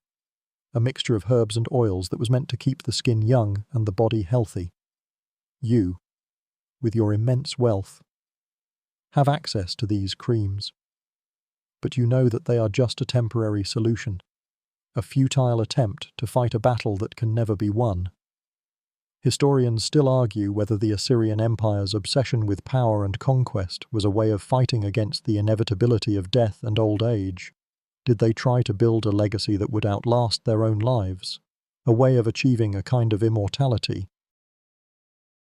a mixture of herbs and oils that was meant to keep the skin young and the body healthy. You, with your immense wealth, have access to these creams, but you know that they are just a temporary solution, a futile attempt to fight a battle that can never be won. Historians still argue whether the Assyrian Empire's obsession with power and conquest was a way of fighting against the inevitability of death and old age. Did they try to build a legacy that would outlast their own lives, a way of achieving a kind of immortality?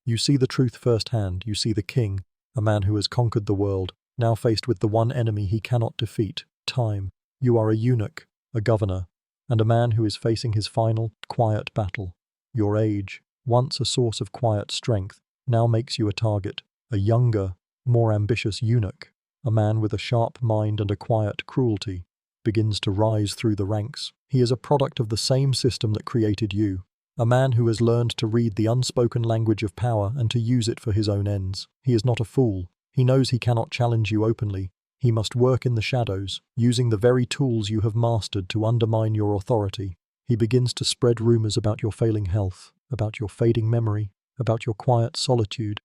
You see the truth firsthand. You see the king, a man who has conquered the world, now faced with the one enemy he cannot defeat, time. You are a eunuch, a governor, and a man who is facing his final, quiet battle. Your age, once a source of quiet strength, now makes you a target, a younger, more ambitious eunuch, a man with a sharp mind and a quiet cruelty, begins to rise through the ranks. He is a product of the same system that created you, a man who has learned to read the unspoken language of power and to use it for his own ends. He is not a fool. He knows he cannot challenge you openly. He must work in the shadows, using the very tools you have mastered to undermine your authority. He begins to spread rumors about your failing health, about your fading memory, about your quiet solitude.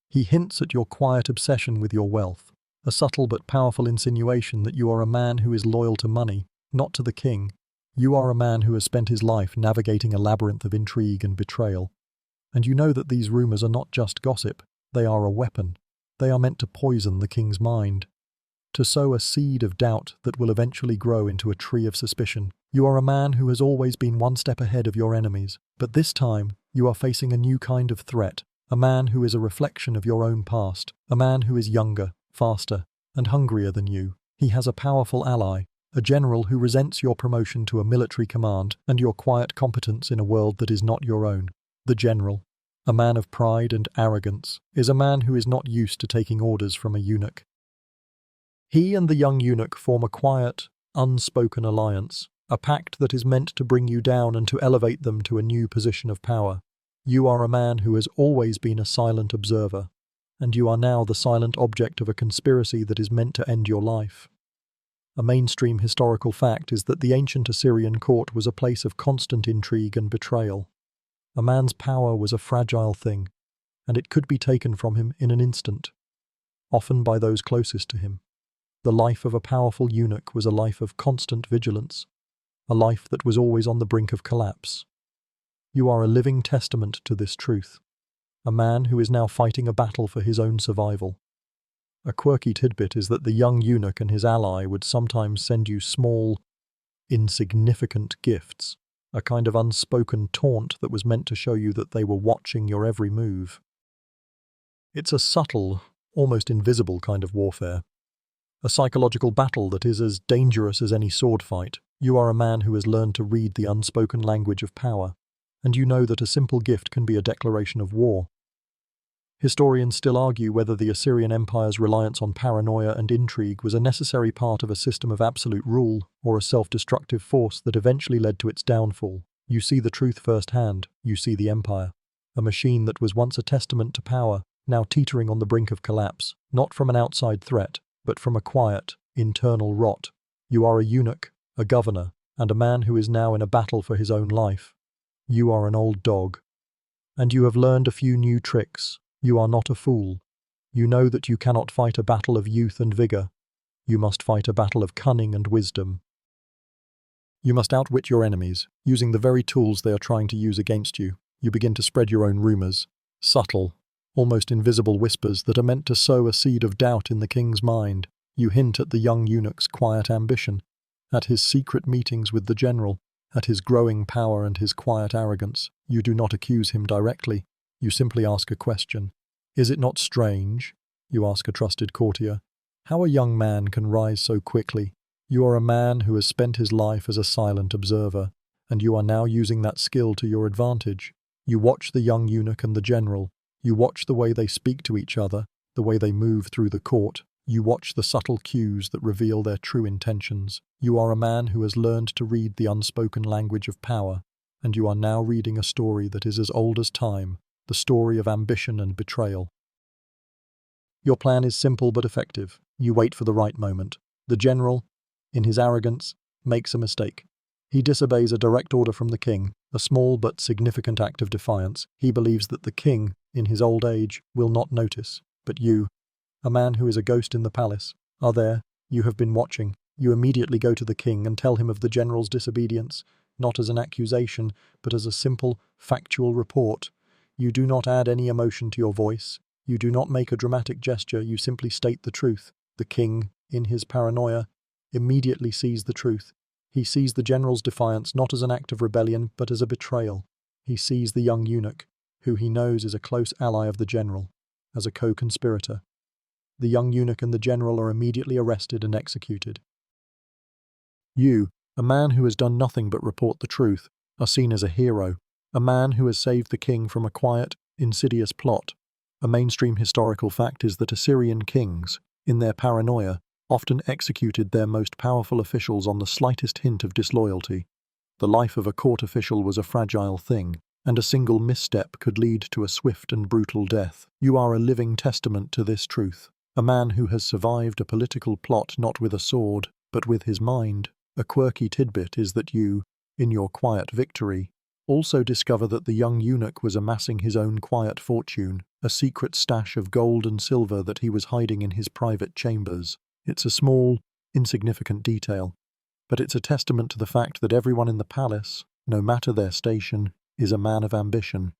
He hints at your quiet obsession with your wealth, a subtle but powerful insinuation that you are a man who is loyal to money, not to the king. You are a man who has spent his life navigating a labyrinth of intrigue and betrayal. And you know that these rumors are not just gossip, they are a weapon. They are meant to poison the king's mind, to sow a seed of doubt that will eventually grow into a tree of suspicion. You are a man who has always been one step ahead of your enemies, but this time you are facing a new kind of threat, a man who is a reflection of your own past, a man who is younger, faster, and hungrier than you. He has a powerful ally, a general who resents your promotion to a military command and your quiet competence in a world that is not your own. The general, a man of pride and arrogance, is a man who is not used to taking orders from a eunuch. He and the young eunuch form a quiet, unspoken alliance, a pact that is meant to bring you down and to elevate them to a new position of power. You are a man who has always been a silent observer, and you are now the silent object of a conspiracy that is meant to end your life. A mainstream historical fact is that the ancient Assyrian court was a place of constant intrigue and betrayal. A man's power was a fragile thing, and it could be taken from him in an instant, often by those closest to him. The life of a powerful eunuch was a life of constant vigilance, a life that was always on the brink of collapse. You are a living testament to this truth, a man who is now fighting a battle for his own survival. A quirky tidbit is that the young eunuch and his ally would sometimes send you small, insignificant gifts, a kind of unspoken taunt that was meant to show you that they were watching your every move. It's a subtle, almost invisible kind of warfare, a psychological battle that is as dangerous as any sword fight. You are a man who has learned to read the unspoken language of power, and you know that a simple gift can be a declaration of war. Historians still argue whether the Assyrian Empire's reliance on paranoia and intrigue was a necessary part of a system of absolute rule or a self-destructive force that eventually led to its downfall. You see the truth firsthand. You see the empire, a machine that was once a testament to power, now teetering on the brink of collapse, not from an outside threat, but from a quiet, internal rot. You are a eunuch, a governor, and a man who is now in a battle for his own life. You are an old dog, and you have learned a few new tricks. You are not a fool. You know that you cannot fight a battle of youth and vigor. You must fight a battle of cunning and wisdom. You must outwit your enemies, using the very tools they are trying to use against you. You begin to spread your own rumors, subtle, almost invisible whispers that are meant to sow a seed of doubt in the king's mind. You hint at the young eunuch's quiet ambition, at his secret meetings with the general, at his growing power and his quiet arrogance. You do not accuse him directly. You simply ask a question. Is it not strange, you ask a trusted courtier, how a young man can rise so quickly? You are a man who has spent his life as a silent observer, and you are now using that skill to your advantage. You watch the young eunuch and the general. You watch the way they speak to each other, the way they move through the court. You watch the subtle cues that reveal their true intentions. You are a man who has learned to read the unspoken language of power, and you are now reading a story that is as old as time, the story of ambition and betrayal. Your plan is simple but effective. You wait for the right moment. The general, in his arrogance, makes a mistake. He disobeys a direct order from the king, a small but significant act of defiance. He believes that the king, in his old age, will not notice. But you, a man who is a ghost in the palace, are there. You have been watching. You immediately go to the king and tell him of the general's disobedience, not as an accusation, but as a simple, factual report. You do not add any emotion to your voice. You do not make a dramatic gesture. You simply state the truth. The king, in his paranoia, immediately sees the truth. He sees the general's defiance not as an act of rebellion, but as a betrayal. He sees the young eunuch, who he knows is a close ally of the general, as a co-conspirator. The young eunuch and the general are immediately arrested and executed. You, a man who has done nothing but report the truth, are seen as a hero, a man who has saved the king from a quiet, insidious plot. A mainstream historical fact is that Assyrian kings, in their paranoia, often executed their most powerful officials on the slightest hint of disloyalty. The life of a court official was a fragile thing, and a single misstep could lead to a swift and brutal death. You are a living testament to this truth, a man who has survived a political plot not with a sword, but with his mind. A quirky tidbit is that you, in your quiet victory, also discover that the young eunuch was amassing his own quiet fortune, a secret stash of gold and silver that he was hiding in his private chambers. It's a small, insignificant detail, but it's a testament to the fact that everyone in the palace, no matter their station, is a man of ambition.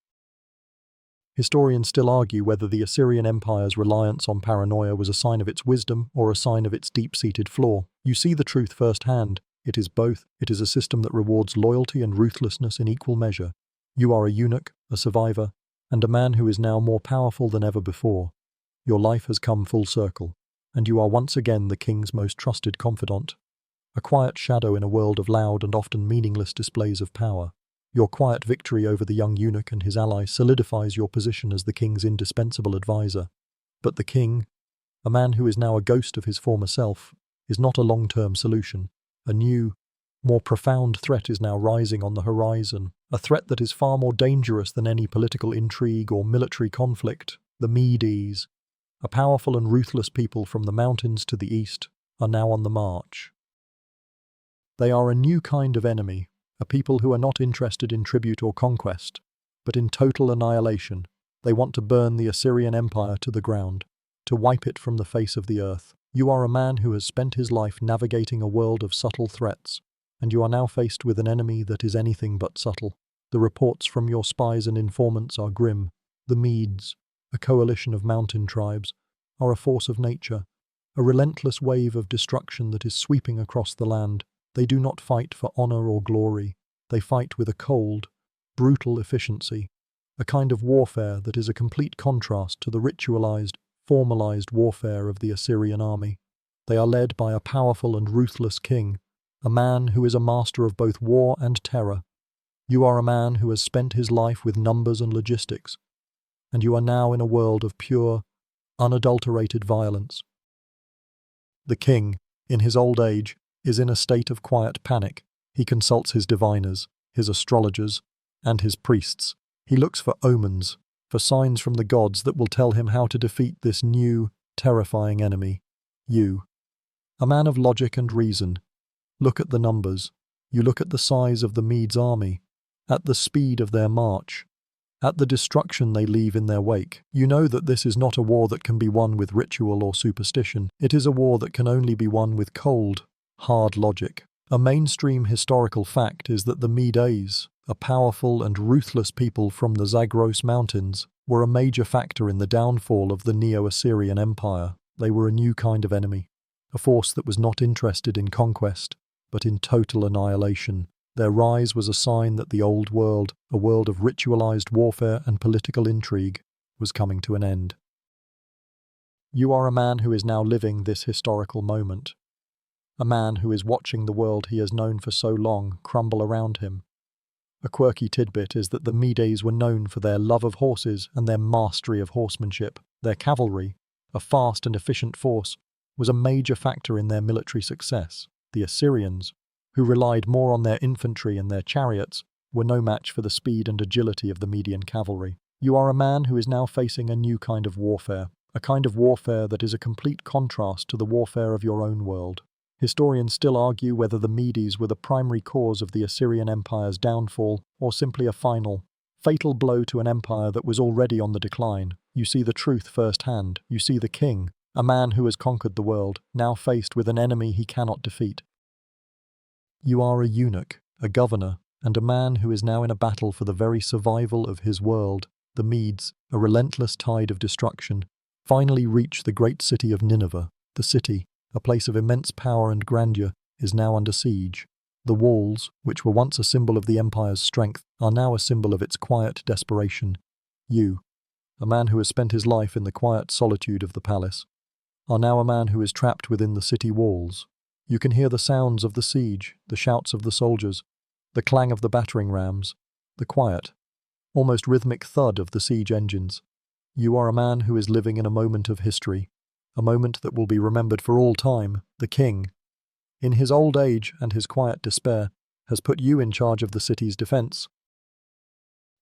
Historians still argue whether the Assyrian Empire's reliance on paranoia was a sign of its wisdom or a sign of its deep-seated flaw. You see the truth firsthand. It is both. It is a system that rewards loyalty and ruthlessness in equal measure. You are a eunuch, a survivor, and a man who is now more powerful than ever before. Your life has come full circle, and you are once again the king's most trusted confidant. A quiet shadow in a world of loud and often meaningless displays of power. Your quiet victory over the young eunuch and his allies solidifies your position as the king's indispensable advisor. But the king, a man who is now a ghost of his former self, is not a long-term solution. A new, more profound threat is now rising on the horizon, a threat that is far more dangerous than any political intrigue or military conflict. The Medes, a powerful and ruthless people from the mountains to the east, are now on the march. They are a new kind of enemy, a people who are not interested in tribute or conquest, but in total annihilation. They want to burn the Assyrian Empire to the ground, to wipe it from the face of the earth. You are a man who has spent his life navigating a world of subtle threats, and you are now faced with an enemy that is anything but subtle. The reports from your spies and informants are grim. The Medes, a coalition of mountain tribes, are a force of nature, a relentless wave of destruction that is sweeping across the land. They do not fight for honor or glory. They fight with a cold, brutal efficiency, a kind of warfare that is a complete contrast to the ritualized, formalized warfare of the Assyrian army. They are led by a powerful and ruthless king, a man who is a master of both war and terror. You are a man who has spent his life with numbers and logistics, and you are now in a world of pure, unadulterated violence. The king, in his old age, is in a state of quiet panic. He consults his diviners, his astrologers, and his priests. He looks for omens, for signs from the gods that will tell him how to defeat this new, terrifying enemy. You, a man of logic and reason, look at the numbers. You look at the size of the Medes' army, at the speed of their march, at the destruction they leave in their wake. You know that this is not a war that can be won with ritual or superstition. It is a war that can only be won with cold, hard logic. A mainstream historical fact is that the Medes, a powerful and ruthless people from the Zagros Mountains, were a major factor in the downfall of the Neo-Assyrian Empire. They were a new kind of enemy, a force that was not interested in conquest, but in total annihilation. Their rise was a sign that the old world, a world of ritualized warfare and political intrigue, was coming to an end. You are a man who is now living this historical moment. A man who is watching the world he has known for so long crumble around him. A quirky tidbit is that the Medes were known for their love of horses and their mastery of horsemanship. Their cavalry, a fast and efficient force, was a major factor in their military success. The Assyrians, who relied more on their infantry and their chariots, were no match for the speed and agility of the Median cavalry. You are a man who is now facing a new kind of warfare, a kind of warfare that is a complete contrast to the warfare of your own world. Historians still argue whether the Medes were the primary cause of the Assyrian Empire's downfall, or simply a final, fatal blow to an empire that was already on the decline. You see the truth firsthand. You see the king, a man who has conquered the world, now faced with an enemy he cannot defeat. You are a eunuch, a governor, and a man who is now in a battle for the very survival of his world. The Medes, a relentless tide of destruction, finally reach the great city of Nineveh. The city, a place of immense power and grandeur, is now under siege. The walls, which were once a symbol of the empire's strength, are now a symbol of its quiet desperation. You, a man who has spent his life in the quiet solitude of the palace, are now a man who is trapped within the city walls. You can hear the sounds of the siege, the shouts of the soldiers, the clang of the battering rams, the quiet, almost rhythmic thud of the siege engines. You are a man who is living in a moment of history, a moment that will be remembered for all time. The king, in his old age and his quiet despair, has put you in charge of the city's defense.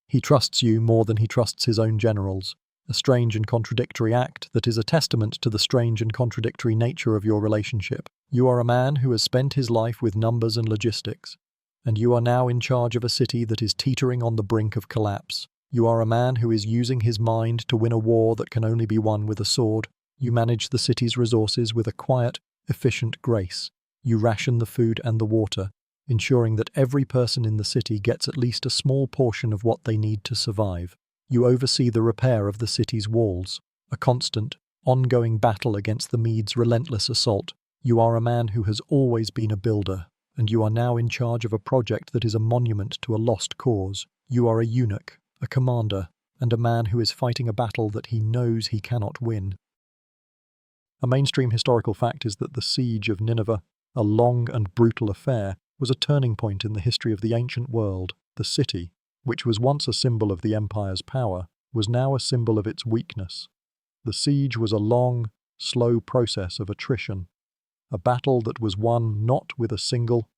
He trusts you more than he trusts his own generals, a strange and contradictory act that is a testament to the strange and contradictory nature of your relationship. You are a man who has spent his life with numbers and logistics, and you are now in charge of a city that is teetering on the brink of collapse. You are a man who is using his mind to win a war that can only be won with a sword. You manage the city's resources with a quiet, efficient grace. You ration the food and the water, ensuring that every person in the city gets at least a small portion of what they need to survive. You oversee the repair of the city's walls, a constant, ongoing battle against the Medes' relentless assault. You are a man who has always been a builder, and you are now in charge of a project that is a monument to a lost cause. You are a eunuch, a commander, and a man who is fighting a battle that he knows he cannot win. A mainstream historical fact is that the siege of Nineveh, a long and brutal affair, was a turning point in the history of the ancient world. The city, which was once a symbol of the empire's power, was now a symbol of its weakness. The siege was a long, slow process of attrition, a battle that was won not with a single,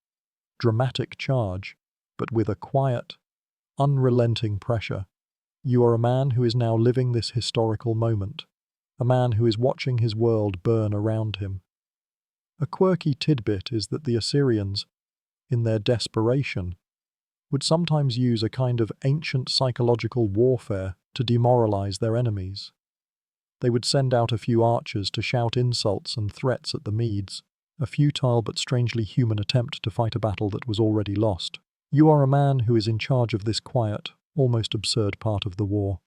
dramatic charge, but with a quiet, unrelenting pressure. You are a man who is now living this historical moment, a man who is watching his world burn around him. A quirky tidbit is that the Assyrians, in their desperation, would sometimes use a kind of ancient psychological warfare to demoralize their enemies. They would send out a few archers to shout insults and threats at the Medes, a futile but strangely human attempt to fight a battle that was already lost. You are a man who is in charge of this quiet, almost absurd part of the war.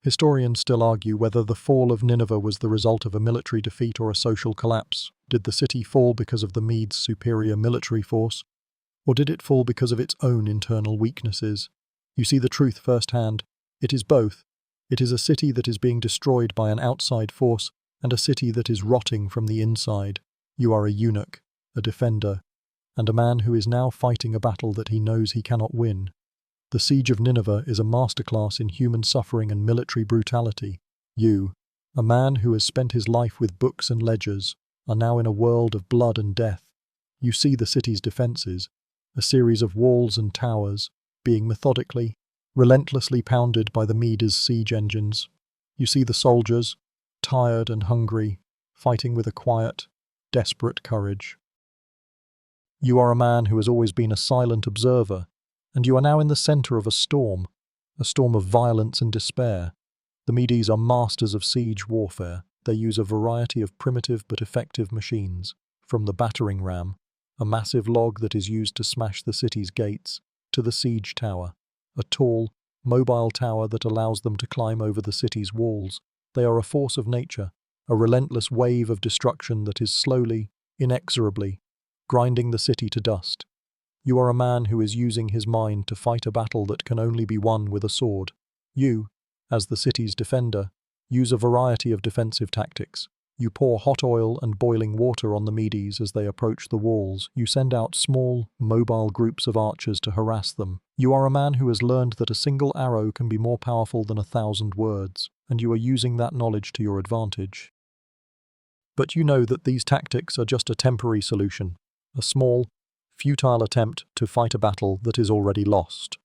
Historians still argue whether the fall of Nineveh was the result of a military defeat or a social collapse. Did the city fall because of the Medes' superior military force, or did it fall because of its own internal weaknesses? You see the truth firsthand. It is both. It is a city that is being destroyed by an outside force, and a city that is rotting from the inside. You are a eunuch, a defender, and a man who is now fighting a battle that he knows he cannot win. The siege of Nineveh is a masterclass in human suffering and military brutality. You, a man who has spent his life with books and ledgers, are now in a world of blood and death. You see the city's defenses, a series of walls and towers, being methodically, relentlessly pounded by the Medes' siege engines. You see the soldiers, tired and hungry, fighting with a quiet, desperate courage. You are a man who has always been a silent observer, and you are now in the center of a storm of violence and despair. The Medes are masters of siege warfare. They use a variety of primitive but effective machines, from the battering ram, a massive log that is used to smash the city's gates, to the siege tower, a tall, mobile tower that allows them to climb over the city's walls. They are a force of nature, a relentless wave of destruction that is slowly, inexorably, grinding the city to dust. You are a man who is using his mind to fight a battle that can only be won with a sword. You, as the city's defender, use a variety of defensive tactics. You pour hot oil and boiling water on the Medes as they approach the walls. You send out small, mobile groups of archers to harass them. You are a man who has learned that a single arrow can be more powerful than 1,000 words, and you are using that knowledge to your advantage. But you know that these tactics are just a temporary solution, a small, futile attempt to fight a battle that is already lost.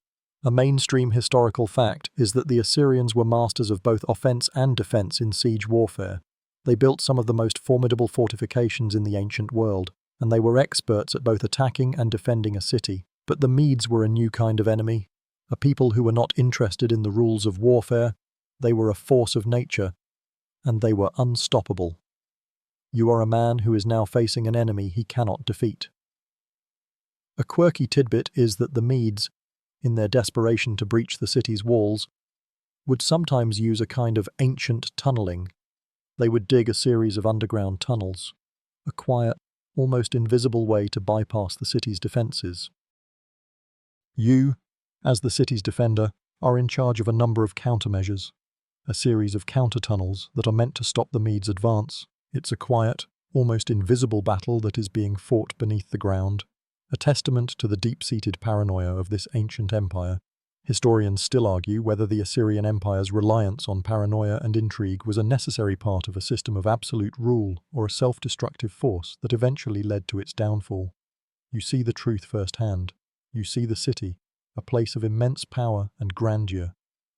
A mainstream historical fact is that the Assyrians were masters of both offense and defense in siege warfare. They built some of the most formidable fortifications in the ancient world, and they were experts at both attacking and defending a city. But the Medes were a new kind of enemy, a people who were not interested in the rules of warfare. They were a force of nature, and they were unstoppable. You are a man who is now facing an enemy he cannot defeat. A quirky tidbit is that the Medes, in their desperation to breach the city's walls, would sometimes use a kind of ancient tunneling. They would dig a series of underground tunnels, a quiet, almost invisible way to bypass the city's defenses. You, as the city's defender, are in charge of a number of countermeasures, a series of counter-tunnels that are meant to stop the Medes' advance. It's a quiet, almost invisible battle that is being fought beneath the ground, a testament to the deep-seated paranoia of this ancient empire. Historians still argue whether the Assyrian Empire's reliance on paranoia and intrigue was a necessary part of a system of absolute rule or a self-destructive force that eventually led to its downfall. You see the truth firsthand. You see the city, a place of immense power and grandeur,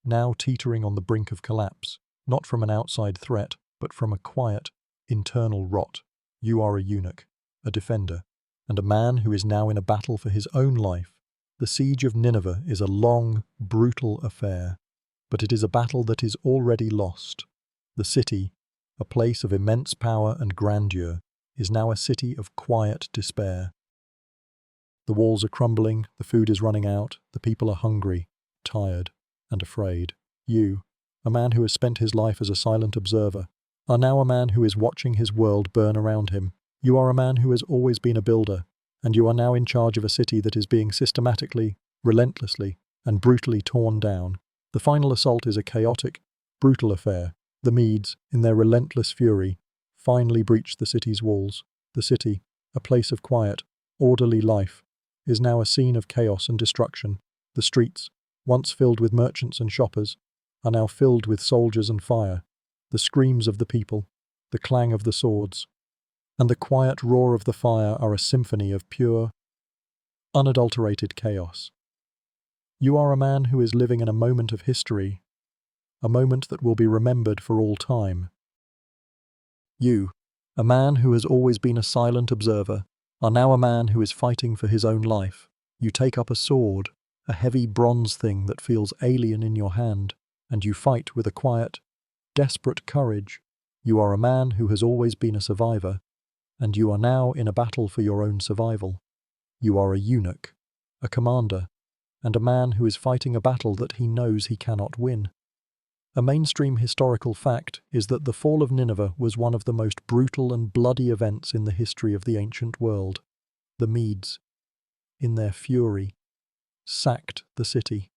now teetering on the brink of collapse, not from an outside threat, but from a quiet, internal rot. You are a eunuch, a defender, and a man who is now in a battle for his own life. The siege of Nineveh is a long, brutal affair, but it is a battle that is already lost. The city, a place of immense power and grandeur, is now a city of quiet despair. The walls are crumbling, the food is running out, the people are hungry, tired, and afraid. You, a man who has spent his life as a silent observer, are now a man who is watching his world burn around him. You are a man who has always been a builder, and you are now in charge of a city that is being systematically, relentlessly, and brutally torn down. The final assault is a chaotic, brutal affair. The Medes, in their relentless fury, finally breach the city's walls. The city, a place of quiet, orderly life, is now a scene of chaos and destruction. The streets, once filled with merchants and shoppers, are now filled with soldiers and fire. The screams of the people, the clang of the swords, and the quiet roar of the fire are a symphony of pure, unadulterated chaos. You are a man who is living in a moment of history, a moment that will be remembered for all time. You, a man who has always been a silent observer, are now a man who is fighting for his own life. You take up a sword, a heavy bronze thing that feels alien in your hand, and you fight with a quiet, desperate courage. You are a man who has always been a survivor, and you are now in a battle for your own survival. You are a eunuch, a commander, and a man who is fighting a battle that he knows he cannot win. A mainstream historical fact is that the fall of Nineveh was one of the most brutal and bloody events in the history of the ancient world. The Medes, in their fury, sacked the city.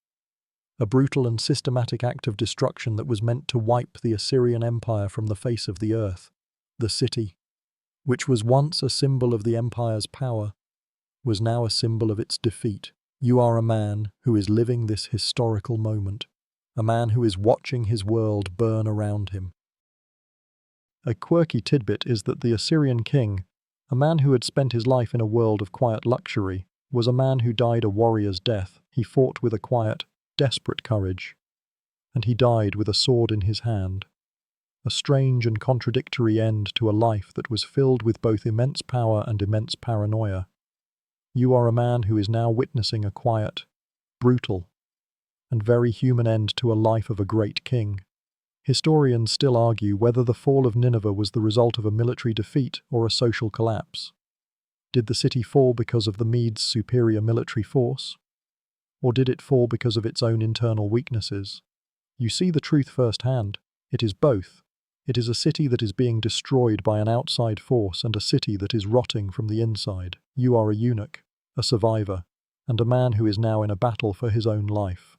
A brutal and systematic act of destruction that was meant to wipe the Assyrian Empire from the face of the earth. The city, which was once a symbol of the empire's power, was now a symbol of its defeat. You are a man who is living this historical moment, a man who is watching his world burn around him. A quirky tidbit is that the Assyrian king, a man who had spent his life in a world of quiet luxury, was a man who died a warrior's death. He fought with a quiet, desperate courage, and he died with a sword in his hand. A strange and contradictory end to a life that was filled with both immense power and immense paranoia. You are a man who is now witnessing a quiet, brutal, and very human end to a life of a great king. Historians still argue whether the fall of Nineveh was the result of a military defeat or a social collapse. Did the city fall because of the Medes' superior military force? Or did it fall because of its own internal weaknesses? You see the truth firsthand. It is both. It is a city that is being destroyed by an outside force and a city that is rotting from the inside. You are a eunuch, a survivor, and a man who is now in a battle for his own life.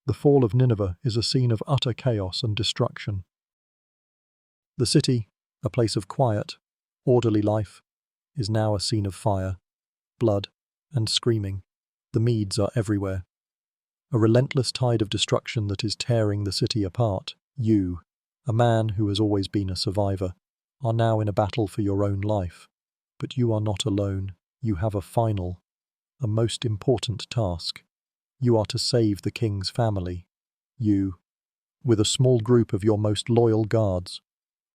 The fall of Nineveh is a scene of utter chaos and destruction. The city, a place of quiet, orderly life, is now a scene of fire, blood, and screaming. The Medes are everywhere. A relentless tide of destruction that is tearing the city apart. You, a man who has always been a survivor, are now in a battle for your own life. But you are not alone. You have a final, a most important task. You are to save the king's family. You, with a small group of your most loyal guards,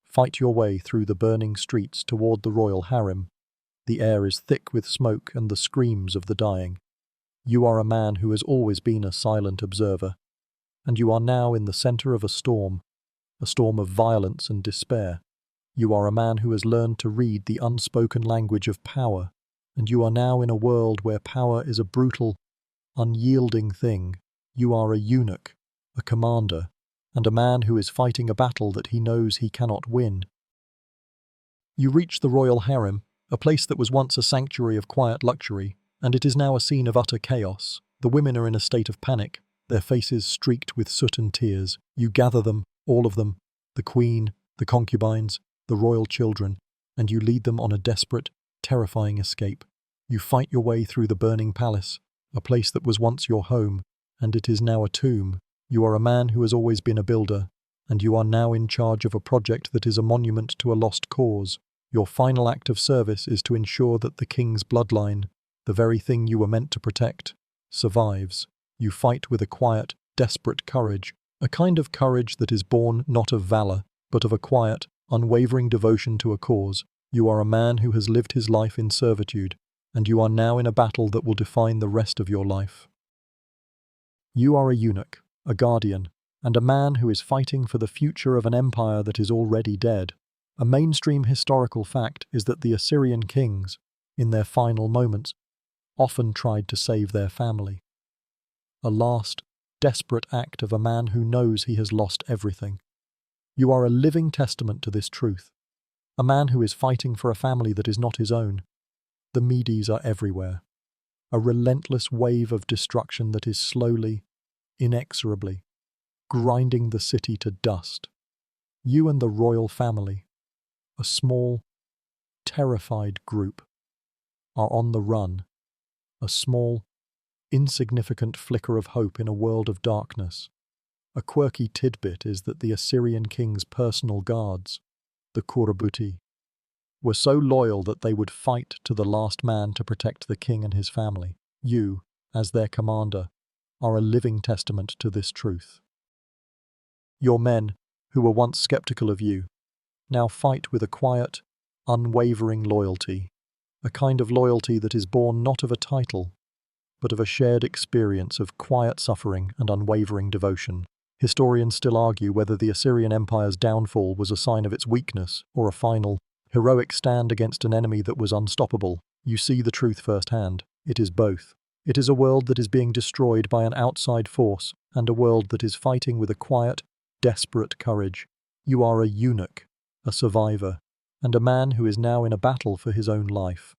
fight your way through the burning streets toward the royal harem. The air is thick with smoke and the screams of the dying. You are a man who has always been a silent observer, and you are now in the center of a storm of violence and despair. You are a man who has learned to read the unspoken language of power, and you are now in a world where power is a brutal, unyielding thing. You are a eunuch, a commander, and a man who is fighting a battle that he knows he cannot win. You reach the royal harem, a place that was once a sanctuary of quiet luxury, and it is now a scene of utter chaos. The women are in a state of panic, their faces streaked with soot and tears. You gather them, All of them, the queen, the concubines, the royal children, and you lead them on a desperate, terrifying escape. You fight your way through the burning palace, a place that was once your home, and it is now a tomb. You are a man who has always been a builder, and you are now in charge of a project that is a monument to a lost cause. Your final act of service is to ensure that the king's bloodline, the very thing you were meant to protect, survives. You fight with a quiet, desperate courage, a kind of courage that is born not of valor, but of a quiet, unwavering devotion to a cause. You are a man who has lived his life in servitude, and you are now in a battle that will define the rest of your life. You are a eunuch, a guardian, and a man who is fighting for the future of an empire that is already dead. A mainstream historical fact is that the Assyrian kings, in their final moments, often tried to save their family. A last, desperate act of a man who knows he has lost everything. You are a living testament to this truth. A man who is fighting for a family that is not his own. The Medes are everywhere. A relentless wave of destruction that is slowly, inexorably, grinding the city to dust. You and the royal family, a small, terrified group, are on the run. A small, insignificant flicker of hope in a world of darkness. A quirky tidbit is that the Assyrian king's personal guards, the Kurabuti, were so loyal that they would fight to the last man to protect the king and his family. You, as their commander, are a living testament to this truth. Your men, who were once skeptical of you, now fight with a quiet, unwavering loyalty, a kind of loyalty that is born not of a title, but of a shared experience of quiet suffering and unwavering devotion. Historians still argue whether the Assyrian Empire's downfall was a sign of its weakness or a final, heroic stand against an enemy that was unstoppable. You see the truth firsthand. It is both. It is a world that is being destroyed by an outside force, and a world that is fighting with a quiet, desperate courage. You are a eunuch, a survivor, and a man who is now in a battle for his own life.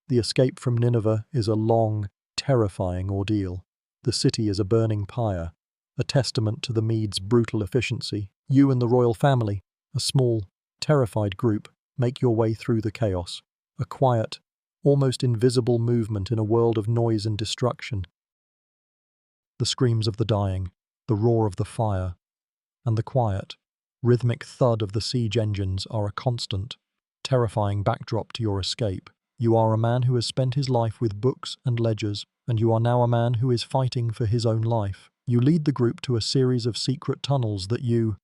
The escape from Nineveh is a long, terrifying ordeal. The city is a burning pyre, a testament to the Medes' brutal efficiency. You and the royal family, a small, terrified group, make your way through the chaos, a quiet, almost invisible movement in a world of noise and destruction. The screams of the dying, the roar of the fire, and the quiet, rhythmic thud of the siege engines are a constant, terrifying backdrop to your escape. You are a man who has spent his life with books and ledgers, and you are now a man who is fighting for his own life. You lead the group to a series of secret tunnels that you,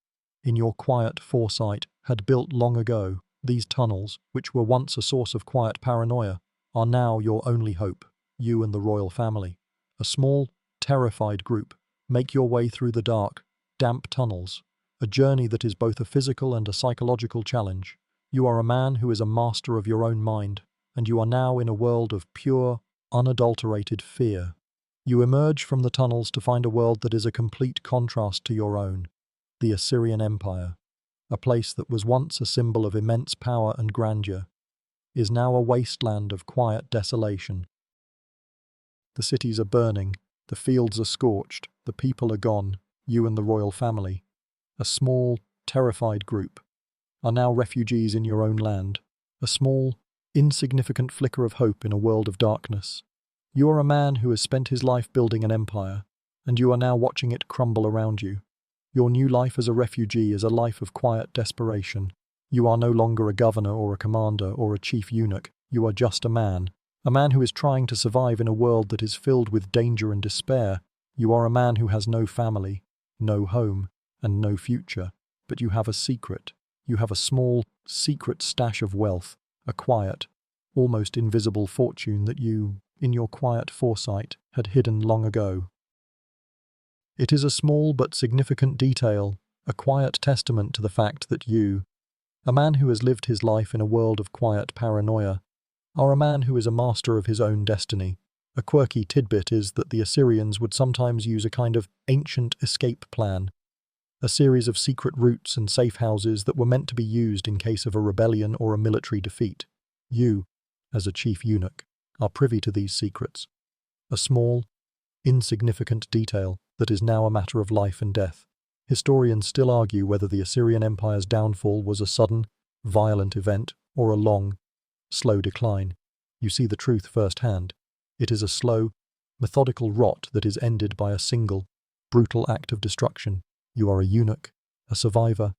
in your quiet foresight, had built long ago. These tunnels, which were once a source of quiet paranoia, are now your only hope. You and the royal family, a small, terrified group, make your way through the dark, damp tunnels, a journey that is both a physical and a psychological challenge. You are a man who is a master of your own mind, and you are now in a world of pure, unadulterated fear. You emerge from the tunnels to find a world that is a complete contrast to your own, the Assyrian Empire. A place that was once a symbol of immense power and grandeur, is now a wasteland of quiet desolation. The cities are burning, the fields are scorched, the people are gone. You and the royal family, a small, terrified group, are now refugees in your own land, a small, insignificant flicker of hope in a world of darkness. You are a man who has spent his life building an empire, and you are now watching it crumble around you. Your new life as a refugee is a life of quiet desperation. You are no longer a governor or a commander or a chief eunuch. You are just a man who is trying to survive in a world that is filled with danger and despair. You are a man who has no family, no home, and no future. But you have a secret. You have a small, secret stash of wealth, a quiet, almost invisible fortune that you, in your quiet foresight, had hidden long ago. It is a small but significant detail, a quiet testament to the fact that you, a man who has lived his life in a world of quiet paranoia, are a man who is a master of his own destiny. A quirky tidbit is that the Assyrians would sometimes use a kind of ancient escape plan, a series of secret routes and safe houses that were meant to be used in case of a rebellion or a military defeat. You, as a chief eunuch, are privy to these secrets, a small, insignificant detail that is now a matter of life and death. Historians still argue whether the Assyrian Empire's downfall was a sudden, violent event or a long, slow decline. You see the truth firsthand. It is a slow, methodical rot that is ended by a single, brutal act of destruction. You are a eunuch, a survivor,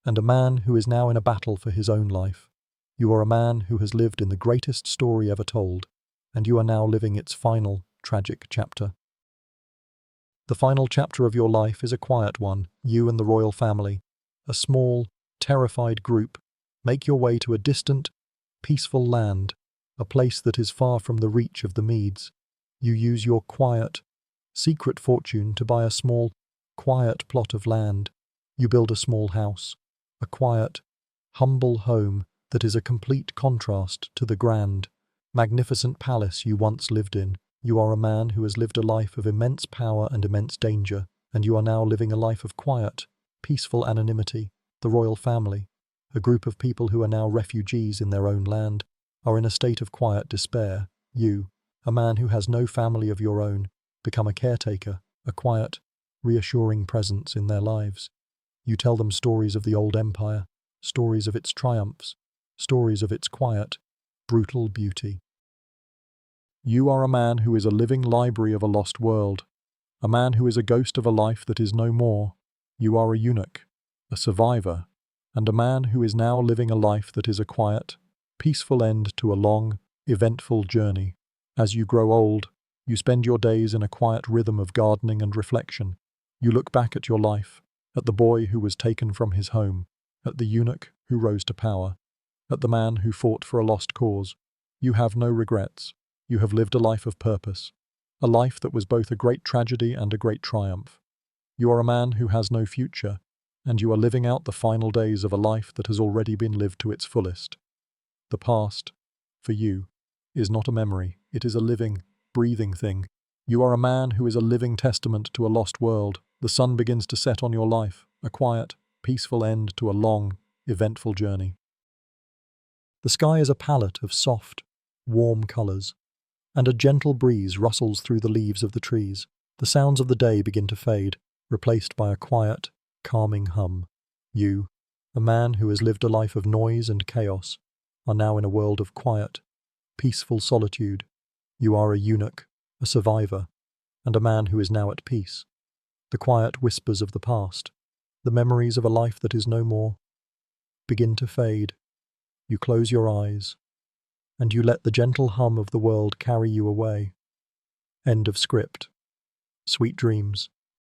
and a man who is now in a battle for his own life. You are a man who has lived in the greatest story ever told, and you are now living its final, tragic chapter. The final chapter of your life is a quiet one. You and the royal family, a small, terrified group, make your way to a distant, peaceful land, a place that is far from the reach of the Medes. You use your quiet, secret fortune to buy a small, quiet plot of land. You build a small house, a quiet, humble home that is a complete contrast to the grand, magnificent palace you once lived in. You are a man who has lived a life of immense power and immense danger, and you are now living a life of quiet, peaceful anonymity. The royal family, a group of people who are now refugees in their own land, are in a state of quiet despair. You, a man who has no family of your own, become a caretaker, a quiet, reassuring presence in their lives. You tell them stories of the old empire, stories of its triumphs, stories of its quiet, brutal beauty. You are a man who is a living library of a lost world, a man who is a ghost of a life that is no more. You are a eunuch, a survivor, and a man who is now living a life that is a quiet, peaceful end to a long, eventful journey. As you grow old, you spend your days in a quiet rhythm of gardening and reflection. You look back at your life, at the boy who was taken from his home, at the eunuch who rose to power, at the man who fought for a lost cause. You have no regrets. You have lived a life of purpose, a life that was both a great tragedy and a great triumph. You are a man who has no future, and you are living out the final days of a life that has already been lived to its fullest. The past, for you, is not a memory. It is a living, breathing thing. You are a man who is a living testament to a lost world. The sun begins to set on your life, a quiet, peaceful end to a long, eventful journey. The sky is a palette of soft, warm colors, and a gentle breeze rustles through the leaves of the trees. The sounds of the day begin to fade, replaced by a quiet, calming hum. You, a man who has lived a life of noise and chaos, are now in a world of quiet, peaceful solitude. You are a eunuch, a survivor, and a man who is now at peace. The quiet whispers of the past, the memories of a life that is no more, begin to fade. You close your eyes, and you let the gentle hum of the world carry you away. End of script. Sweet dreams.